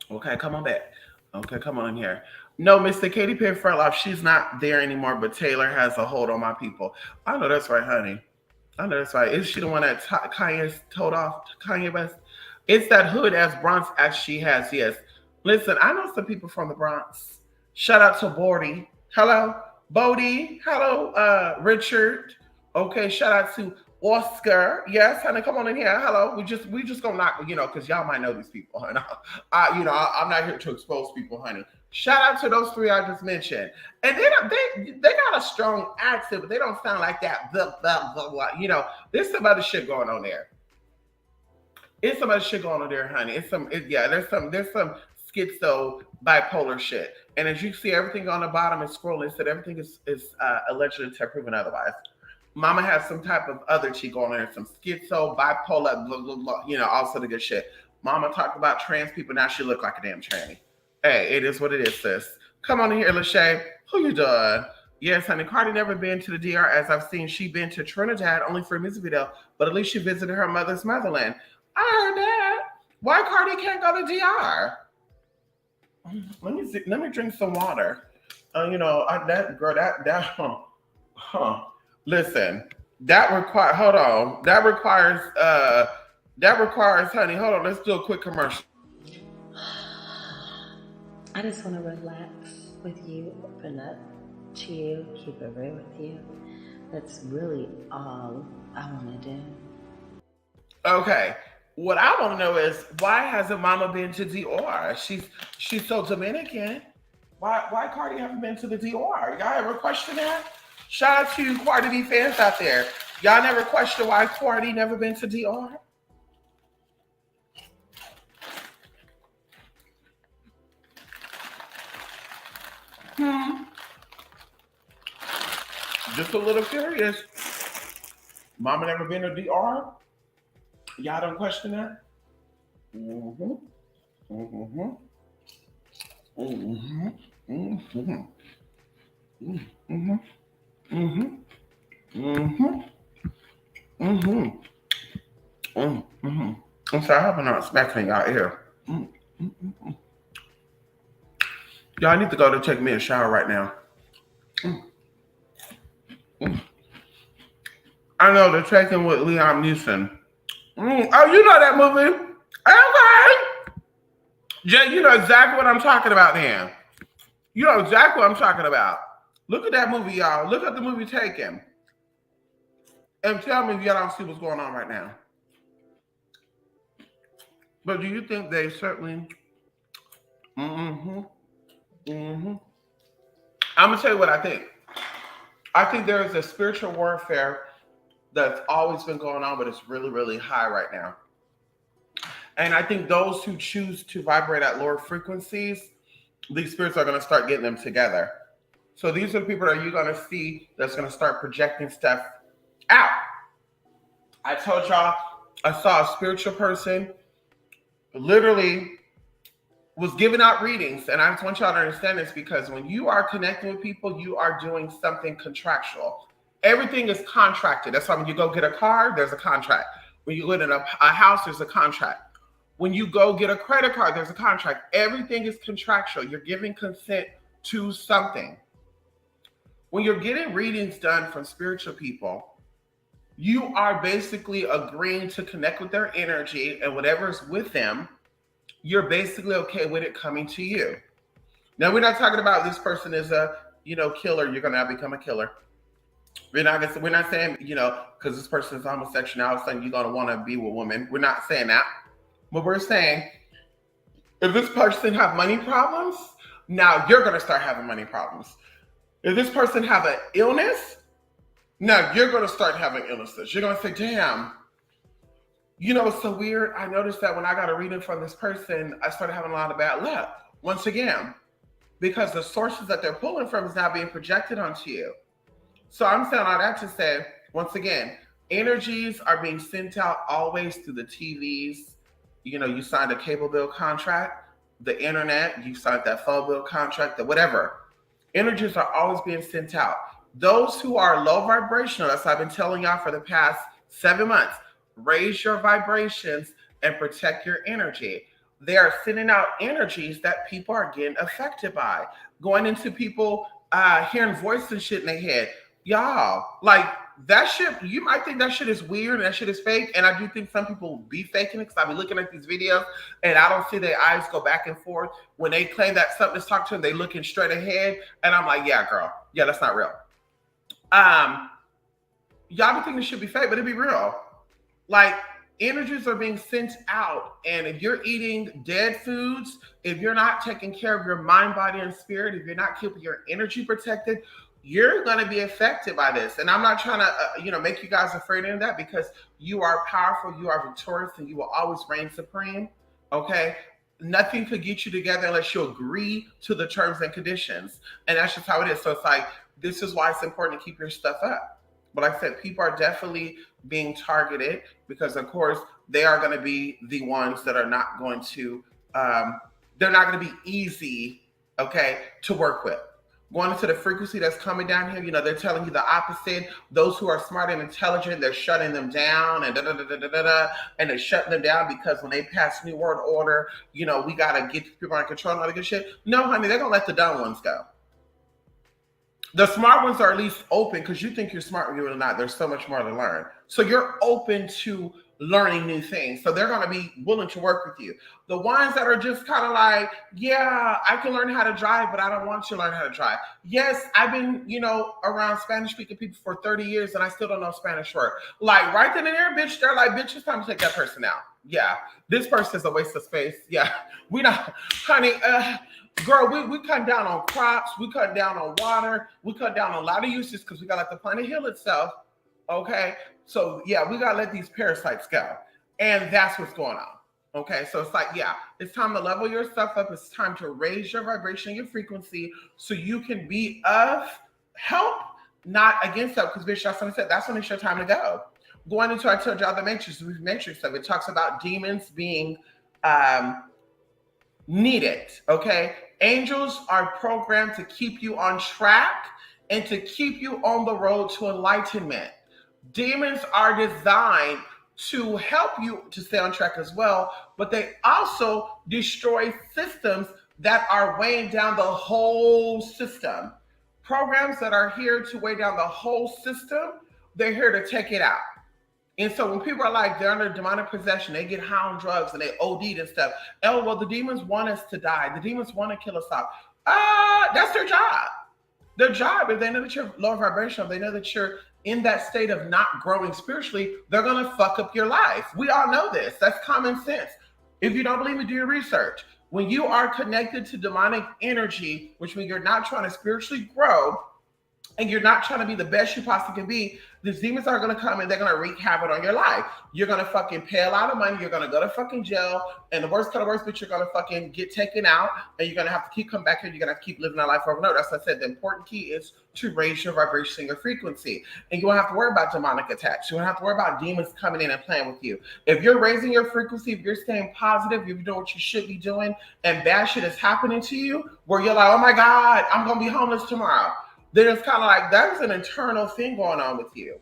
Okay, come on back. Okay, come on in here. No, Mr. Katy Perry Furlough, she's not there anymore, but Taylor has a hold on my people. I know that's right, honey. I know that's right. Is she the one that Kanye's told off? Kanye West? It's that hood as Bronx as she has, yes. Listen, I know some people from the Bronx. Shout out to Bodie. Hello, Bodie. Hello, Richard. Okay, shout out to Oscar. Yes, honey, come on in here. Hello. We just gonna knock, because y'all might know these people, honey. I'm not here to expose people, honey. Shout out to those three I just mentioned. And they got a strong accent, but they don't sound like that. Blah, blah, blah, blah. There's some other shit going on there. It's some other shit going on there, honey. There's some schizo bipolar shit. And as you see, everything on the bottom is scrolling, said everything is allegedly proven otherwise. Mama has some type of other shit going on there, some schizo, bipolar, blah, blah, blah, all sort of good shit. Mama talked about trans people, now she look like a damn tranny. Hey, it is what it is, sis. Come on in here, Lachey. Who you doing? Yes, honey, Cardi never been to the DR, as I've seen. She been to Trinidad only for a music video, but at least she visited her mother's motherland. I heard that. Why Cardi can't go to DR? Let me drink some water. Listen, that requires, honey, hold on, let's do a quick commercial. I just want to relax with you, open up to you, keep it real with you. That's really all I want to do. Okay. What I want to know is, why hasn't Mama been to DR? She's so Dominican. Why Cardi haven't been to the DR? Y'all ever question that? Shout out to you Cardi B fans out there. Y'all never question why Cardi never been to DR? Just a little curious. Mama never been to DR? Y'all don't question that? Mm-hmm. Mm-hmm. Mm-hmm. Mm-hmm. Mm-hmm. Mm-hmm. Mm-hmm. Mm-hmm. Mm-hmm. I'm sorry, I hope I'm not smacking y'all ear. Mm-hmm. Y'all need to go to take me a shower right now. Mm-hmm. I know they're taking with Liam Neeson. Oh, you know that movie? Okay. Jay, you know exactly what I'm talking about then. You know exactly what I'm talking about. Look at that movie, y'all. Look at the movie Taken. And tell me if y'all don't see what's going on right now. But do you think they certainly... Mm-hmm. Mm-hmm. I'm going to tell you what I think. I think there is a spiritual warfare that's always been going on, but it's really, really high right now. And I think those who choose to vibrate at lower frequencies, these spirits are going to start getting them together. So these are the people that you're going to see that's going to start projecting stuff out. I told y'all I saw a spiritual person literally was giving out readings. And I just want y'all to understand this, because when you are connecting with people, you are doing something contractual. Everything is contracted. That's why when you go get a car, there's a contract. When you live in a house, there's a contract. When you go get a credit card, there's a contract. Everything is contractual. You're giving consent to something. When you're getting readings done from spiritual people, you are basically agreeing to connect with their energy, and whatever's with them, you're basically okay with it coming to you. Now, we're not talking about this person is a, killer. You're going to become a killer. We're not saying, because this person is homosexual, all of a sudden you're going to want to be with women. We're not saying that. But we're saying, if this person have money problems, now you're going to start having money problems. If this person have an illness, now you're going to start having illnesses. You're going to say, damn, it's so weird. I noticed that when I got a reading from this person, I started having a lot of bad luck. Once again, because the sources that they're pulling from is now being projected onto you. So I'm saying all that to say, once again, energies are being sent out always through the TVs. You signed a cable bill contract, the internet, you signed that phone bill contract, the whatever. Energies are always being sent out. Those who are low vibrational, that's what I've been telling y'all for the past 7 months, raise your vibrations and protect your energy. They are sending out energies that people are getting affected by. Going into people hearing voices and shit in their head. Y'all, like that shit, you might think that shit is weird and that shit is fake. And I do think some people be faking it, because I be looking at these videos and I don't see their eyes go back and forth. When they claim that something is talking to them, they looking straight ahead. And I'm like, yeah, girl. Yeah, that's not real. Y'all be thinking this should be fake, but it be real. Like, energies are being sent out. And if you're eating dead foods, if you're not taking care of your mind, body, and spirit, if you're not keeping your energy protected, you're going to be affected by this. And I'm not trying to, make you guys afraid of that, because you are powerful, you are victorious, and you will always reign supreme. Okay? Nothing could get you together unless you agree to the terms and conditions. And that's just how it is. So it's like, this is why it's important to keep your stuff up. But like I said, people are definitely being targeted, because of course they are going to be the ones that are not going to, they're not going to be easy, okay, to work with. Going into the frequency that's coming down here, they're telling you the opposite. Those who are smart and intelligent, they're shutting them down and and they're shutting them down because when they pass New World Order, we got to get people under control and all that good shit. No, honey, they're going to let the dumb ones go. The smart ones are at least open, because you think you're smart when you're really not. There's so much more to learn. So you're open to learning new things. So they're going to be willing to work with you. The ones that are just kind of like, yeah, I can learn how to drive, but I don't want you to learn how to drive. Yes, I've been, around Spanish-speaking people for 30 years, and I still don't know Spanish word. Like, right then and there, bitch, they're like, bitch, it's time to take that person out. Yeah, this person is a waste of space. Yeah, we not, honey, girl, we cut down on crops, we cut down on water, we cut down on a lot of uses, because we got to let the planet heal itself. Okay, so yeah, we got to let these parasites go. And that's what's going on. Okay, so it's like, yeah, it's time to level yourself up. It's time to raise your vibration, your frequency, so you can be of help, not against help. Because bitch, that's what I said. That's when it's your time to go. Going into, I told y'all the matrix of it talks about demons being needed. Okay, angels are programmed to keep you on track and to keep you on the road to enlightenment. Demons are designed to help you to stay on track as well, but they also destroy systems that are weighing down the whole system. Programs that are here to weigh down the whole system, they're here to take it out. And so when people are like, they're under demonic possession, they get high on drugs and they OD'd and stuff. Oh, well, the demons want us to die. The demons want to kill us off. That's their job. Their job, if they know that you're low vibrational, they know that you're in that state of not growing spiritually, they're going to fuck up your life. We all know this. That's common sense. If you don't believe me, do your research. When you are connected to demonic energy, which means you're not trying to spiritually grow, and you're not trying to be the best you possibly can be, these demons are going to come and they're going to wreak havoc on your life. You're going to fucking pay a lot of money. You're going to go to fucking jail. And the worst kind of worst, but you're going to fucking get taken out. And you're going to have to keep coming back here. You're going to have to keep living that life over and over. That's what I said. The important key is to raise your vibration and your frequency. And you won't have to worry about demonic attacks. You won't have to worry about demons coming in and playing with you. If you're raising your frequency, if you're staying positive, if you're doing what you should be doing, and bad shit is happening to you, where you're like, oh my God, I'm going to be homeless tomorrow. Then it's kind of like there's an internal thing going on with you.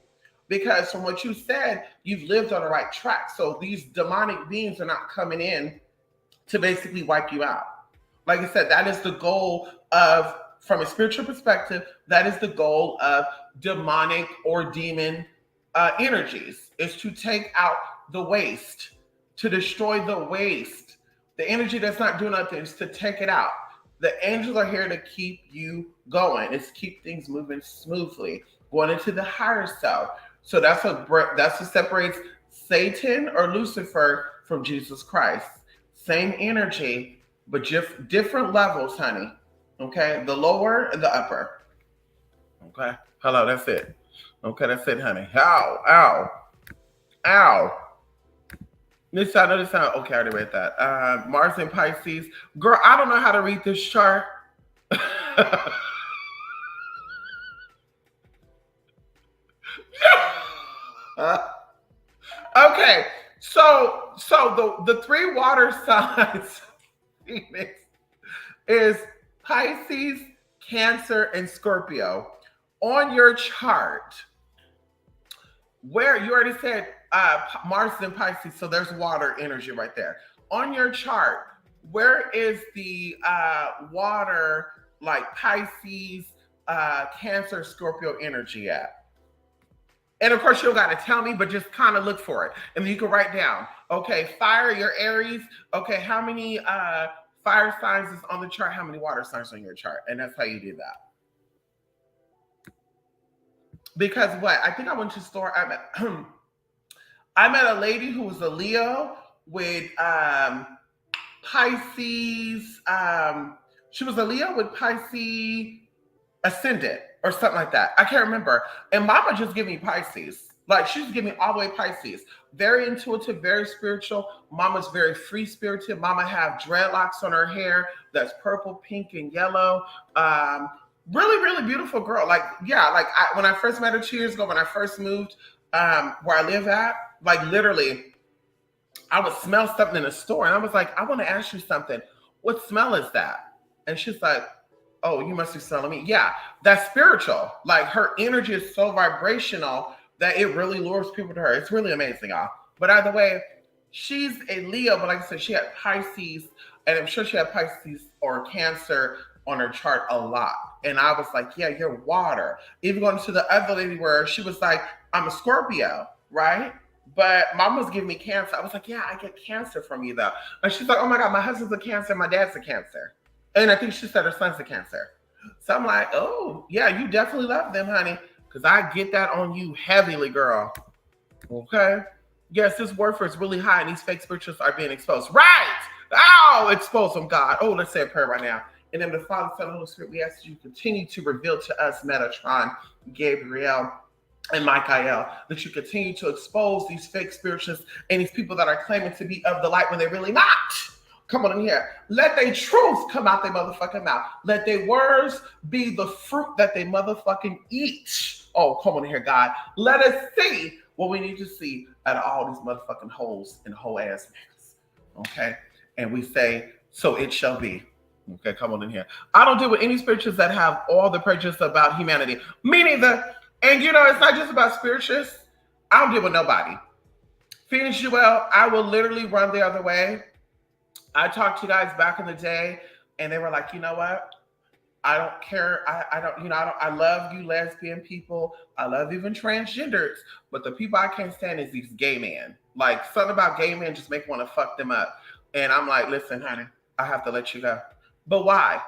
Because from what you said, you've lived on the right track. So these demonic beings are not coming in to basically wipe you out. Like I said, that is the goal of, from a spiritual perspective, that is the goal of demonic or demon energies, is to take out the waste, to destroy the waste. The energy that's not doing nothing is to take it out. The angels are here to keep you going. It's keep things moving smoothly, going into the higher self. So that's what separates Satan or Lucifer from Jesus Christ. Same energy, but just different levels, honey. Okay, the lower and the upper. Okay, hello, that's it. Okay, that's it, honey. Ow, ow, ow. I know this sound okay. I already read that. Mars and Pisces, girl. I don't know how to read this chart. Okay, so the three water signs is Pisces, Cancer, and Scorpio. On your chart, where you already said Mars and Pisces, so there's water energy right there. On your chart, where is the water, like Pisces, Cancer, Scorpio energy at? And of course, you don't got to tell me, but just kind of look for it. And then you can write down, okay, fire, your Aries. Okay, how many fire signs is on the chart? How many water signs on your chart? And that's how you do that. Because what? I think I went to the store. I met a lady who was a Leo with Pisces. She was a Leo with Pisces ascendant or something like that. I can't remember. And Mama just gave me Pisces. Like, she's giving me all the way Pisces. Very intuitive, very spiritual. Mama's very free-spirited. Mama have dreadlocks on her hair that's purple, pink, and yellow. Really, really beautiful girl. Like, yeah, like when I first met her 2 years ago, when I first moved where I live at, like literally, I would smell something in a store. And I was like, I want to ask you something. What smell is that? And she's like, oh, you must be smelling me. Yeah, that's spiritual. Like, her energy is so vibrational that it really lures people to her. It's really amazing, y'all. But either way, she's a Leo, but like I said, she had Pisces, and I'm sure she had Pisces or Cancer on her chart a lot. And I was like, yeah, you're water. Even going to the other lady where she was like, I'm a Scorpio, right? But Mom was giving me Cancer. I was like, yeah, I get Cancer from you though. And she's like, oh my God, my husband's a Cancer, my dad's a Cancer. And I think she said her son's a Cancer. So I'm like, oh, yeah, you definitely love them, honey. Because I get that on you heavily, girl. Okay? Yes, this warfare is really high and these fake spirituals are being exposed. Right! Oh, expose them, God. Oh, let's say a prayer right now. In the name of the Father, Son, and Holy Spirit, we ask that you continue to reveal to us, Metatron, Gabriel, and Michael, that you continue to expose these fake spiritualists and these people that are claiming to be of the light when they're really not. Come on in here. Let their truth come out their motherfucking mouth. Let their words be the fruit that they motherfucking eat. Oh, come on in here, God. Let us see what we need to see out of all these motherfucking holes and whole ass niggas. Okay? And we say, so it shall be. Okay, come on in here. I don't deal with any spiritualists that have all the prejudice about humanity. Me neither. And you know, it's not just about spiritualists. I don't deal with nobody. Phoenix Joel, I will literally run the other way. I talked to you guys back in the day, and they were like, you know what? I don't care. I love you lesbian people. I love even transgenders. But the people I can't stand is these gay men. Like, something about gay men just make me want to fuck them up. And I'm like, listen, honey, I have to let you go. But why?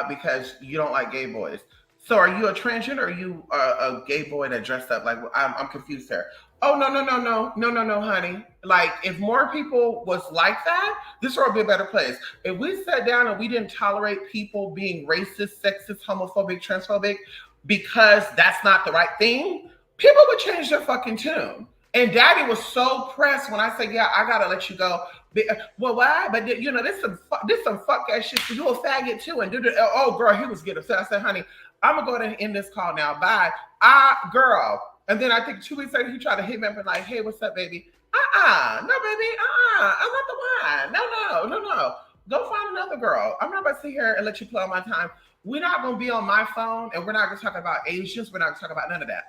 Because you don't like gay boys. So are you a transgender or are you a gay boy that dressed up? Like, I'm confused here. Oh, no, honey. Like, if more people was like that, this world would be a better place. If we sat down and we didn't tolerate people being racist, sexist, homophobic, transphobic, because that's not the right thing, people would change their fucking tune. And Daddy was so pressed when I said, yeah, I gotta let you go. Well, why? But you know, this some fuck ass shit. You a faggot too, and oh, girl, he was getting upset. I said, honey, I'm gonna go ahead and end this call now. Bye, girl. And then I think 2 weeks later, he tried to hit me up and like, hey, what's up, baby? No, baby, I'm not the one. No. Go find another girl. I'm not about to sit here and let you play on my time. We're not gonna be on my phone, and we're not gonna talk about Asians. We're not gonna talk about none of that.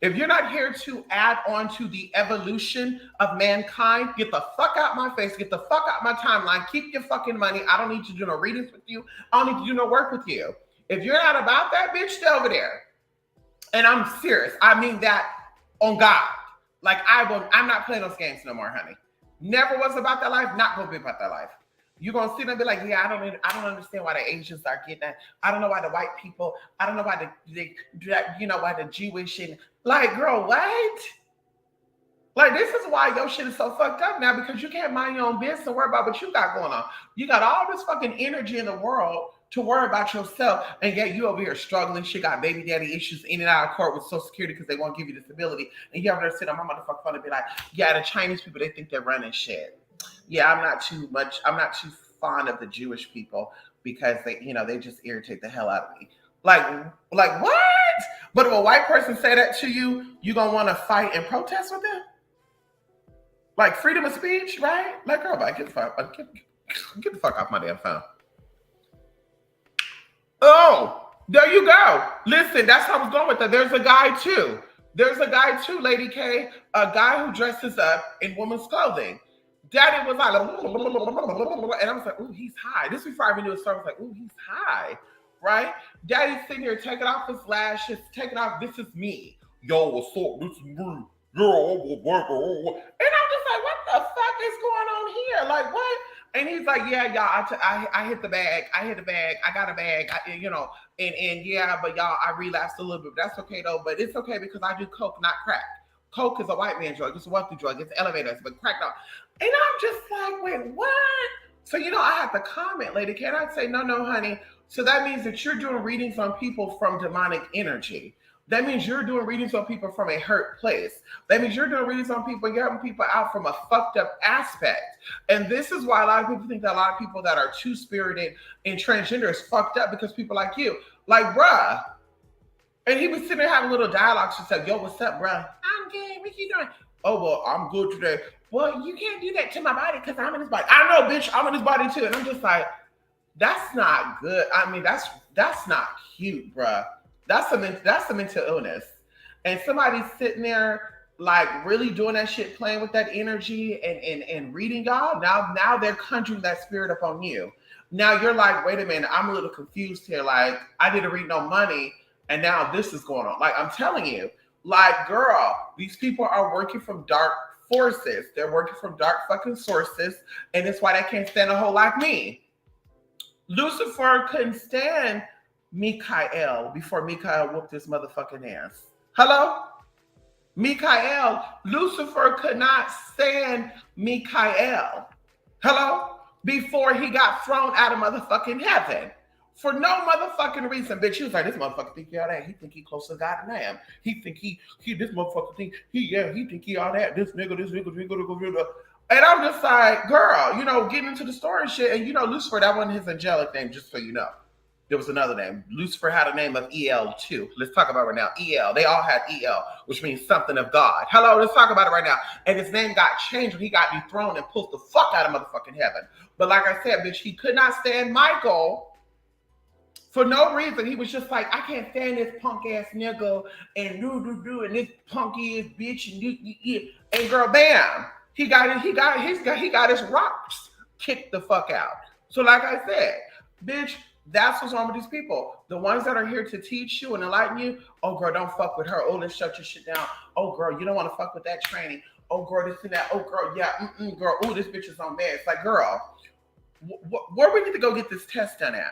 If you're not here to add on to the evolution of mankind, get the fuck out my face, get the fuck out my timeline, keep your fucking money. I don't need to do no readings with you. I don't need to do no work with you. If you're not about that, bitch, stay over there. And I'm serious. I mean that on God. Like, I'm not playing those games no more, honey. Never was about that life, not gonna be about that life. You're gonna sit there and be like, yeah, I don't understand why the Asians are getting that. I don't know why the white people, I don't know why why the Jewish and like, girl, what? Like, this is why your shit is so fucked up now, because you can't mind your own business and worry about what you got going on. You got all this fucking energy in the world to worry about yourself, and yet you over here struggling. She got baby daddy issues in and out of court with Social Security because they won't give you disability. And you over there sit on my motherfucking phone and be like, yeah, the Chinese people, they think they're running shit. Yeah, I'm not too fond of the Jewish people because they just irritate the hell out of me. Like what? But if a white person say that to you, you gonna want to fight and protest with them? Like freedom of speech, right? Like, girl, get the fuck off my damn phone. Oh, there you go. Listen, that's how I was going with that. There's a guy too, Lady K, a guy who dresses up in women's clothing. Daddy was like, and I was like, ooh, he's high. This before I even knew his story. I was like, ooh, he's high, right? Daddy's sitting here taking off his lashes, taking off, this is me. Yo, what's up? This is me. And I'm just like, what the fuck is going on here? Like, what? And he's like, yeah, y'all, I hit the bag. I got a bag, and yeah, but y'all, I relapsed a little bit, but that's okay though. But it's okay because I do coke, not crack. Coke is a white man drug. It's a wealthy drug. It's elevators, but crack not. And I'm just like, wait, what? So, I have to comment, Lady K. I'd say, no, honey. So that means that you're doing readings on people from demonic energy. That means you're doing readings on people from a hurt place. That means you're doing readings on people, you're helping people out from a fucked up aspect. And this is why a lot of people think that a lot of people that are two-spirited and transgender is fucked up, because people like you. Like, bruh. And he was sitting there having a little dialogue. She said, yo, what's up, bruh? I'm good. What you doing? Oh, well, I'm good today. Well, you can't do that to my body because I'm in this body. I know, bitch, I'm in this body too. And I'm just like, that's not good. I mean, that's not cute, bruh. That's a mental illness. And somebody's sitting there like really doing that shit, playing with that energy and reading y'all. Now they're conjuring that spirit up on you. Now you're like, wait a minute, I'm a little confused here. Like, I didn't read no money, and now this is going on. Like, I'm telling you, like, girl, these people are working from dark forces. They're working from dark fucking sources, and it's why they can't stand a whole like me. Lucifer couldn't stand Mikael before Mikael whooped his motherfucking ass. Hello? Lucifer could not stand Mikael. Hello? Before he got thrown out of motherfucking heaven For no motherfucking reason, bitch. He was like, this motherfucker think he all that. He think he closer to God than I am. He think he this motherfucker think he think he all that. This nigga. And I'm just like, girl, getting into the story and shit. And Lucifer, that wasn't his angelic name, just so you know. There was another name. Lucifer had a name of El too. Let's talk about it right now. El. They all had El, which means something of God. Hello, let's talk about it right now. And his name got changed when he got dethroned and pulled the fuck out of motherfucking heaven. But like I said, bitch, he could not stand Michael. For no reason, he was just like, I can't stand this punk ass nigga and and this punky ass bitch and girl, bam, he got his rocks kicked the fuck out. So like I said, bitch, that's what's wrong with these people. The ones that are here to teach you and enlighten you. Oh girl, don't fuck with her. Oh, let's shut your shit down. Oh girl, you don't want to fuck with that training. Oh girl, this and that. Oh girl, yeah, girl. Oh, this bitch is on bad. It's like, girl, where we need to go get this test done at?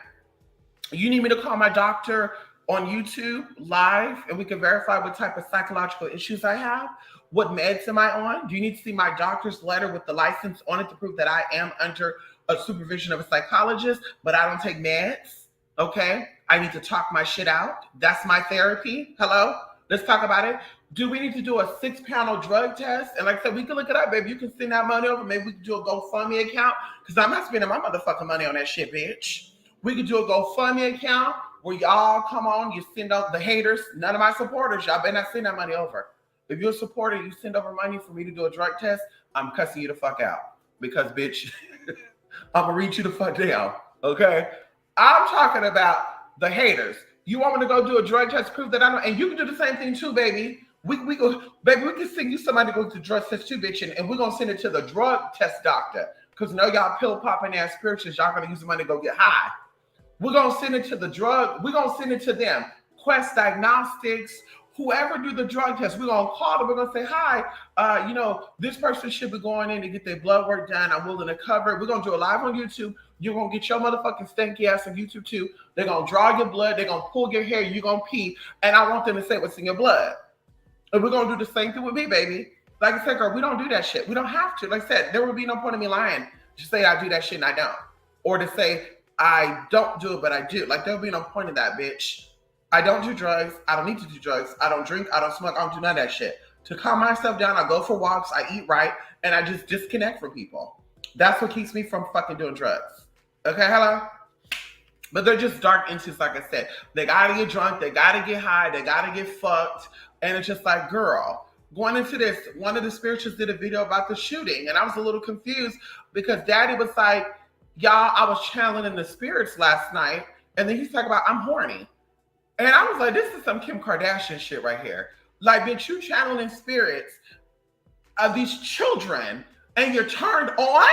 You need me to call my doctor on YouTube live and we can verify what type of psychological issues I have? What meds am I on? Do you need to see my doctor's letter with the license on it to prove that I am under a supervision of a psychologist, but I don't take meds? Okay. I need to talk my shit out. That's my therapy. Hello. Let's talk about it. Do we need to do a 6-panel drug test? And like I said, we can look it up, baby. You can send that money over. Maybe we can do a GoFundMe account because I'm not spending my motherfucking money on that shit, bitch. We could do a GoFundMe account where y'all come on, you send out the haters, none of my supporters, y'all better not send that money over. If you're a supporter, you send over money for me to do a drug test, I'm cussing you the fuck out. Because, bitch, I'm going to read you the fuck down, okay? I'm talking about the haters. You want me to go do a drug test, prove that I don't, and you can do the same thing too, baby. We can send you somebody to go to the drug test too, bitch, and we're going to send it to the drug test doctor. Because y'all pill popping ass spirituals, y'all going to use the money to go get high. We're going to send it to the drug. We're going to send it to them. Quest Diagnostics, whoever do the drug test, we're going to call them. We're going to say, hi, this person should be going in to get their blood work done. I'm willing to cover it. We're going to do it live on YouTube. You're going to get your motherfucking stanky ass on YouTube too. They're going to draw your blood. They're going to pull your hair. You're going to pee. And I want them to say what's in your blood. And we're going to do the same thing with me, baby. Like I said, girl, we don't do that shit. We don't have to. Like I said, there would be no point in me lying to say I do that shit and I don't. Or to say, I don't do it, but I do. Like, there'll be no point in that, bitch. I don't do drugs. I don't need to do drugs. I don't drink. I don't smoke. I don't do none of that shit. To calm myself down, I go for walks. I eat right. And I just disconnect from people. That's what keeps me from fucking doing drugs. Okay, hello? But they're just dark entities, like I said. They gotta get drunk. They gotta get high. They gotta get fucked. And it's just like, girl, going into this, one of the spirituals did a video about the shooting. And I was a little confused because daddy was like, y'all, I was channeling the spirits last night. And then he's talking about, I'm horny. And I was like, this is some Kim Kardashian shit right here. Like, bitch, you channeling spirits of these children and you're turned on?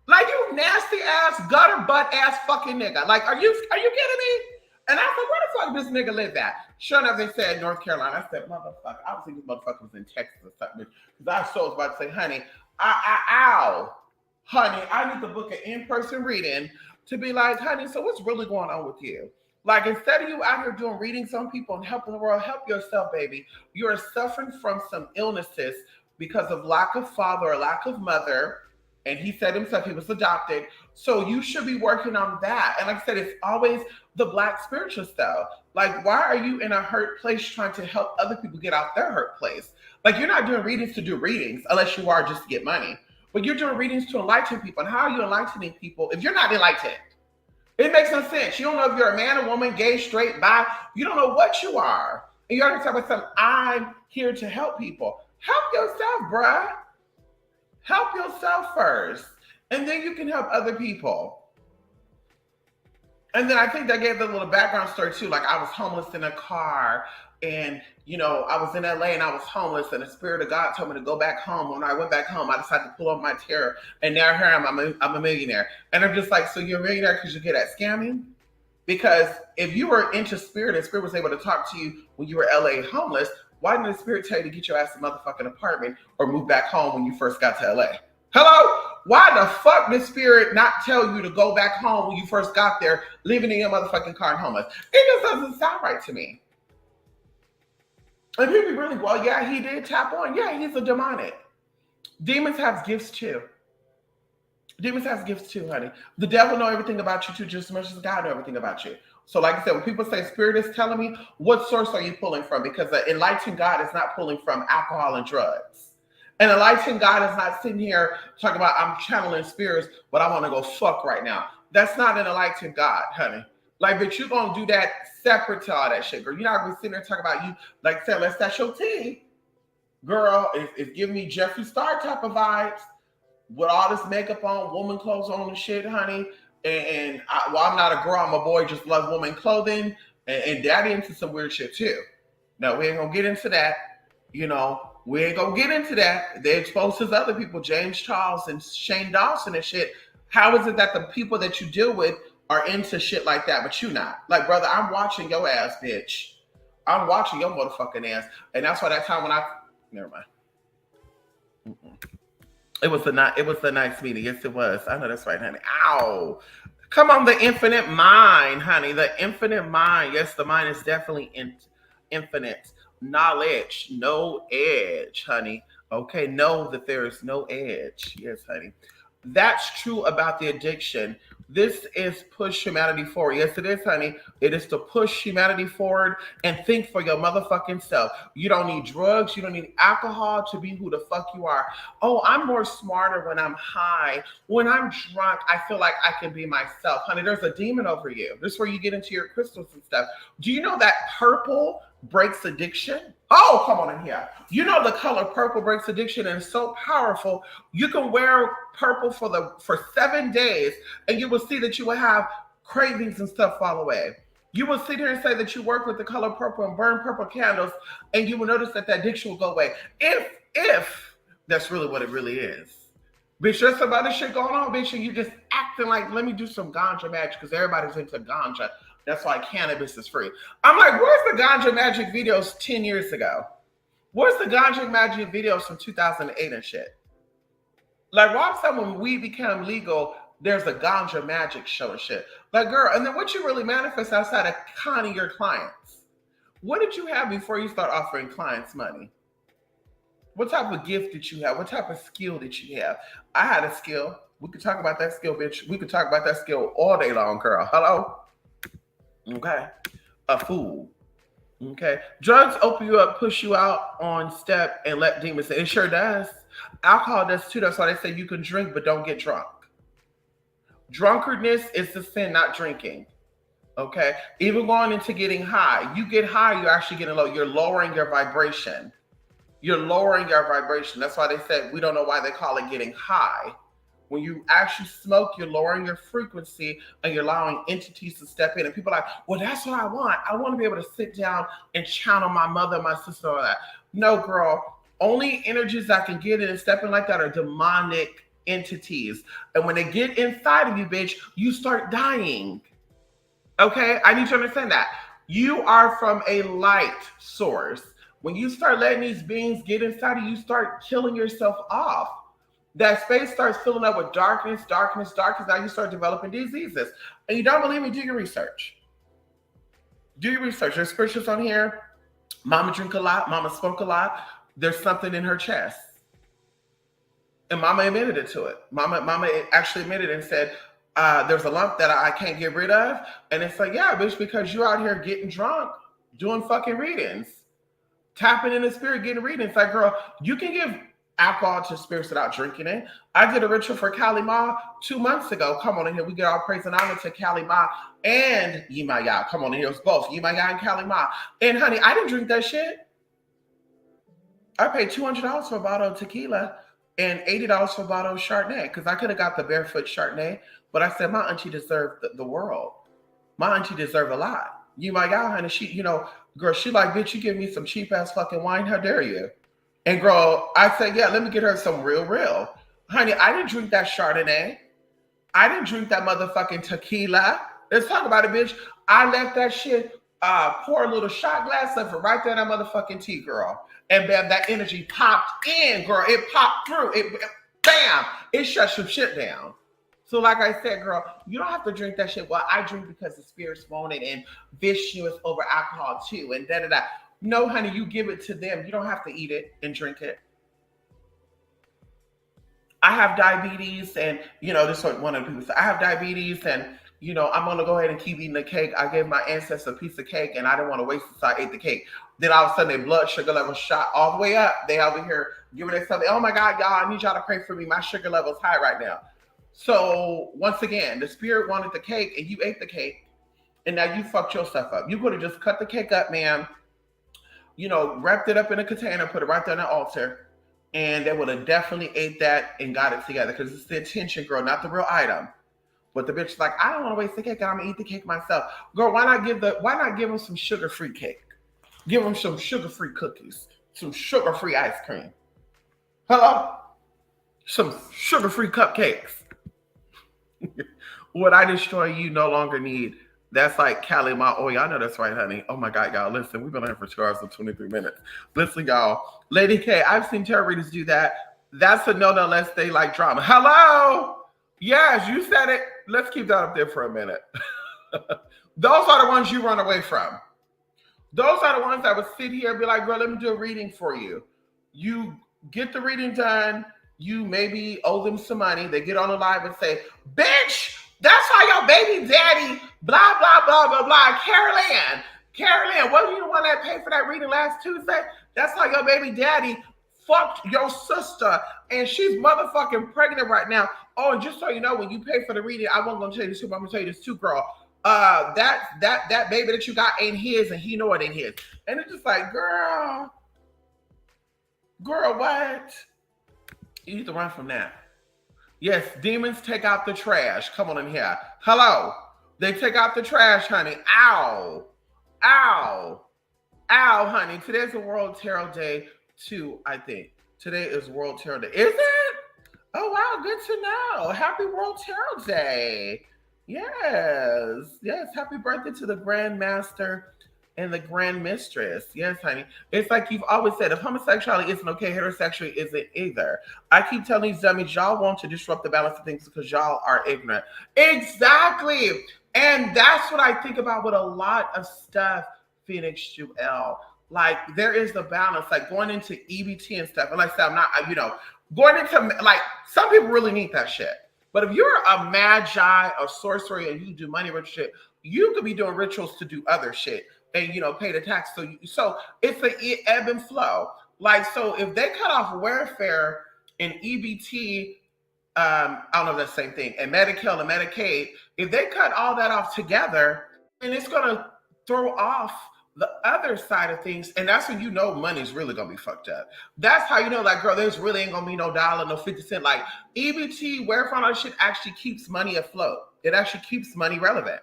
Like, you nasty ass, gutter butt ass fucking nigga. Like, are you kidding me? And I said, where the fuck does this nigga live at? Sure enough, they said North Carolina. I said, motherfucker. I was thinking this motherfucker was in Texas or something. Because I was about to say, honey, honey, I need to book an in-person reading to be like, honey, so what's really going on with you? Like, instead of you out here doing readings on people and helping the world, help yourself, baby. You are suffering from some illnesses because of lack of father or lack of mother. And he said himself he was adopted. So you should be working on that. And like I said, it's always the Black spiritual stuff. Like, why are you in a hurt place trying to help other people get out their hurt place? Like, you're not doing readings to do readings unless you are just to get money. But you're doing readings to enlighten people. And how are you enlightening people if you're not enlightened? It makes no sense. You don't know if you're a man, a woman, gay, straight, bi. You don't know what you are. And you're going to talk about something, I'm here to help people. Help yourself, bruh. Help yourself first. And then you can help other people. And then I think that gave the little background story too. Like, I was homeless in a car and, I was in LA and I was homeless and the Spirit of God told me to go back home. When I went back home, I decided to pull up my terror and now here I'm a millionaire. And I'm just like, so you're a millionaire because you get at scamming? Because if you were into spirit and spirit was able to talk to you when you were LA homeless, why didn't the Spirit tell you to get your ass a motherfucking apartment or move back home when you first got to LA? Hello? Why the fuck did Spirit not tell you to go back home when you first got there, living in your motherfucking car and homeless? It just doesn't sound right to me. And people be really, well, yeah, he did tap on. Yeah, he's a demonic. Demons have gifts too. Demons have gifts too, honey. The devil know everything about you too, just as much as God know everything about you. So like I said, when people say spirit is telling me, what source are you pulling from? Because the enlightened God is not pulling from alcohol and drugs. An enlightened God is not sitting here talking about, I'm channeling spirits, but I want to go fuck right now. That's not an enlightened God, honey. Like, but you're going to do that separate to all that shit, girl. You're not going to be sitting there talking about you, like, say, let's that's your tea. Girl, it's giving me Jeffree Star type of vibes with all this makeup on, woman clothes on and shit, honey. And I'm not a girl, I'm a boy, just love woman clothing. And daddy into some weird shit too. No, we ain't gonna get into that. You know, we ain't gonna get into that. They expose us other people, James Charles and Shane Dawson and shit. How is it that the people that you deal with are into shit like that, but you not? Like, brother, I'm watching your ass, bitch. I'm watching your motherfucking ass. And that's why that time when never mind. It was a nice meeting. Yes, it was. I know that's right, honey. Ow. Come on, the infinite mind, honey. The infinite mind. Yes, the mind is definitely infinite. Knowledge, no edge, honey. Okay, know that there is no edge. Yes, honey. That's true about the addiction. This is push humanity forward. Yes, it is, honey. It is to push humanity forward and think for your motherfucking self. You don't need drugs. You don't need alcohol to be who the fuck you are. Oh, I'm more smarter when I'm high. When I'm drunk, I feel like I can be myself. Honey, there's a demon over you. This is where you get into your crystals and stuff. Do you know that purple breaks addiction? Oh, come on in here. You know the color purple breaks addiction and it's so powerful. You can wear purple for 7 days and you will see that you will have cravings and stuff fall away. You will sit here and say that you work with the color purple and burn purple candles and you will notice that addiction will go away. If that's really what it really is. Bitch, there's some other shit going on, bitch, and you just acting like, let me do some ganja magic because everybody's into ganja. That's why cannabis is free. I'm like, where's the ganja magic videos 10 years ago? Where's the ganja magic videos from 2008 and shit? Like, why is that when weed became legal, there's a ganja magic show and shit? Like, girl, and then what you really manifest outside of conning your clients? What did you have before you start offering clients money? What type of gift did you have? What type of skill did you have? I had a skill. We could talk about that skill, bitch. We could talk about that skill all day long, girl. Hello? Okay. A fool. Okay. Drugs open you up, push you out on step, and let demons in. It sure does. Alcohol does too. That's why they say you can drink, but don't get drunk. Drunkenness is the sin, not drinking. Okay. Even going into getting high. You get high, you're actually getting low. You're lowering your vibration. You're lowering your vibration. That's why they said, we don't know why they call it getting high. When you actually smoke, you're lowering your frequency and you're allowing entities to step in. And people are like, well, that's what I want. I want to be able to sit down and channel my mother, my sister, all that. No, girl. Only energies that can get in and step in like that are demonic entities. And when they get inside of you, bitch, you start dying. Okay? I need you to understand that. You are from a light source. When you start letting these beings get inside of you, you start killing yourself off. That space starts filling up with darkness. Now you start developing diseases. And you don't believe me? Do your research. Do your research. There's scriptures on here. Mama drink a lot. Mama smoke a lot. There's something in her chest. And mama admitted it to it. Mama actually admitted and said, there's a lump that I can't get rid of. And it's like, yeah, bitch, because you're out here getting drunk, doing fucking readings, tapping in the spirit, getting readings. Like, girl, you can give alcohol to spirits without drinking it. I did a ritual for Kali Ma 2 months ago. Come on in here. We get all praise and honor to Kali Ma and Yimaya. Come on in here. It's both Yimaya and Kali Ma. And honey, I didn't drink that shit. I paid $200 for a bottle of tequila and $80 for a bottle of Chardonnay because I could have got the barefoot Chardonnay, but I said my auntie deserved the world. My auntie deserved a lot. Yimaya, honey, she, you know, girl, she like, bitch, you give me some cheap ass fucking wine. How dare you? And girl, I said, yeah, let me get her some real. Honey, I didn't drink that Chardonnay. I didn't drink that motherfucking tequila. Let's talk about it, bitch. I left that shit, pour a little shot glass of it right there in that motherfucking tea, girl. And bam, that energy popped in, girl. It popped through. Bam, it shut some shit down. So like I said, girl, you don't have to drink that shit. Well, I drink because the spirits want it and Vishnu is over alcohol too and da-da-da. No, honey, you give it to them. You don't have to eat it and drink it. I have diabetes and, you know, this is what one of the people said. I have diabetes and I'm going to go ahead and keep eating the cake. I gave my ancestors a piece of cake and I didn't want to waste it, so I ate the cake. Then all of a sudden their blood sugar level shot all the way up. They over here giving themselves, oh my God, y'all, I need y'all to pray for me. My sugar level's high right now. So once again, the spirit wanted the cake and you ate the cake and now you fucked yourself up. You could have just cut the cake up, ma'am, wrapped it up in a container, put it right there on the altar, and they would have definitely ate that and got it together because it's the intention, girl, not the real item. But the bitch is like, I don't want to waste the cake. I'm gonna eat the cake myself. Girl, why not give them some sugar-free cake? Give them some sugar-free cookies, some sugar-free ice cream. Hello? Some sugar-free cupcakes. What I destroy, you no longer need. That's like Cali my oil. I know that's right, honey. Oh my God, y'all. Listen, we've been on here for 2 hours and 23 minutes. Listen, y'all. Lady K, I've seen tarot readers do that. That's a no unless they like drama. Hello? Yes, you said it. Let's keep that up there for a minute. Those are the ones you run away from. Those are the ones that would sit here and be like, girl, let me do a reading for you. You get the reading done. You maybe owe them some money. They get on the live and say, bitch, that's why your baby daddy, blah, blah, blah, blah, blah. Carol Ann, wasn't you the one that paid for that reading last Tuesday? That's why your baby daddy fucked your sister and she's motherfucking pregnant right now. Oh, and just so you know, when you pay for the reading, I wasn't gonna tell you this too, but I'm gonna tell you this too, girl. That baby that you got ain't his, and he know it ain't his. And it's just like, girl, what? You need to run from that. Yes, demons take out the trash. Come on in here. Hello. They take out the trash, honey. Ow, honey. Today's a World Tarot Day too, I think. Today is World Tarot Day. Is it? Oh, wow. Good to know. Happy World Tarot Day. Yes. Happy birthday to the Grand Master and the Grand Mistress. Yes, honey. It's like you've always said, if homosexuality isn't okay, heterosexuality isn't either. I keep telling these dummies, y'all want to disrupt the balance of things because y'all are ignorant. Exactly. And that's what I think about with a lot of stuff, Phoenix Jewel. Like, there is the balance, like going into EBT and stuff. And like I said, I'm not, going into, like, some people really need that shit. But if you're a magi, a sorcerer, and you do money ritual shit, you could be doing rituals to do other shit and, pay the tax. So it's an ebb and flow. Like, so if they cut off welfare and EBT, I don't know if that's the same thing, and Medicare and Medicaid, if they cut all that off together, then it's going to throw off the other side of things, and that's when money's really gonna be fucked up. That's how like, girl, there's really ain't gonna be no dollar, no 50 cent. Like EBT, welfare, all that shit actually keeps money afloat. It actually keeps money relevant.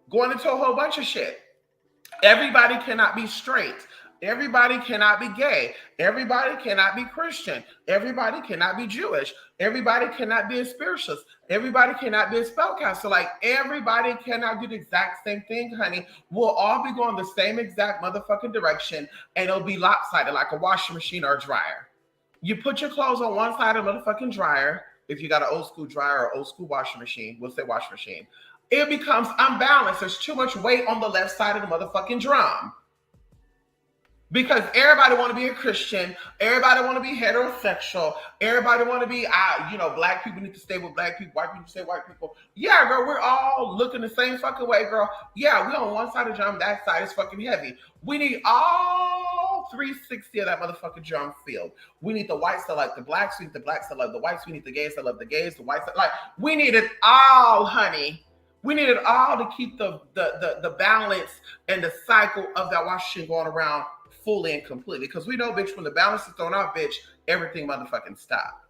Going into a whole bunch of shit. Everybody cannot be straight. Everybody cannot be gay. Everybody cannot be Christian. Everybody cannot be Jewish. Everybody cannot be a spiritualist. Everybody cannot be a spellcaster. Like, everybody cannot do the exact same thing, honey. We'll all be going the same exact motherfucking direction, and it'll be lopsided like a washing machine or a dryer. You put your clothes on one side of the motherfucking dryer. If you got an old school dryer or old school washing machine, we'll say washing machine. It becomes unbalanced. There's too much weight on the left side of the motherfucking drum. Because everybody want to be a Christian, everybody want to be heterosexual, everybody want to be, black people need to stay with black people, white people stay with white people. Yeah, girl, we're all looking the same fucking way, girl. Yeah, we on one side of the drum, that side is fucking heavy. We need all 360 of that motherfucking drum field. We need the whites that like the blacks, we need the blacks that love the whites, we need the gays that love the gays, the whites that like, we need it all, honey. We need it all to keep the balance and the cycle of that washing going around fully and completely. Because we know, bitch, when the balance is thrown off, bitch, everything motherfucking stop.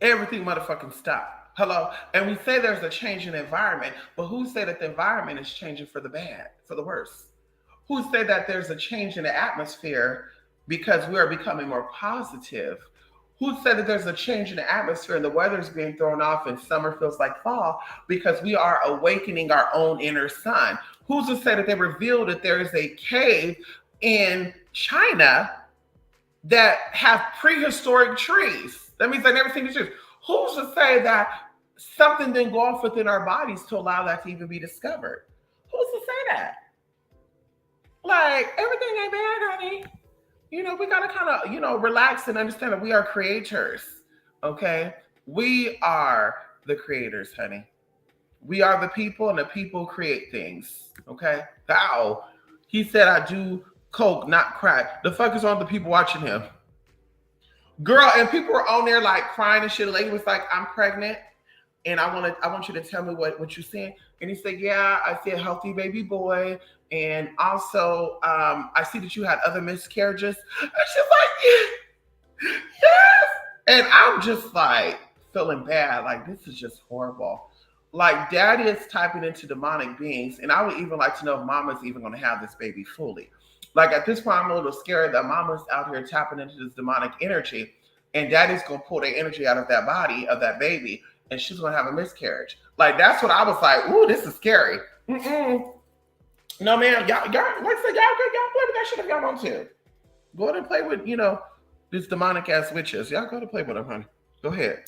Everything motherfucking stop. Hello? And we say there's a change in the environment, but who said that the environment is changing for the bad, for the worse? Who said that there's a change in the atmosphere because we are becoming more positive? Who said that there's a change in the atmosphere and the weather's being thrown off and summer feels like fall because we are awakening our own inner sun? Who's to say that they revealed that there is a cave in China that have prehistoric trees? That means they never seen the trees. Who's to say that something didn't go off within our bodies to allow that to even be discovered? Who's to say that? Like, everything ain't bad, honey. We got to kind of, relax and understand that we are creators, okay? We are the creators, honey. We are the people, and the people create things. Okay? How? He said, I do coke, not crack. The fuck is on the people watching him? Girl, and people were on there like crying and shit. The lady was like, I'm pregnant, and I want you to tell me what you're saying. And he said, yeah, I see a healthy baby boy. And also, I see that you had other miscarriages. And she's like, yes. And I'm just like feeling bad. Like, this is just horrible. Like, daddy is typing into demonic beings. And I would even like to know if mama's even going to have this baby fully. Like, at this point, I'm a little scared that mama's out here tapping into this demonic energy. And daddy's going to pull the energy out of that body, of that baby. And she's going to have a miscarriage. Like, that's what I was like, ooh, this is scary. Mm-mm. No, man, y'all, like I said, y'all play with that shit if y'all want to. Go ahead and play with, these demonic ass witches. Y'all go to play with them, honey. Go ahead.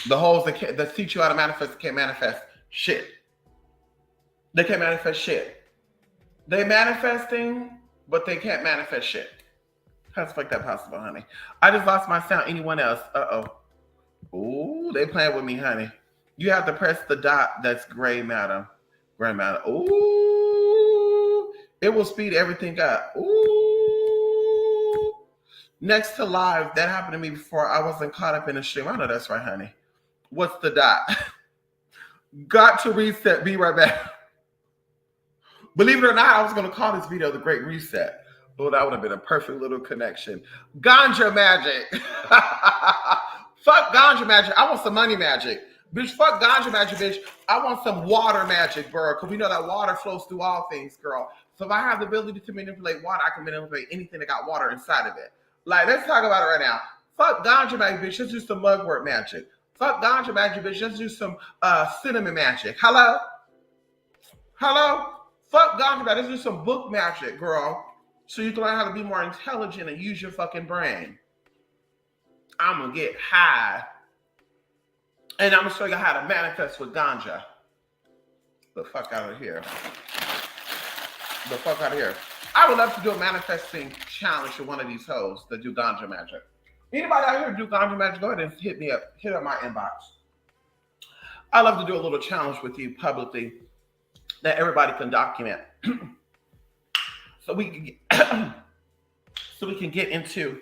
The holes that teach you how to manifest can't manifest shit. They can't manifest shit. They manifesting, but they can't manifest shit. How's the fuck that possible, honey? I just lost my sound. Anyone else? Uh-oh. Ooh, they playing with me, honey. You have to press the dot that's gray matter. Gray matter. Ooh. It will speed everything up. Ooh. Next to live. That happened to me before. I wasn't caught up in the stream. I know that's right, honey. What's the dot? Got to reset. Be right back. Believe it or not, I was going to call this video The Great Reset. Oh, that would have been a perfect little connection. Ganja magic. Fuck ganja magic. I want some money magic. Bitch, fuck ganja magic, bitch. I want some water magic, girl. Because we know that water flows through all things, girl. So if I have the ability to manipulate water, I can manipulate anything that got water inside of it. Like, let's talk about it right now. Fuck ganja magic, bitch. Let's do some mugwort magic. Fuck ganja magic, bitch. Let's do some cinnamon magic. Hello? Hello? Fuck ganja magic. Let's do some book magic, girl. So you can learn how to be more intelligent and use your fucking brain. I'm going to get high. And I'm going to show you how to manifest with ganja. The fuck out of here. The fuck out of here. I would love to do a manifesting challenge with one of these hoes that do ganja magic. Anybody out here do ganja magic, go ahead and hit up my inbox. I love to do a little challenge with you publicly that everybody can document. So we can get into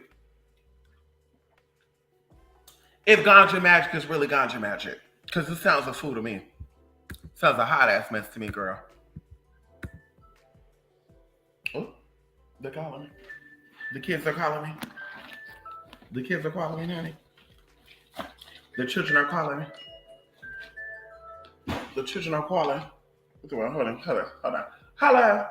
if ganja magic is really ganja magic. Because this sounds a fool to me. Sounds a hot ass mess to me, girl. Oh, they're calling me. The kids are calling me. The kids are calling me, honey. The children are calling me. The children are calling. Hold on. Hello.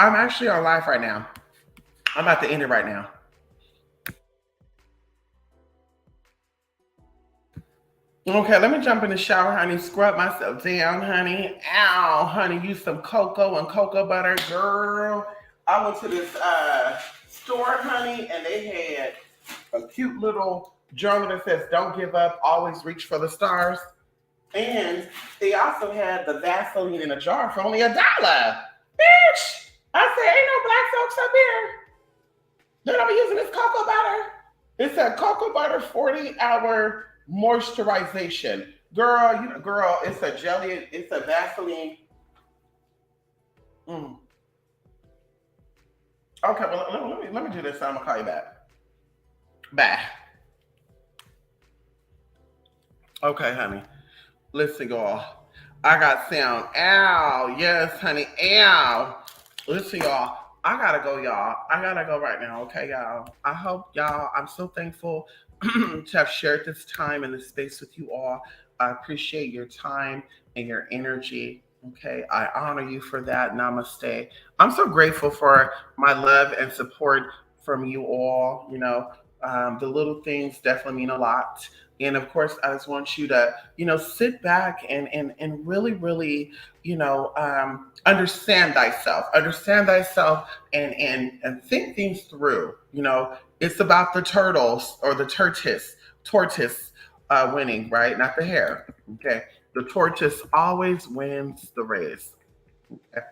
I'm actually on live right now. I'm about to end it right now. Okay, let me jump in the shower, honey. Scrub myself down, honey. Ow, honey. Use some cocoa and cocoa butter, girl. I went to this store, honey, and they had a cute little journal that says, don't give up, always reach for the stars. And they also had the Vaseline in a jar for only $1. Bitch! I said, ain't no black folks up here. They're not using this cocoa butter. It's a cocoa butter 40-hour moisturization. Girl, it's a jelly, it's a Vaseline. Okay, well, let me do this. I'm gonna call you back. Bye. Okay, honey. Listen, y'all. I got sound. Ow. Yes, honey. Ow. Listen, y'all. I gotta go, y'all. I gotta go right now. Okay, y'all. I hope y'all, I'm so thankful to have shared this time and this space with you all. I appreciate your time and your energy. Okay, I honor you for that. Namaste. I'm so grateful for my love and support from you all. The little things definitely mean a lot. And of course, I just want you to, sit back and really, really, understand thyself and think things through. It's about the turtles or the tortoise, winning, right? Not the hare. Okay. The tortoise always wins the race. Okay.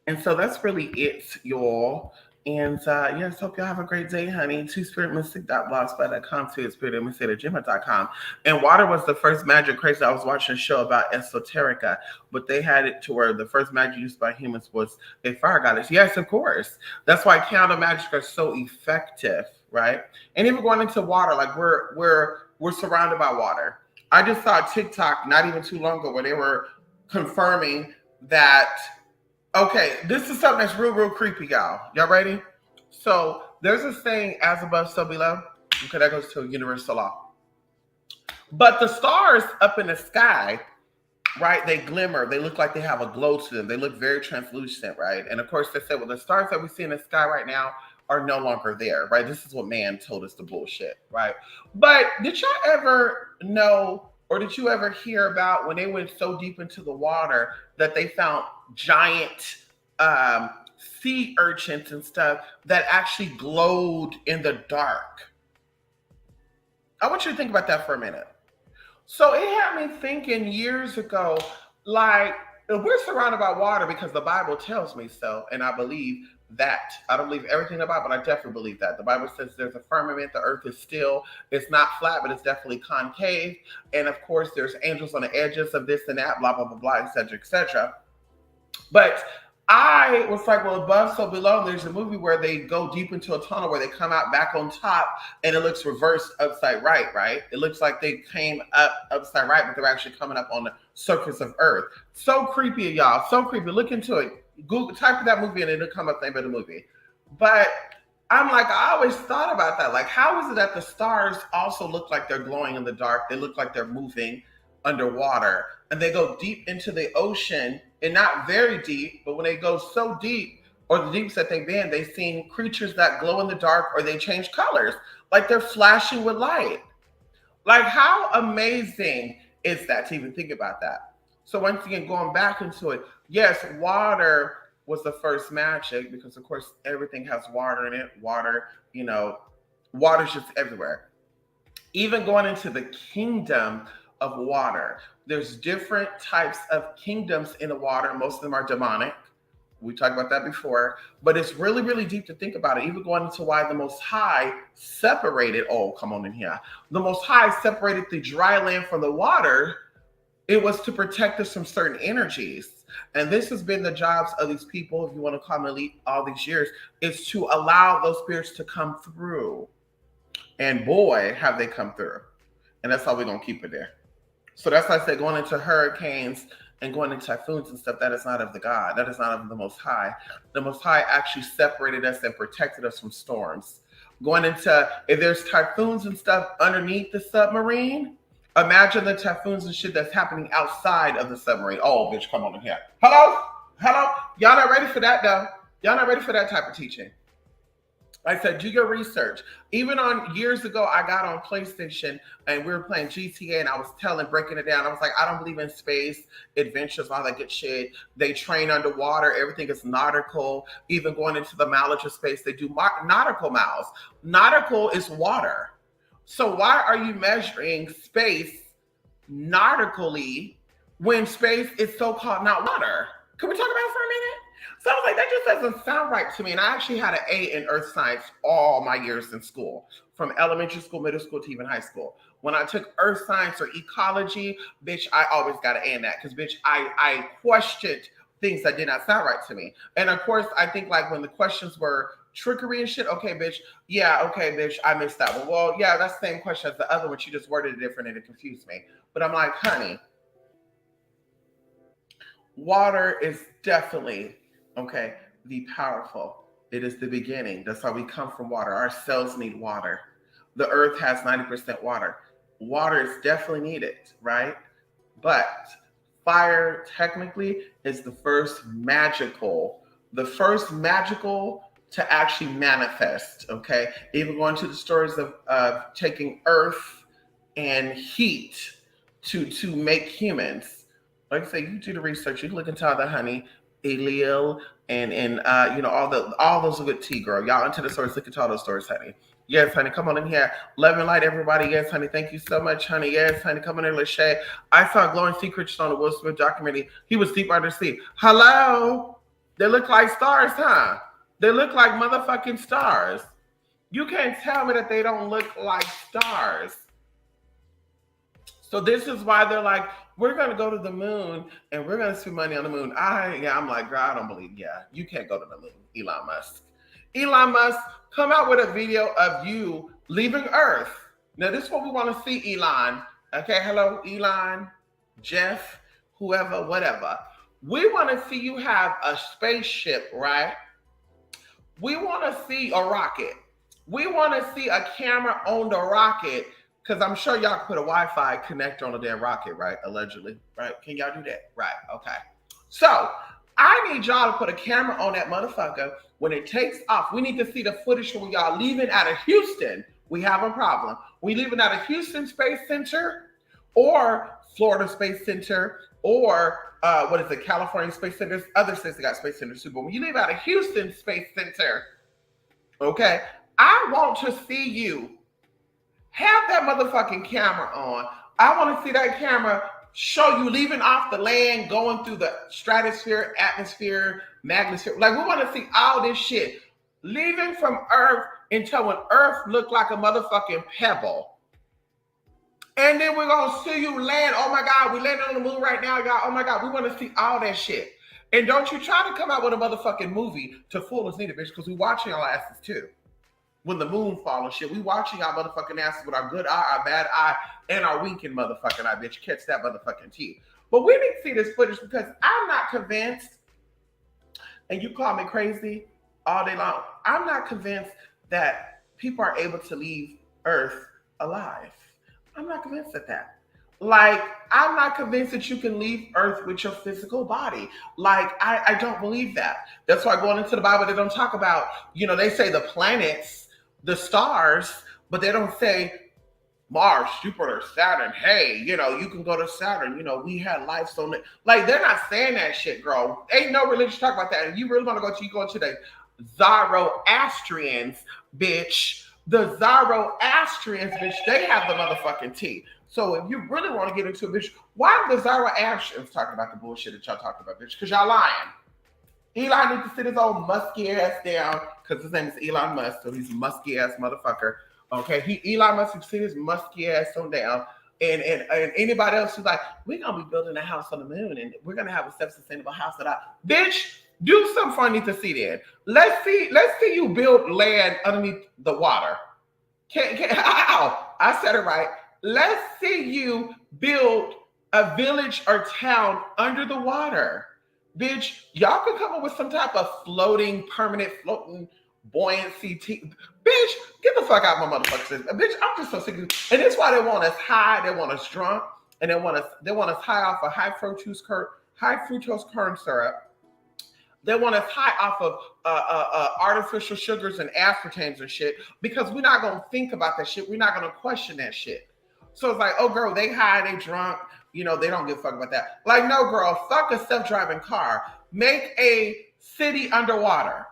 And so that's really it, y'all. And yes, hope y'all have a great day, honey. Two-spiritmystic.blogspot.com, two-spiritmystic.gmail.com. And water was the first magic crazy. I was watching a show about esoterica, but they had it to where the first magic used by humans was a fire goddess. Yes, of course. That's why candle magic are so effective, right? And even going into water, like we're surrounded by water. I just saw a TikTok not even too long ago where they were confirming that. Okay, this is something that's real creepy, y'all. Y'all ready? So there's this saying, as above, so below. Okay, that goes to a universal law. But the stars up in the sky, right, they glimmer. They look like they have a glow to them. They look very translucent, right? And of course, they said, well, the stars that we see in the sky right now are no longer there, right? This is what man told us the bullshit, right? But did y'all ever know, or did you ever hear about when they went so deep into the water that they found giant sea urchins and stuff that actually glowed in the dark? I want you to think about that for a minute. So it had me thinking years ago, like, we're surrounded by water because the Bible tells me so, and I believe that. I don't believe everything in the Bible, but I definitely believe that. The Bible says there's a firmament, the earth is still, it's not flat, but it's definitely concave. And of course, there's angels on the edges of this and that, blah, blah, blah, blah, et cetera, et cetera. But I was like, well, above, so below. There's a movie where they go deep into a tunnel where they come out back on top and it looks reversed upside right? It looks like they came up upside right, but they're actually coming up on the surface of Earth. So creepy, y'all. So creepy. Look into it. Google, type that movie and it'll come up the name of the movie. But I'm like, I always thought about that. Like, how is it that the stars also look like they're glowing in the dark? They look like they're moving underwater and they go deep into the ocean, and not very deep, but when they go so deep, or the deepest that they've been, they've seen creatures that glow in the dark or they change colors, like they're flashing with light. Like, how amazing is that to even think about that? So once again, going back into it, yes, water was the first magic because of course everything has water in it. Water, water's just everywhere. Even going into the kingdom of water, there's different types of kingdoms in the water. Most of them are demonic. We talked about that before, but it's really, really deep to think about it. Even going into why the Most High separated, come on in here. The Most High separated the dry land from the water. It was to protect us from certain energies. And this has been the jobs of these people, if you want to call them elite all these years, is to allow those spirits to come through. And boy, have they come through. And that's how we're going to keep it there. So that's why I say going into hurricanes and going into typhoons and stuff, that is not of the God. That is not of the Most High. The Most High actually separated us and protected us from storms. Going into, if there's typhoons and stuff underneath the submarine, imagine the typhoons and shit that's happening outside of the submarine. Oh, bitch, come on in here. Hello? Y'all not ready for that, though. Y'all not ready for that type of teaching. Like I said, do your research. Even on years ago, I got on PlayStation and we were playing GTA and I was breaking it down. I was like, I don't believe in space, adventures, all that good shit. They train underwater. Everything is nautical. Even going into the mileage of space, they do nautical miles. Nautical is water. So why are you measuring space nautically when space is so-called not water? Can we talk about it for a minute? So I was like, that just doesn't sound right to me. And I actually had an A in earth science all my years in school, from elementary school, middle school, to even high school. When I took earth science or ecology, bitch, I always got an A in that because, bitch, I questioned things that did not sound right to me. And of course, I think like when the questions were trickery and shit, okay, bitch, I missed that one. Well, yeah, that's the same question as the other one. She just worded it different and it confused me. But I'm like, honey, water is definitely, the powerful. It is the beginning. That's how we come from water. Our cells need water. The earth has 90% water. Water is definitely needed, right? But fire technically is the first magical to actually manifest, okay? Even going to the stories of taking earth and heat to make humans. Like I say, you do the research, you look into all the honey, Eliel, and all those are good tea, girl. Y'all into the stories, look into all those stories, honey. Yes, honey, come on in here. Love and light, everybody. Yes, honey, thank you so much, honey. Yes, honey, come on in, Lachey. I saw glowing sea creatures on the Will Smith documentary. He was deep under sea. Hello? They look like stars, huh? They look like motherfucking stars. You can't tell me that they don't look like stars. So this is why they're like, we're gonna go to the moon and we're gonna spend money on the moon. I'm like, girl, I don't believe. Yeah, you can't go to the moon, Elon Musk. Elon Musk, come out with a video of you leaving Earth. Now this is what we want to see, Elon. Okay, hello, Elon, Jeff, whoever, whatever. We want to see you have a spaceship, right? We want to see a rocket. We want to see a camera on the rocket. Because I'm sure y'all can put a Wi-Fi connector on the damn rocket, right? Allegedly, right? Can y'all do that? Right, okay. So, I need y'all to put a camera on that motherfucker when it takes off. We need to see the footage when y'all leaving out of Houston. We have a problem. We leaving out of Houston Space Center or Florida Space Center or, California Space Center. There's other states that got Space Centers too. But when you leave out of Houston Space Center, okay, I want to see you have that motherfucking camera on. I want to see that camera show you leaving off the land, going through the stratosphere, atmosphere, magnosphere. Like, we want to see all this shit. Leaving from Earth until when Earth looked like a motherfucking pebble. And then we're going to see you land. Oh my God, we landed on the moon right now, y'all. Oh my God, we want to see all that shit. And don't you try to come out with a motherfucking movie to fool us neither, bitch, because we watching y'all asses too. When the moon fall and shit, we watching y'all motherfucking asses with our good eye, our bad eye, and our winking motherfucking eye, bitch. Catch that motherfucking teeth. But we need to see this footage because I'm not convinced, and you call me crazy all day long, I'm not convinced that people are able to leave Earth alive. I'm not convinced of that. Like, I'm not convinced that you can leave Earth with your physical body. Like, I don't believe that. That's why going into the Bible, they don't talk about, they say the planets, the stars, but they don't say Mars, Jupiter, Saturn. Hey, you can go to Saturn. We had life on it. Like, they're not saying that shit, girl. Ain't no religion talk about that. And you really want to go to the Zoroastrians, bitch. The Zoroastrians, bitch, they have the motherfucking tea. So if you really want to get into it, bitch, why are the Zoroastrians talking about the bullshit that y'all talking about, bitch? Because y'all lying. Elon needs to sit his old musky ass down, because his name is Elon Musk, so he's a musky ass motherfucker. Okay, Elon Musk needs to sit his musky ass on down. And anybody else who's like, we're gonna be building a house on the moon and we're gonna have a self-sustainable house bitch, do something funny to see then. Let's see you build land underneath the water. I said it right. Let's see you build a village or town under the water. Bitch, y'all can come up with some type of permanent floating buoyancy. Bitch, get the fuck out of my motherfuckers. Bitch, I'm just so sick of you. And that's why they want us high, they want us drunk, and they want us high off of high fructose corn syrup. They want us high off of artificial sugars and aspartames and shit, because we're not going to think about that shit. We're not going to question that shit. So it's like, oh, girl, they high, they drunk. They don't give a fuck about that. Like, no, girl, fuck a self-driving car. Make a city underwater.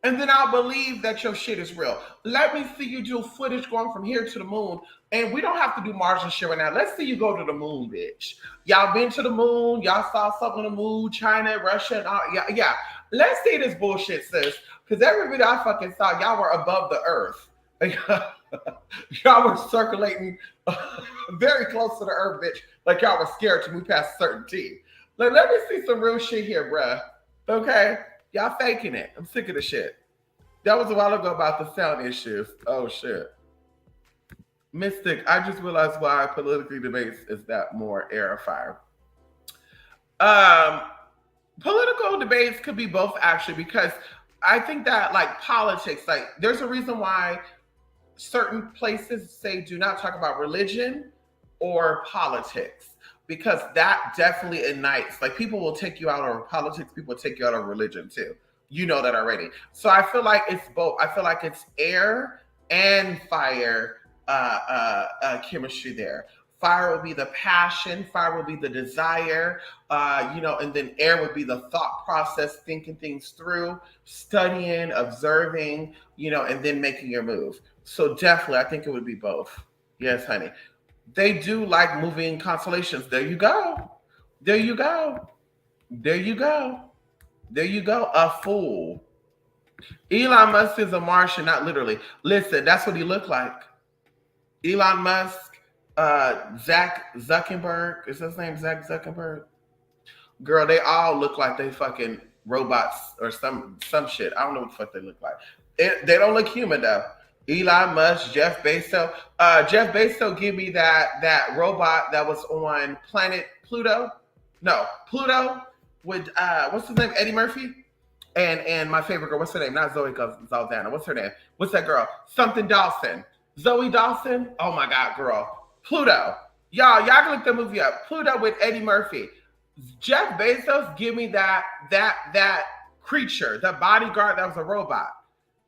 And then I'll believe that your shit is real. Let me see you do footage going from here to the moon. And we don't have to do Mars and shit right now. Let's see you go to the moon, bitch. Y'all been to the moon. Y'all saw something on the moon, China, Russia, and all. Yeah. Let's see this bullshit, sis. Because every video I fucking saw, y'all were above the earth. Y'all were circulating very close to the earth, bitch. Like y'all were scared to move past certainty. Like, let me see some real shit here, bruh. Okay? Y'all faking it. I'm sick of the shit. That was a while ago about the sound issues. Oh, shit. Mystic, I just realized why politically debates is that more airifier. Political debates could be both, actually, because I think that, like, politics, like, there's a reason why certain places say do not talk about religion or politics, because that definitely ignites, like, people will take you out of politics, people will take you out of religion too. You know that already. So I feel like it's both. I feel like it's air and fire chemistry there. Fire will be the passion, fire will be the desire, and then air would be the thought process, thinking things through, studying, observing, and then making your move. So definitely, I think it would be both. Yes, honey. They do like moving constellations. There you go. There you go. There you go. There you go. A fool. Elon Musk is a Martian, not literally. Listen, that's what he looked like. Elon Musk, Zach Zuckerberg. Is his name Zach Zuckerberg? Girl, they all look like they fucking robots or some shit. I don't know what the fuck they look like. They don't look human though. Elon Musk, Jeff Bezos. Jeff Bezos give me that robot that was on planet Pluto. No, Pluto with what's his name? Eddie Murphy. And my favorite girl, what's her name? Not Zoe Saldana. What's her name? What's that girl? Something Dawson. Zoe Dawson. Oh my God, girl. Pluto. Y'all can look the movie up. Pluto with Eddie Murphy. Jeff Bezos give me that creature, the bodyguard that was a robot.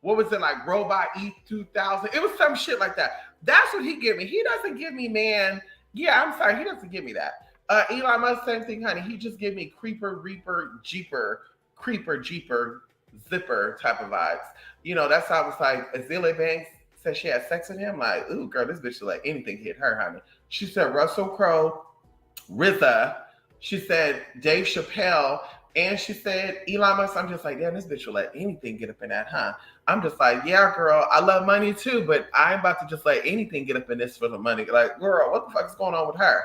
What was it like? Robot E2000. It was some shit like that. That's what he give me. He doesn't give me man. Yeah, I'm sorry. He doesn't give me that. Elon Musk, same thing, honey. He just give me creeper, reaper, jeeper, creeper, jeeper, zipper type of vibes. You know, that's how I was like, Azealia Banks said she had sex with him. Like, ooh, girl, this bitch should let anything hit her, honey. She said Russell Crowe, RZA. She said Dave Chappelle. And she said Elon Musk. I'm just like, damn, this bitch will let anything get up in that, huh? I'm just like, yeah, girl, I love money too, but I ain't about to just let anything get up in this for the money. Like, girl, what the fuck is going on with her?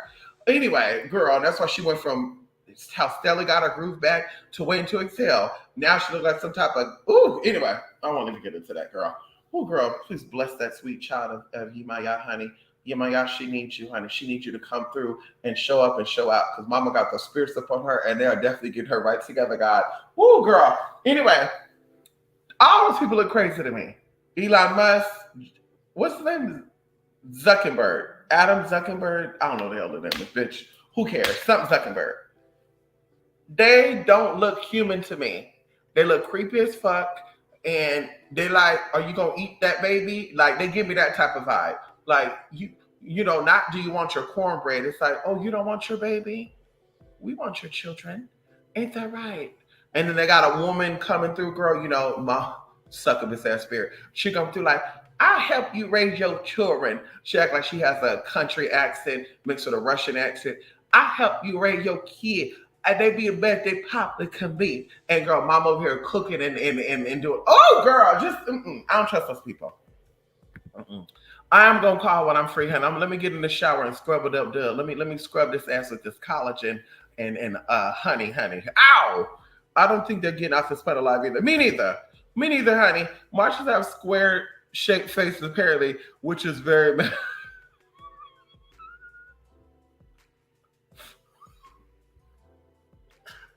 Anyway, girl, that's why she went from how Stella got her groove back to Waiting to Exhale. Now she looks like some type of, ooh, anyway, I won't even get into that, girl. Oh, girl, please bless that sweet child of Yemaya, honey. Yemaya, she needs you, honey. She needs you to come through and show up and show out because mama got the spirits upon her and they are definitely getting her right together, God. Woo, girl. Anyway, all those people look crazy to me. Elon Musk, what's the name? Zuckerberg. Adam Zuckerberg. I don't know the hell the name is, bitch. Who cares? Something Zuckerberg. They don't look human to me. They look creepy as fuck. And they like, are you going to eat that baby? Like, they give me that type of vibe. Like, you know, not do you want your cornbread? It's like, oh, you don't want your baby? We want your children. Ain't that right? And then they got a woman coming through, girl, you know, my succubus ass spirit. She come through like, I'll help you raise your children. She act like she has a country accent mixed with a Russian accent. I'll help you raise your kid. And they be the best they probably can be. And girl, mom over here cooking and doing, oh, girl, just, I don't trust those people. I'm gonna call when I'm free, honey. Let me get in the shower and scrub it up, duh. Let me scrub this ass with this collagen and honey. Ow! I don't think they're getting off the spider alive either. Me neither, honey. Martians have square shaped faces apparently, which is very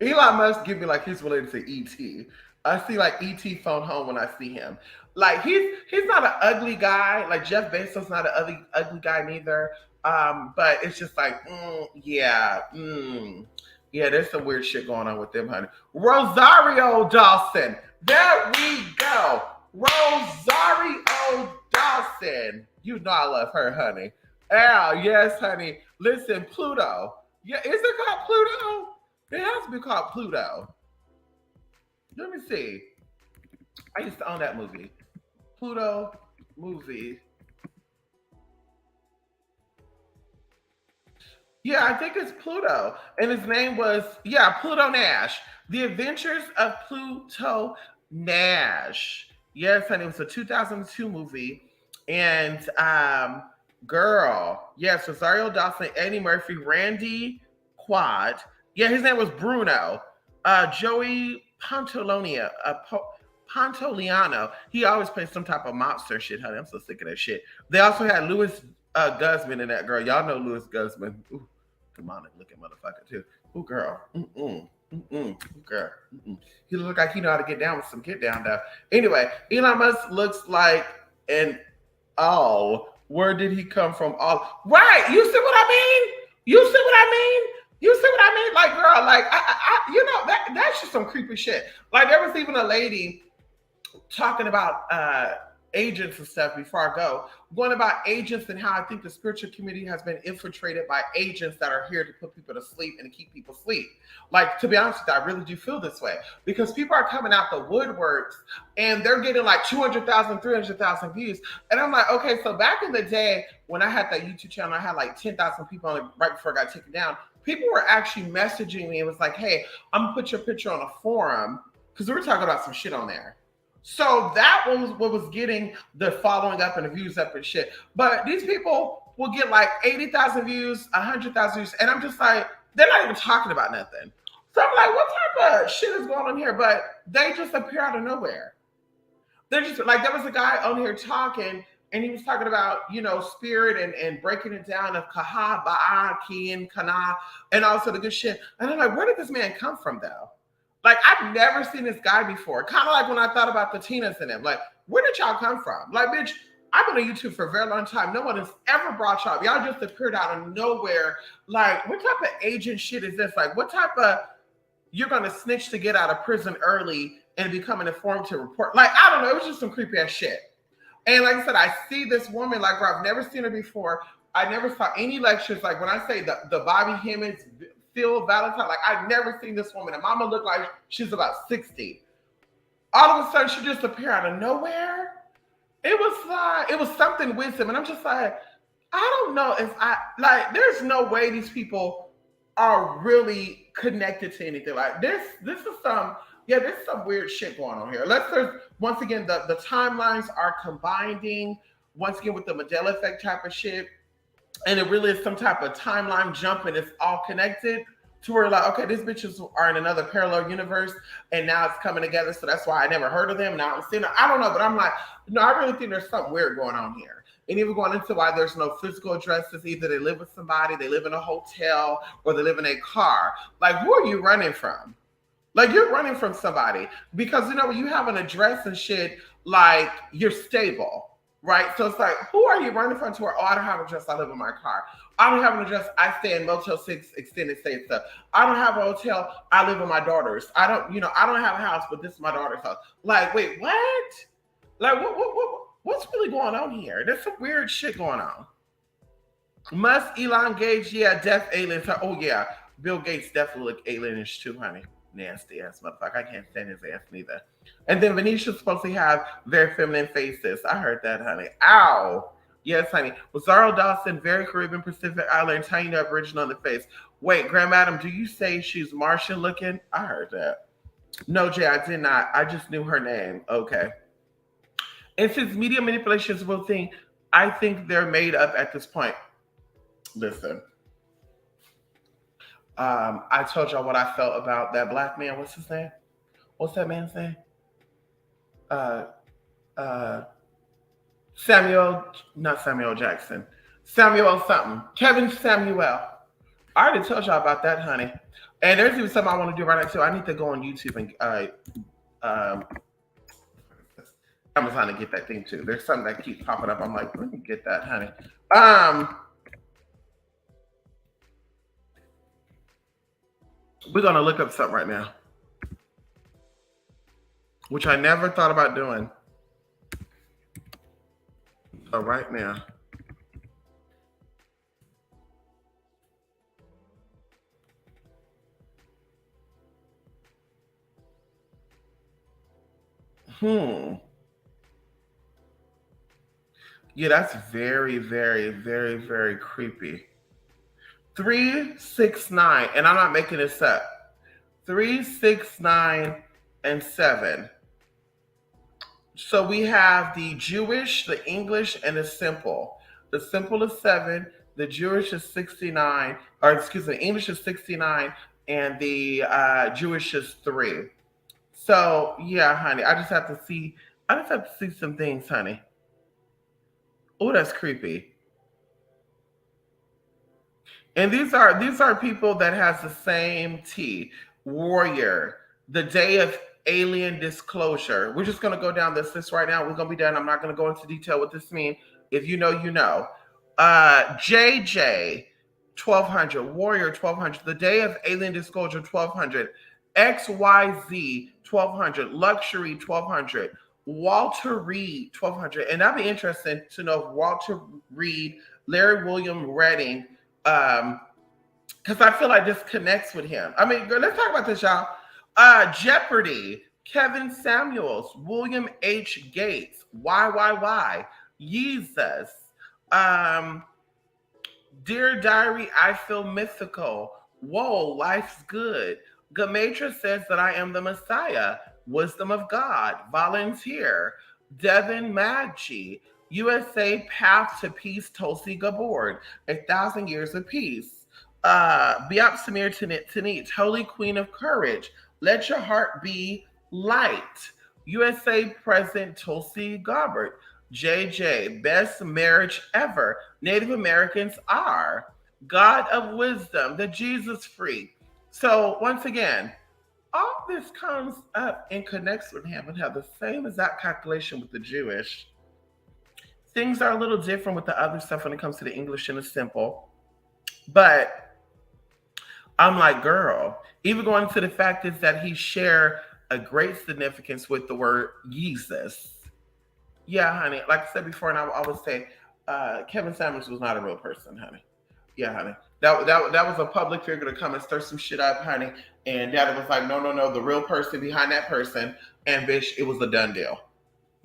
Elon Musk give me like he's related to E.T. I see like E.T. phone home when I see him. Like he's not an ugly guy. Like Jeff Bezos not an ugly guy neither. But it's just like, yeah, there's some weird shit going on with them, honey. Rosario Dawson. There we go. Rosario Dawson. You know I love her, honey. Yes, honey. Listen, Pluto. Yeah, is it called Pluto? It has to be called Pluto. Let me see. I used to own that movie. Pluto movie. Yeah, I think it's Pluto. And his name was, Pluto Nash. The Adventures of Pluto Nash. Yes, honey, it was a 2002 movie. And girl, yes, Rosario Dawson, Eddie Murphy, Randy Quaid. Yeah, his name was Bruno. Joey Pantoliano. He always plays some type of mobster shit, honey. I'm so sick of that shit. They also had Louis Guzman in that, girl. Y'all know Louis Guzman. Ooh, demonic looking motherfucker too. Ooh, girl. Girl. He look like he know how to get down with some get down though. Anyway, Elon Musk looks like an where did he come from? Right. You see what I mean? Like, girl, like, I you know, that's just some creepy shit. Like, there was even a lady talking about agents and stuff before I go. Going about agents and how I think the spiritual community has been infiltrated by agents that are here to put people to sleep and to keep people asleep. Like, to be honest with you, I really do feel this way because people are coming out the woodworks and they're getting like 200,000, 300,000 views. And I'm like, okay, so back in the day when I had that YouTube channel, I had like 10,000 people on it right before I got taken down. People were actually messaging me and was like, hey, I'm gonna put your picture on a forum because we were talking about some shit on there. So that was what was getting the following up and the views up and shit. But these people will get like 80,000 views, 100,000 views, and I'm just like, they're not even talking about nothing. So I'm like, what type of shit is going on here? But they just appear out of nowhere. They're just like, there was a guy on here talking, and he was talking about, you know, spirit and breaking it down of Kaha, Ba'a, Kiin, Kana, and also the good shit. And I'm like, where did this man come from though? Like, I've never seen this guy before. Kind of like when I thought about the Tinas and them. Like, where did y'all come from? Like, bitch, I've been on YouTube for a very long time. No one has ever brought y'all. Y'all just appeared out of nowhere. Like, what type of agent shit is this? Like, what type of, you're going to snitch to get out of prison early and become an informative report? Like, I don't know. It was just some creepy ass shit. And like I said, I see this woman, like, where I've never seen her before. I never saw any lectures. Like, when I say the Bobby Hemmings, Phil Valentine, like, I've never seen this woman. And mama looked like she's about 60. All of a sudden, she just appeared out of nowhere. It was like, it was something wisdom. And I'm just like, I don't know if there's no way these people are really connected to anything. Like, this is some, there's some weird shit going on here. Once again, the timelines are combining, once again, with the Mandela effect type of shit. And it really is some type of timeline jump, and it's all connected to where, like, okay, these bitches are in another parallel universe, and now it's coming together. So that's why I never heard of them. Now I'm seeing them. I don't know, but I'm like, no, I really think there's something weird going on here. And even going into why there's no physical addresses. Either they live with somebody, they live in a hotel, or they live in a car. Like, who are you running from? Like, you're running from somebody because, you know, when you have an address and shit, like, you're stable. Right? So it's like, who are you running from to where, oh, I don't have an address, I live in my car. I don't have an address, I stay in Motel 6 extended stay stuff. I don't have a hotel, I live with my daughters. I don't have a house, but this is my daughter's house. Like, wait, what? Like, what's really going on here? There's some weird shit going on. Must Elon Gates, deaf aliens. Oh yeah, Bill Gates definitely look alienish too, honey. Nasty ass motherfucker. I can't stand his ass neither. And then Venetia's supposed to have very feminine faces. I heard that, honey. Ow. Yes, honey. Rosario Dawson, very Caribbean Pacific Island, tiny Aboriginal on the face. Wait, Graham Adam, do you say she's Martian looking? I heard that. No, Jay, I did not. I just knew her name. Okay. And since media manipulation is a real thing, I think they're made up at this point. Listen. I told y'all what I felt about that black man. What's his name? What's that man's name? Not Samuel Jackson. Samuel something. Kevin Samuel. I already told y'all about that, honey. And there's even something I want to do right now too. I need to go on YouTube and Amazon to get that thing too. There's something that keeps popping up. I'm like, let me get that, honey. We're going to look up something right now, which I never thought about doing. So right now. Yeah, that's very, very, very, very creepy. 369, and I'm not making this up. 3, 6, 9, and 7. So we have the Jewish, the English, and the simple. The simple is 7, the Jewish is 69, or excuse me, English is 69, and the Jewish is 3. So yeah, honey, I just have to see some things, honey. Oh, that's creepy. And these are people that has the same T. Warrior, the day of alien disclosure. We're just going to go down this list right now. We're going to be done. I'm not going to go into detail what this means. If you know, you know. JJ, 1200. Warrior, 1200. The day of alien disclosure, 1200. XYZ, 1200. Luxury, 1200. Walter Reed, 1200. And that'd be interesting to know if Walter Reed, Larry William Redding, because I feel like this connects with him. I mean, let's talk about this, y'all. Jeopardy, Kevin Samuels, William H. Gates, YYY, Jesus, Dear Diary, I Feel Mythical, Whoa, Life's Good, Gamatra Says That I Am the Messiah, Wisdom of God, Volunteer, Devin Maggi, USA Path to Peace, Tulsi Gabbard, 1,000 Years of Peace, Biop Samir Tanit, Holy Queen of Courage, Let Your Heart Be Light, USA President Tulsi Gabbard, JJ, Best Marriage Ever, Native Americans Are, God of Wisdom, The Jesus Freak. So once again, all this comes up and connects with him and have the same exact calculation with the Jewish. Things are a little different with the other stuff when it comes to the English and the simple. But I'm like, girl, even going to the fact is that he share a great significance with the word Jesus. Yeah, honey. Like I said before, and I will always say, Kevin Samuels was not a real person, honey. Yeah, honey. That was a public figure to come and stir some shit up, honey. And Daddy was like, no, the real person behind that person. And bitch, it was a done deal.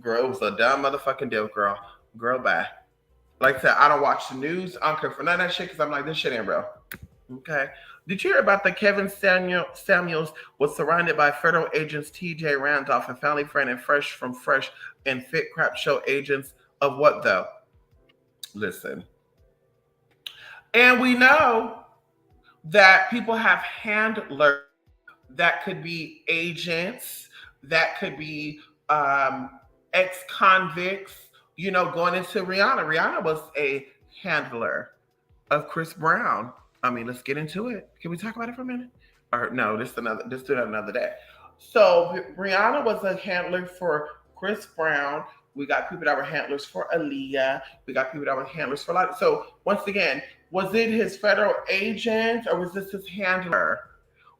Girl, it was a done motherfucking deal, girl. Girl, bye. Like I said, I don't watch the news. I don't care for none of that shit because I'm like, this shit ain't real. Okay. Did you hear about the Kevin Samuels was surrounded by federal agents TJ Randolph and family friend and Fresh and Fit Crap Show agents of what though? Listen. And we know that people have handlers that could be agents, that could be ex-convicts, going into Rihanna. Rihanna was a handler of Chris Brown. I mean, let's get into it. Can we talk about it for a minute? Or no, let's do that another day. So Rihanna was a handler for Chris Brown. We got people that were handlers for Aaliyah. We got people that were handlers for a lot. So once again, was it his federal agent or was this his handler?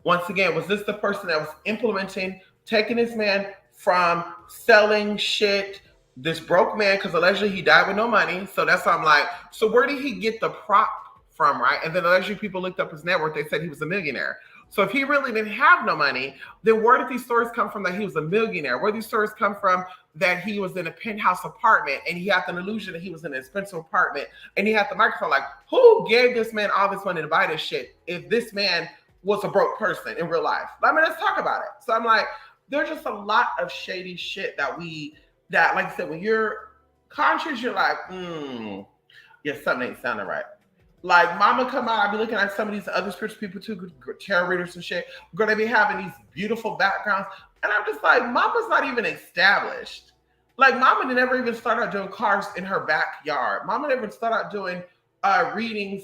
Once again, was this the person that was implementing, taking this man from selling shit, this broke man, because allegedly he died with no money. So that's why I'm like, so where did he get the prop from, right? And then allegedly people looked up his net worth. They said he was a millionaire. So if he really didn't have no money, then where did these stories come from that he was a millionaire? Where did these stories come from that he was in a penthouse apartment and he had an illusion that he was in an expensive apartment and he had the microphone? Like, who gave this man all this money to buy this shit if this man was a broke person in real life? I mean, let's talk about it. So I'm like, there's just a lot of shady shit that like I said, when you're conscious, you're like, yeah, something ain't sounding right. Like mama come out, I be looking at some of these other spiritual people too, tarot readers and shit, going to be having these beautiful backgrounds. And I'm just like, mama's not even established. Like mama never even started out doing cards in her backyard. Mama never started out doing readings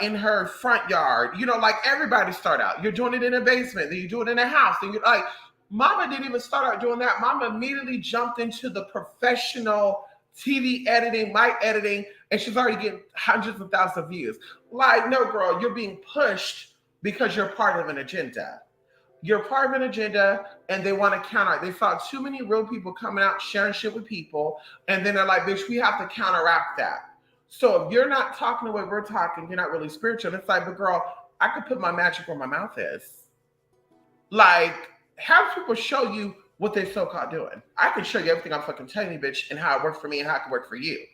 in her front yard. Like everybody start out. You're doing it in a basement, then you do it in a house. And you're like, mama didn't even start out doing that. Mama immediately jumped into the professional TV editing, mic editing, and she's already getting hundreds of thousands of views. Like, no, girl, you're being pushed because you're part of an agenda. You're part of an agenda, and they want to counter. They saw too many real people coming out sharing shit with people, and then they're like, bitch, we have to counteract that. So if you're not talking the way we're talking, you're not really spiritual. It's like, but girl, I could put my magic where my mouth is. Like, have people show you what they so-called doing. I can show you everything I'm fucking telling you, bitch, and how it works for me and how it can work for you.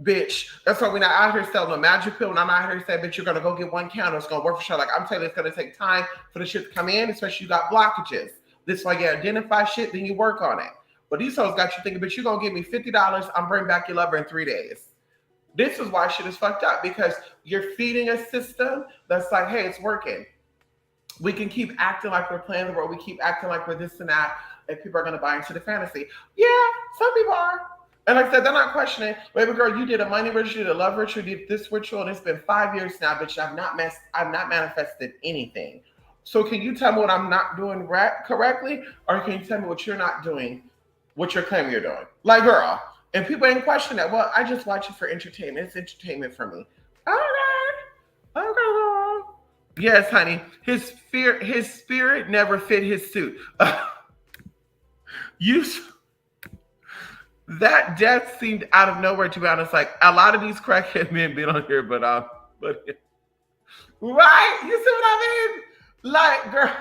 Bitch, that's why we're not out here selling a magic pill, and I'm out here saying, bitch, you're going to go get one counter. It's going to work for sure. Like, I'm telling you, it's going to take time for the shit to come in, especially you got blockages. This is why you identify shit, then you work on it. But these hoes got you thinking, bitch, you're going to give me $50, I'm bringing back your lover in 3 days. This is why shit is fucked up, because you're feeding a system that's like, hey, it's working. We can keep acting like we're playing the role. We keep acting like we're this and that, and people are going to buy into the fantasy. Yeah, some people are. And like I said, they're not questioning, baby girl, you did a money ritual, you did a love ritual, you did this ritual, and it's been 5 years now, bitch. I've not manifested anything. So can you tell me what I'm not doing correctly? Or can you tell me what you're not doing, what you're claiming you're doing? Like, girl. And people ain't questioning that. Well, I just watch it for entertainment. It's entertainment for me. Okay, girl. Yes, honey. His spirit never fit his suit. That death seemed out of nowhere, to be honest. Like a lot of these crackhead men been on here, but right? You see what I mean? Like, girl,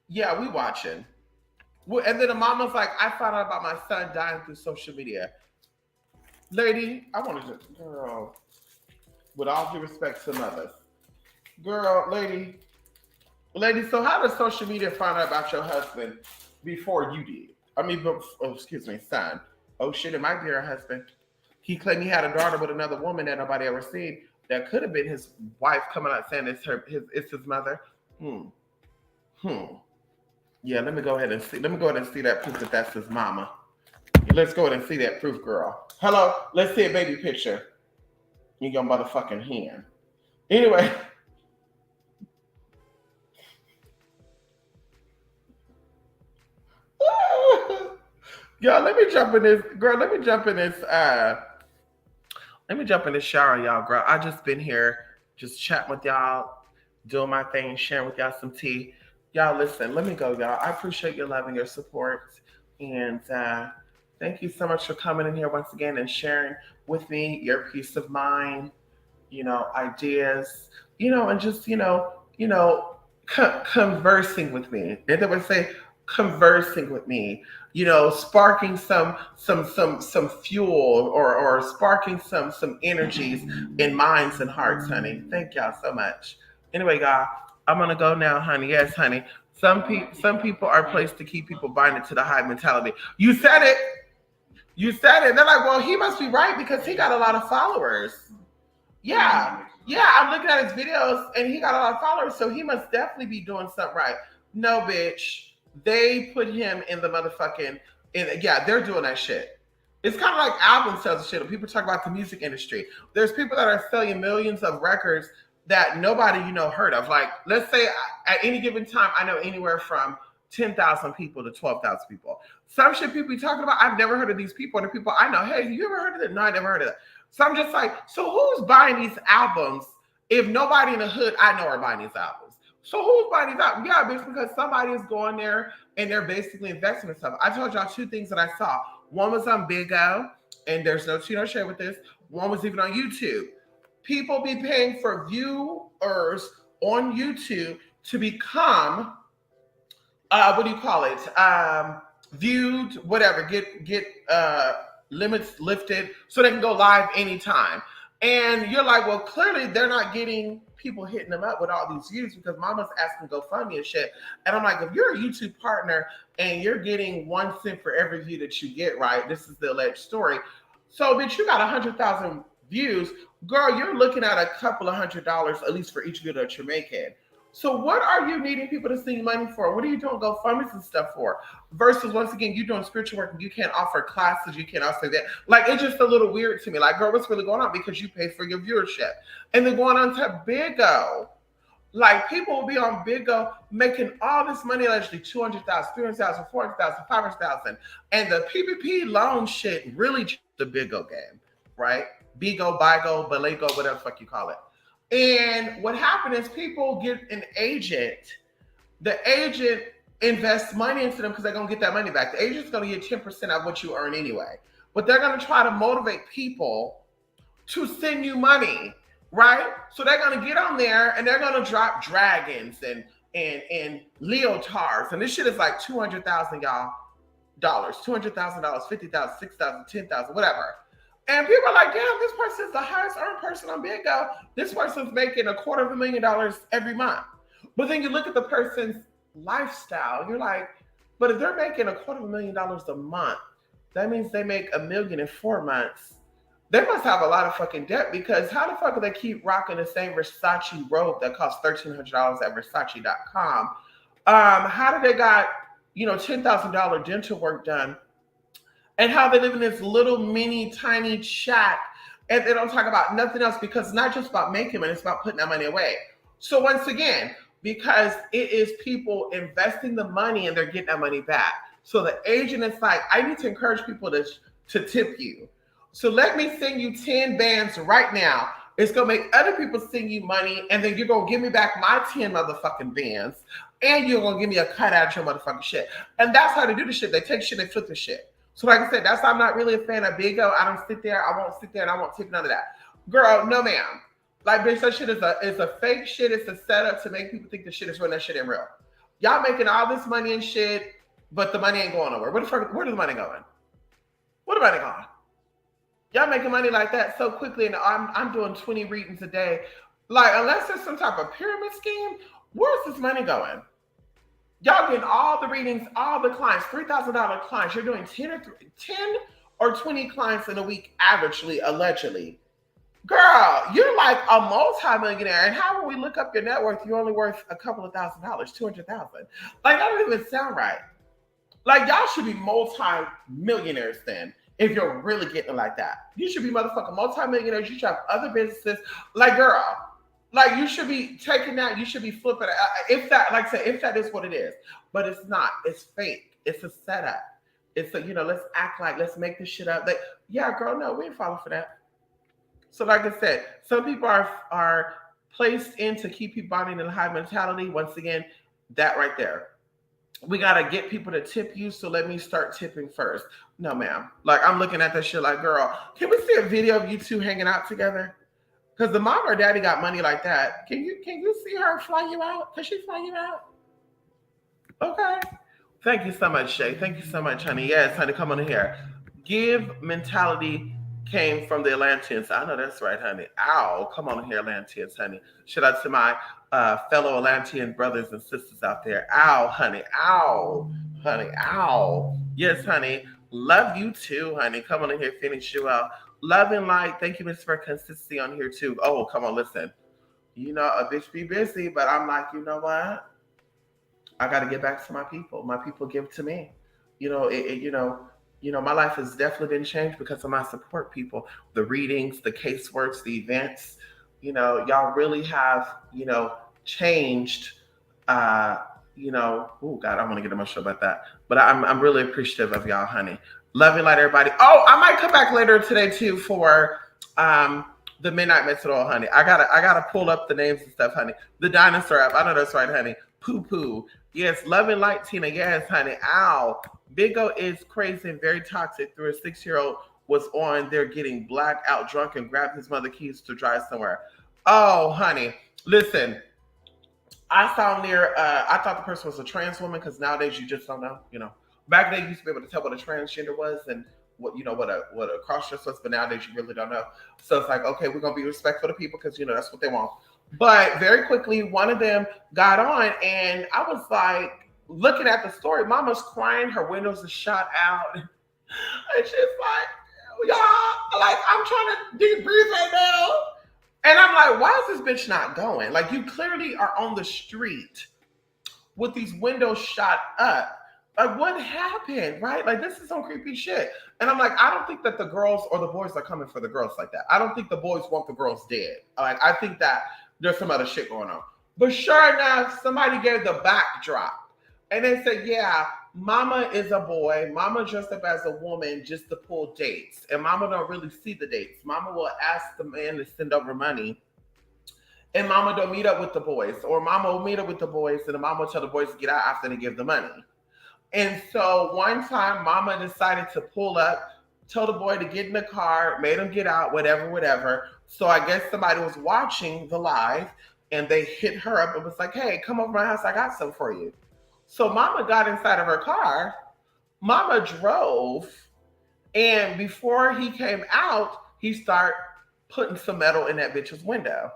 yeah, we watching. Well, and then the mama's like, I found out about my son dying through social media. Lady, I want to just, girl, with all due respect to mothers, girl, lady. So how does social media find out about your husband before you did? I mean, excuse me, son. Oh shit, it might be her husband. He claimed he had a daughter with another woman that nobody ever seen. That could have been his wife coming out saying it's his mother. Yeah, let me go ahead and see. Let me go ahead and see that proof that that's his mama. Let's go ahead and see that proof, girl. Hello, let's see a baby picture in your motherfucking hand. Anyway. Y'all, let me jump in this, girl. Let me jump in this shower, y'all, girl. I just been here, just chatting with y'all, doing my thing, sharing with y'all some tea. Y'all, listen, let me go, y'all. I appreciate your love and your support. And thank you so much for coming in here once again and sharing with me your peace of mind, ideas, and just, conversing with me. And they would say, conversing with me, sparking some fuel or sparking some energies in minds and hearts, honey. Thank y'all so much. Anyway, y'all, I'm gonna go now, honey. Yes, honey. Some people are placed to keep people binded to the high mentality. You said it. You said it. They're like, well, he must be right because he got a lot of followers. Yeah. I'm looking at his videos and he got a lot of followers, so he must definitely be doing something right. No, bitch. They put him in the motherfucking, they're doing that shit. It's kind of like album sales and shit. When people talk about the music industry, there's people that are selling millions of records that nobody, heard of. Like, let's say at any given time, I know anywhere from 10,000 people to 12,000 people. Some shit people be talking about, I've never heard of these people. And the people I know, hey, you ever heard of it? No, I never heard of it. So I'm just like, so who's buying these albums if nobody in the hood I know are buying these albums? So who's buying these albums? Yeah, bitch, because somebody is going there and they're basically investing in stuff. I told y'all two things that I saw. One was on Big O, and there's no tea, no shade with this. One was even on YouTube. People be paying for viewers on YouTube to become, viewed, whatever, get limits lifted so they can go live anytime. And you're like, well, clearly they're not getting people hitting them up with all these views because mama's asking GoFundMe and shit. And I'm like, if you're a YouTube partner and you're getting 1 cent for every view that you get, right? This is the alleged story. So, bitch, you got 100,000 views. Girl, you're looking at a couple of $100 at least for each video that you're making. So what are you needing people to send you money for? What are you doing GoFundMes and stuff for? Versus, once again, you doing spiritual work and you can't offer classes, you can't offer that. Like, it's just a little weird to me. Like, girl, what's really going on? Because you pay for your viewership. And then going on to Big O. Like, people will be on Big O making all this money, allegedly 200,000, 300,000, 400,000, 500,000. And the PPP loan shit really the Big O game, right? Bigo, Bigo, Balego, whatever the fuck you call it. And what happened is people get an agent. The agent invests money into them because they're going to get that money back. The agent's going to get 10% of what you earn anyway. But they're going to try to motivate people to send you money, right? So they're going to get on there and they're going to drop dragons and leotards. And this shit is like $200,000, y'all. $200,000, $50,000, $6,000, $10,000, whatever. And people are like, damn, this person's the highest earned person on Big O. This person's making $250,000 every month. But then you look at the person's lifestyle, you're like, but if they're making $250,000 a month, that means they make $1 million in 4 months. They must have a lot of fucking debt, because how the fuck do they keep rocking the same Versace robe that costs $1,300 at Versace.com? How do they got, $10,000 dental work done? And how they live in this little mini tiny shack and they don't talk about nothing else, because it's not just about making money, it's about putting that money away. So once again, because it is people investing the money and they're getting that money back. So the agent is like, I need to encourage people to tip you. So let me send you 10 bands right now. It's going to make other people send you money, and then you're going to give me back my 10 motherfucking bands, and you're going to give me a cut out of your motherfucking shit. And that's how they do the shit. They take shit, they flip the shit. So like I said, that's why I'm not really a fan of Big O. I don't sit there. I won't sit there and I won't tip none of that. Girl, no ma'am. Like, bitch, that shit is a fake shit. It's a setup to make people think the shit is real. That shit ain't real. Y'all making all this money and shit, but the money ain't going nowhere. Where the money going? Where the money going? Y'all making money like that so quickly, and I'm doing 20 readings a day. Like, unless there's some type of pyramid scheme, where's this money going? Y'all getting all the readings, all the clients, $3,000 clients. You're doing 10 or 20 clients in a week, averagely, allegedly. Girl, you're like a multi-millionaire. And how when we look up your net worth, you're only worth a couple of $1,000s, 200,000. Like, that don't even sound right. Like, y'all should be multi-millionaires then, if you're really getting it like that. You should be motherfucking multi-millionaires. You should have other businesses. Like, girl, like, you should be taking that. You should be flipping it. If that, like I said, if that is what it is. But it's not. It's fake. It's a setup. It's a, let's act like, let's make this shit up. Like, yeah, girl, no, we ain't falling for that. So like I said, some people are placed in to keep people bonding in a high mentality. Once again, that right there. We got to get people to tip you, so let me start tipping first. No, ma'am. Like, I'm looking at that shit like, girl, can we see a video of you two hanging out together? Because the mom or daddy got money like that. Can you see her fly you out? Can she fly you out? Okay. Thank you so much, Shay. Thank you so much, honey. Yes, honey, come on in here. Give mentality came from the Atlanteans. I know that's right, honey. Ow. Come on in here, Atlanteans, honey. Shout out to my fellow Atlantean brothers and sisters out there. Ow, honey. Ow. Honey. Ow. Yes, honey. Love you too, honey. Come on in here, finish you out. Love and light. Thank you, Miss, for consistency on here too. Oh, come on, listen. A bitch be busy, but I'm like, you know what? I got to get back to my people. My people give to me. My life has definitely been changed because of my support people, the readings, the caseworks, the events. Y'all really have, changed. Oh God, I want to get emotional about that. But I'm really appreciative of y'all, honey. Love and light, everybody. Oh, I might come back later today too for the Midnight Methodol, honey. I gotta pull up the names and stuff, honey. The dinosaur app. I know that's right, honey. Poo poo. Yes, love and light, Tina. Yes, honey. Ow. Big O is crazy and very toxic. Through a 6-year-old was on there getting blacked out drunk and grabbed his mother keys to drive somewhere. Oh, honey. Listen, I saw near, I thought the person was a trans woman because nowadays you just don't know, Back then you used to be able to tell what a transgender was and what a cross-dress was, but nowadays you really don't know. So it's like, okay, we're going to be respectful to people because, that's what they want. But very quickly, one of them got on and I was like, looking at the story, mama's crying, her windows are shot out. And she's like, y'all, like, I'm trying to deep breathe right now. And I'm like, why is this bitch not going? Like, you clearly are on the street with these windows shot up. Like, what happened, right? Like, this is some creepy shit. And I'm like, I don't think that the girls or the boys are coming for the girls like that. I don't think the boys want the girls dead. Like, I think that there's some other shit going on. But sure enough, somebody gave the backdrop. And they said, yeah, mama is a boy. Mama dressed up as a woman just to pull dates. And mama don't really see the dates. Mama will ask the man to send over money. And mama don't meet up with the boys. Or mama will meet up with the boys and the mama will tell the boys to get out after they give the money. And so one time mama decided to pull up, told the boy to get in the car, made him get out, whatever. So I guess somebody was watching the live and they hit her up and was like, hey, come over to my house. I got something for you. So mama got inside of her car, mama drove, and before he came out, he started putting some metal in that bitch's window.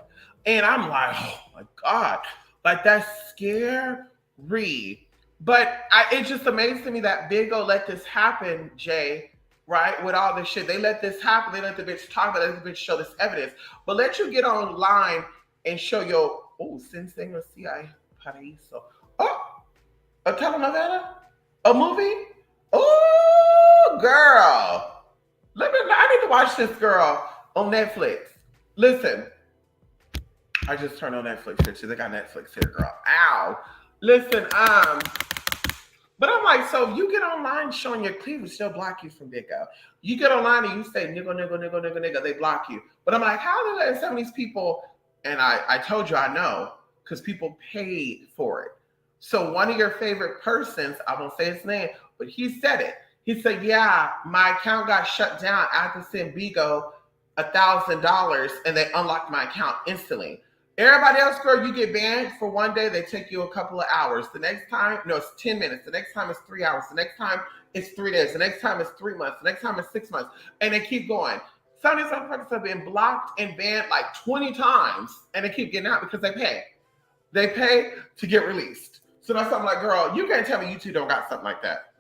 And I'm like, oh my God, like that's scary. But it just amazed to me that Big O let this happen, Jay, right? With all this shit. They let this happen. They let the bitch talk about it, let the bitch show this evidence. But let you get online and show your, Sin Singer, C.I. Paraíso. Oh, a telenovela? A movie? Oh, girl. I need to watch this, girl, on Netflix. Listen. I just turned on Netflix here too. They got Netflix here, girl. Ow. Listen, but I'm like, so you get online showing your cleavage, they'll block you from Big O. You get online and you say nigga, they block you. But I'm like, how are they letting some of these people, and I told you I know, because people paid for it. So one of your favorite persons, I won't say his name, but he said it. He said, yeah, my account got shut down. I had to send Bigo $1,000 and they unlocked my account instantly. Everybody else, girl, you get banned for one day, they take you a couple of hours. The next time, no, it's 10 minutes. The next time it's 3 hours. The next time it's 3 days. The next time it's 3 months. The next time it's 6 months. And they keep going. Some of these motherfuckers have been blocked and banned like 20 times and they keep getting out because they pay. They pay to get released. So that's something like, girl, you can't tell me YouTube don't got something like that.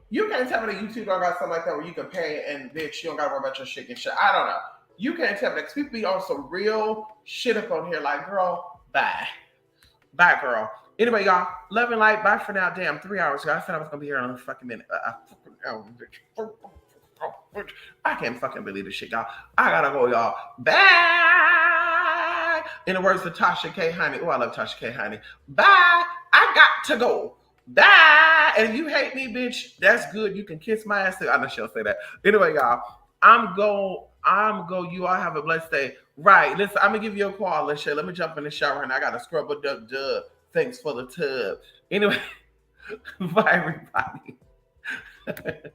You can't tell me that YouTube don't got something like that where you can pay and bitch, you don't gotta worry about your shit and shit. I don't know. You can't tell me that because people be on some real shit up on here like, girl, bye. Bye, girl. Anyway, y'all, love and light. Bye for now. Damn, 3 hours. Y'all. I said I was going to be here in a fucking minute. I can't fucking believe this shit, y'all. I got to go, y'all. Bye. In the words of Tasha K. Honey. Oh, I love Tasha K. Honey. Bye. I got to go. Bye. And if you hate me, bitch, that's good. You can kiss my ass. I know she'll say that. Anyway, y'all, I'm go. You all have a blessed day. Right. Listen, I'm going to give you a call. Let me jump in the shower and I got to scrub a dub. Thanks for the tub. Anyway, bye, everybody.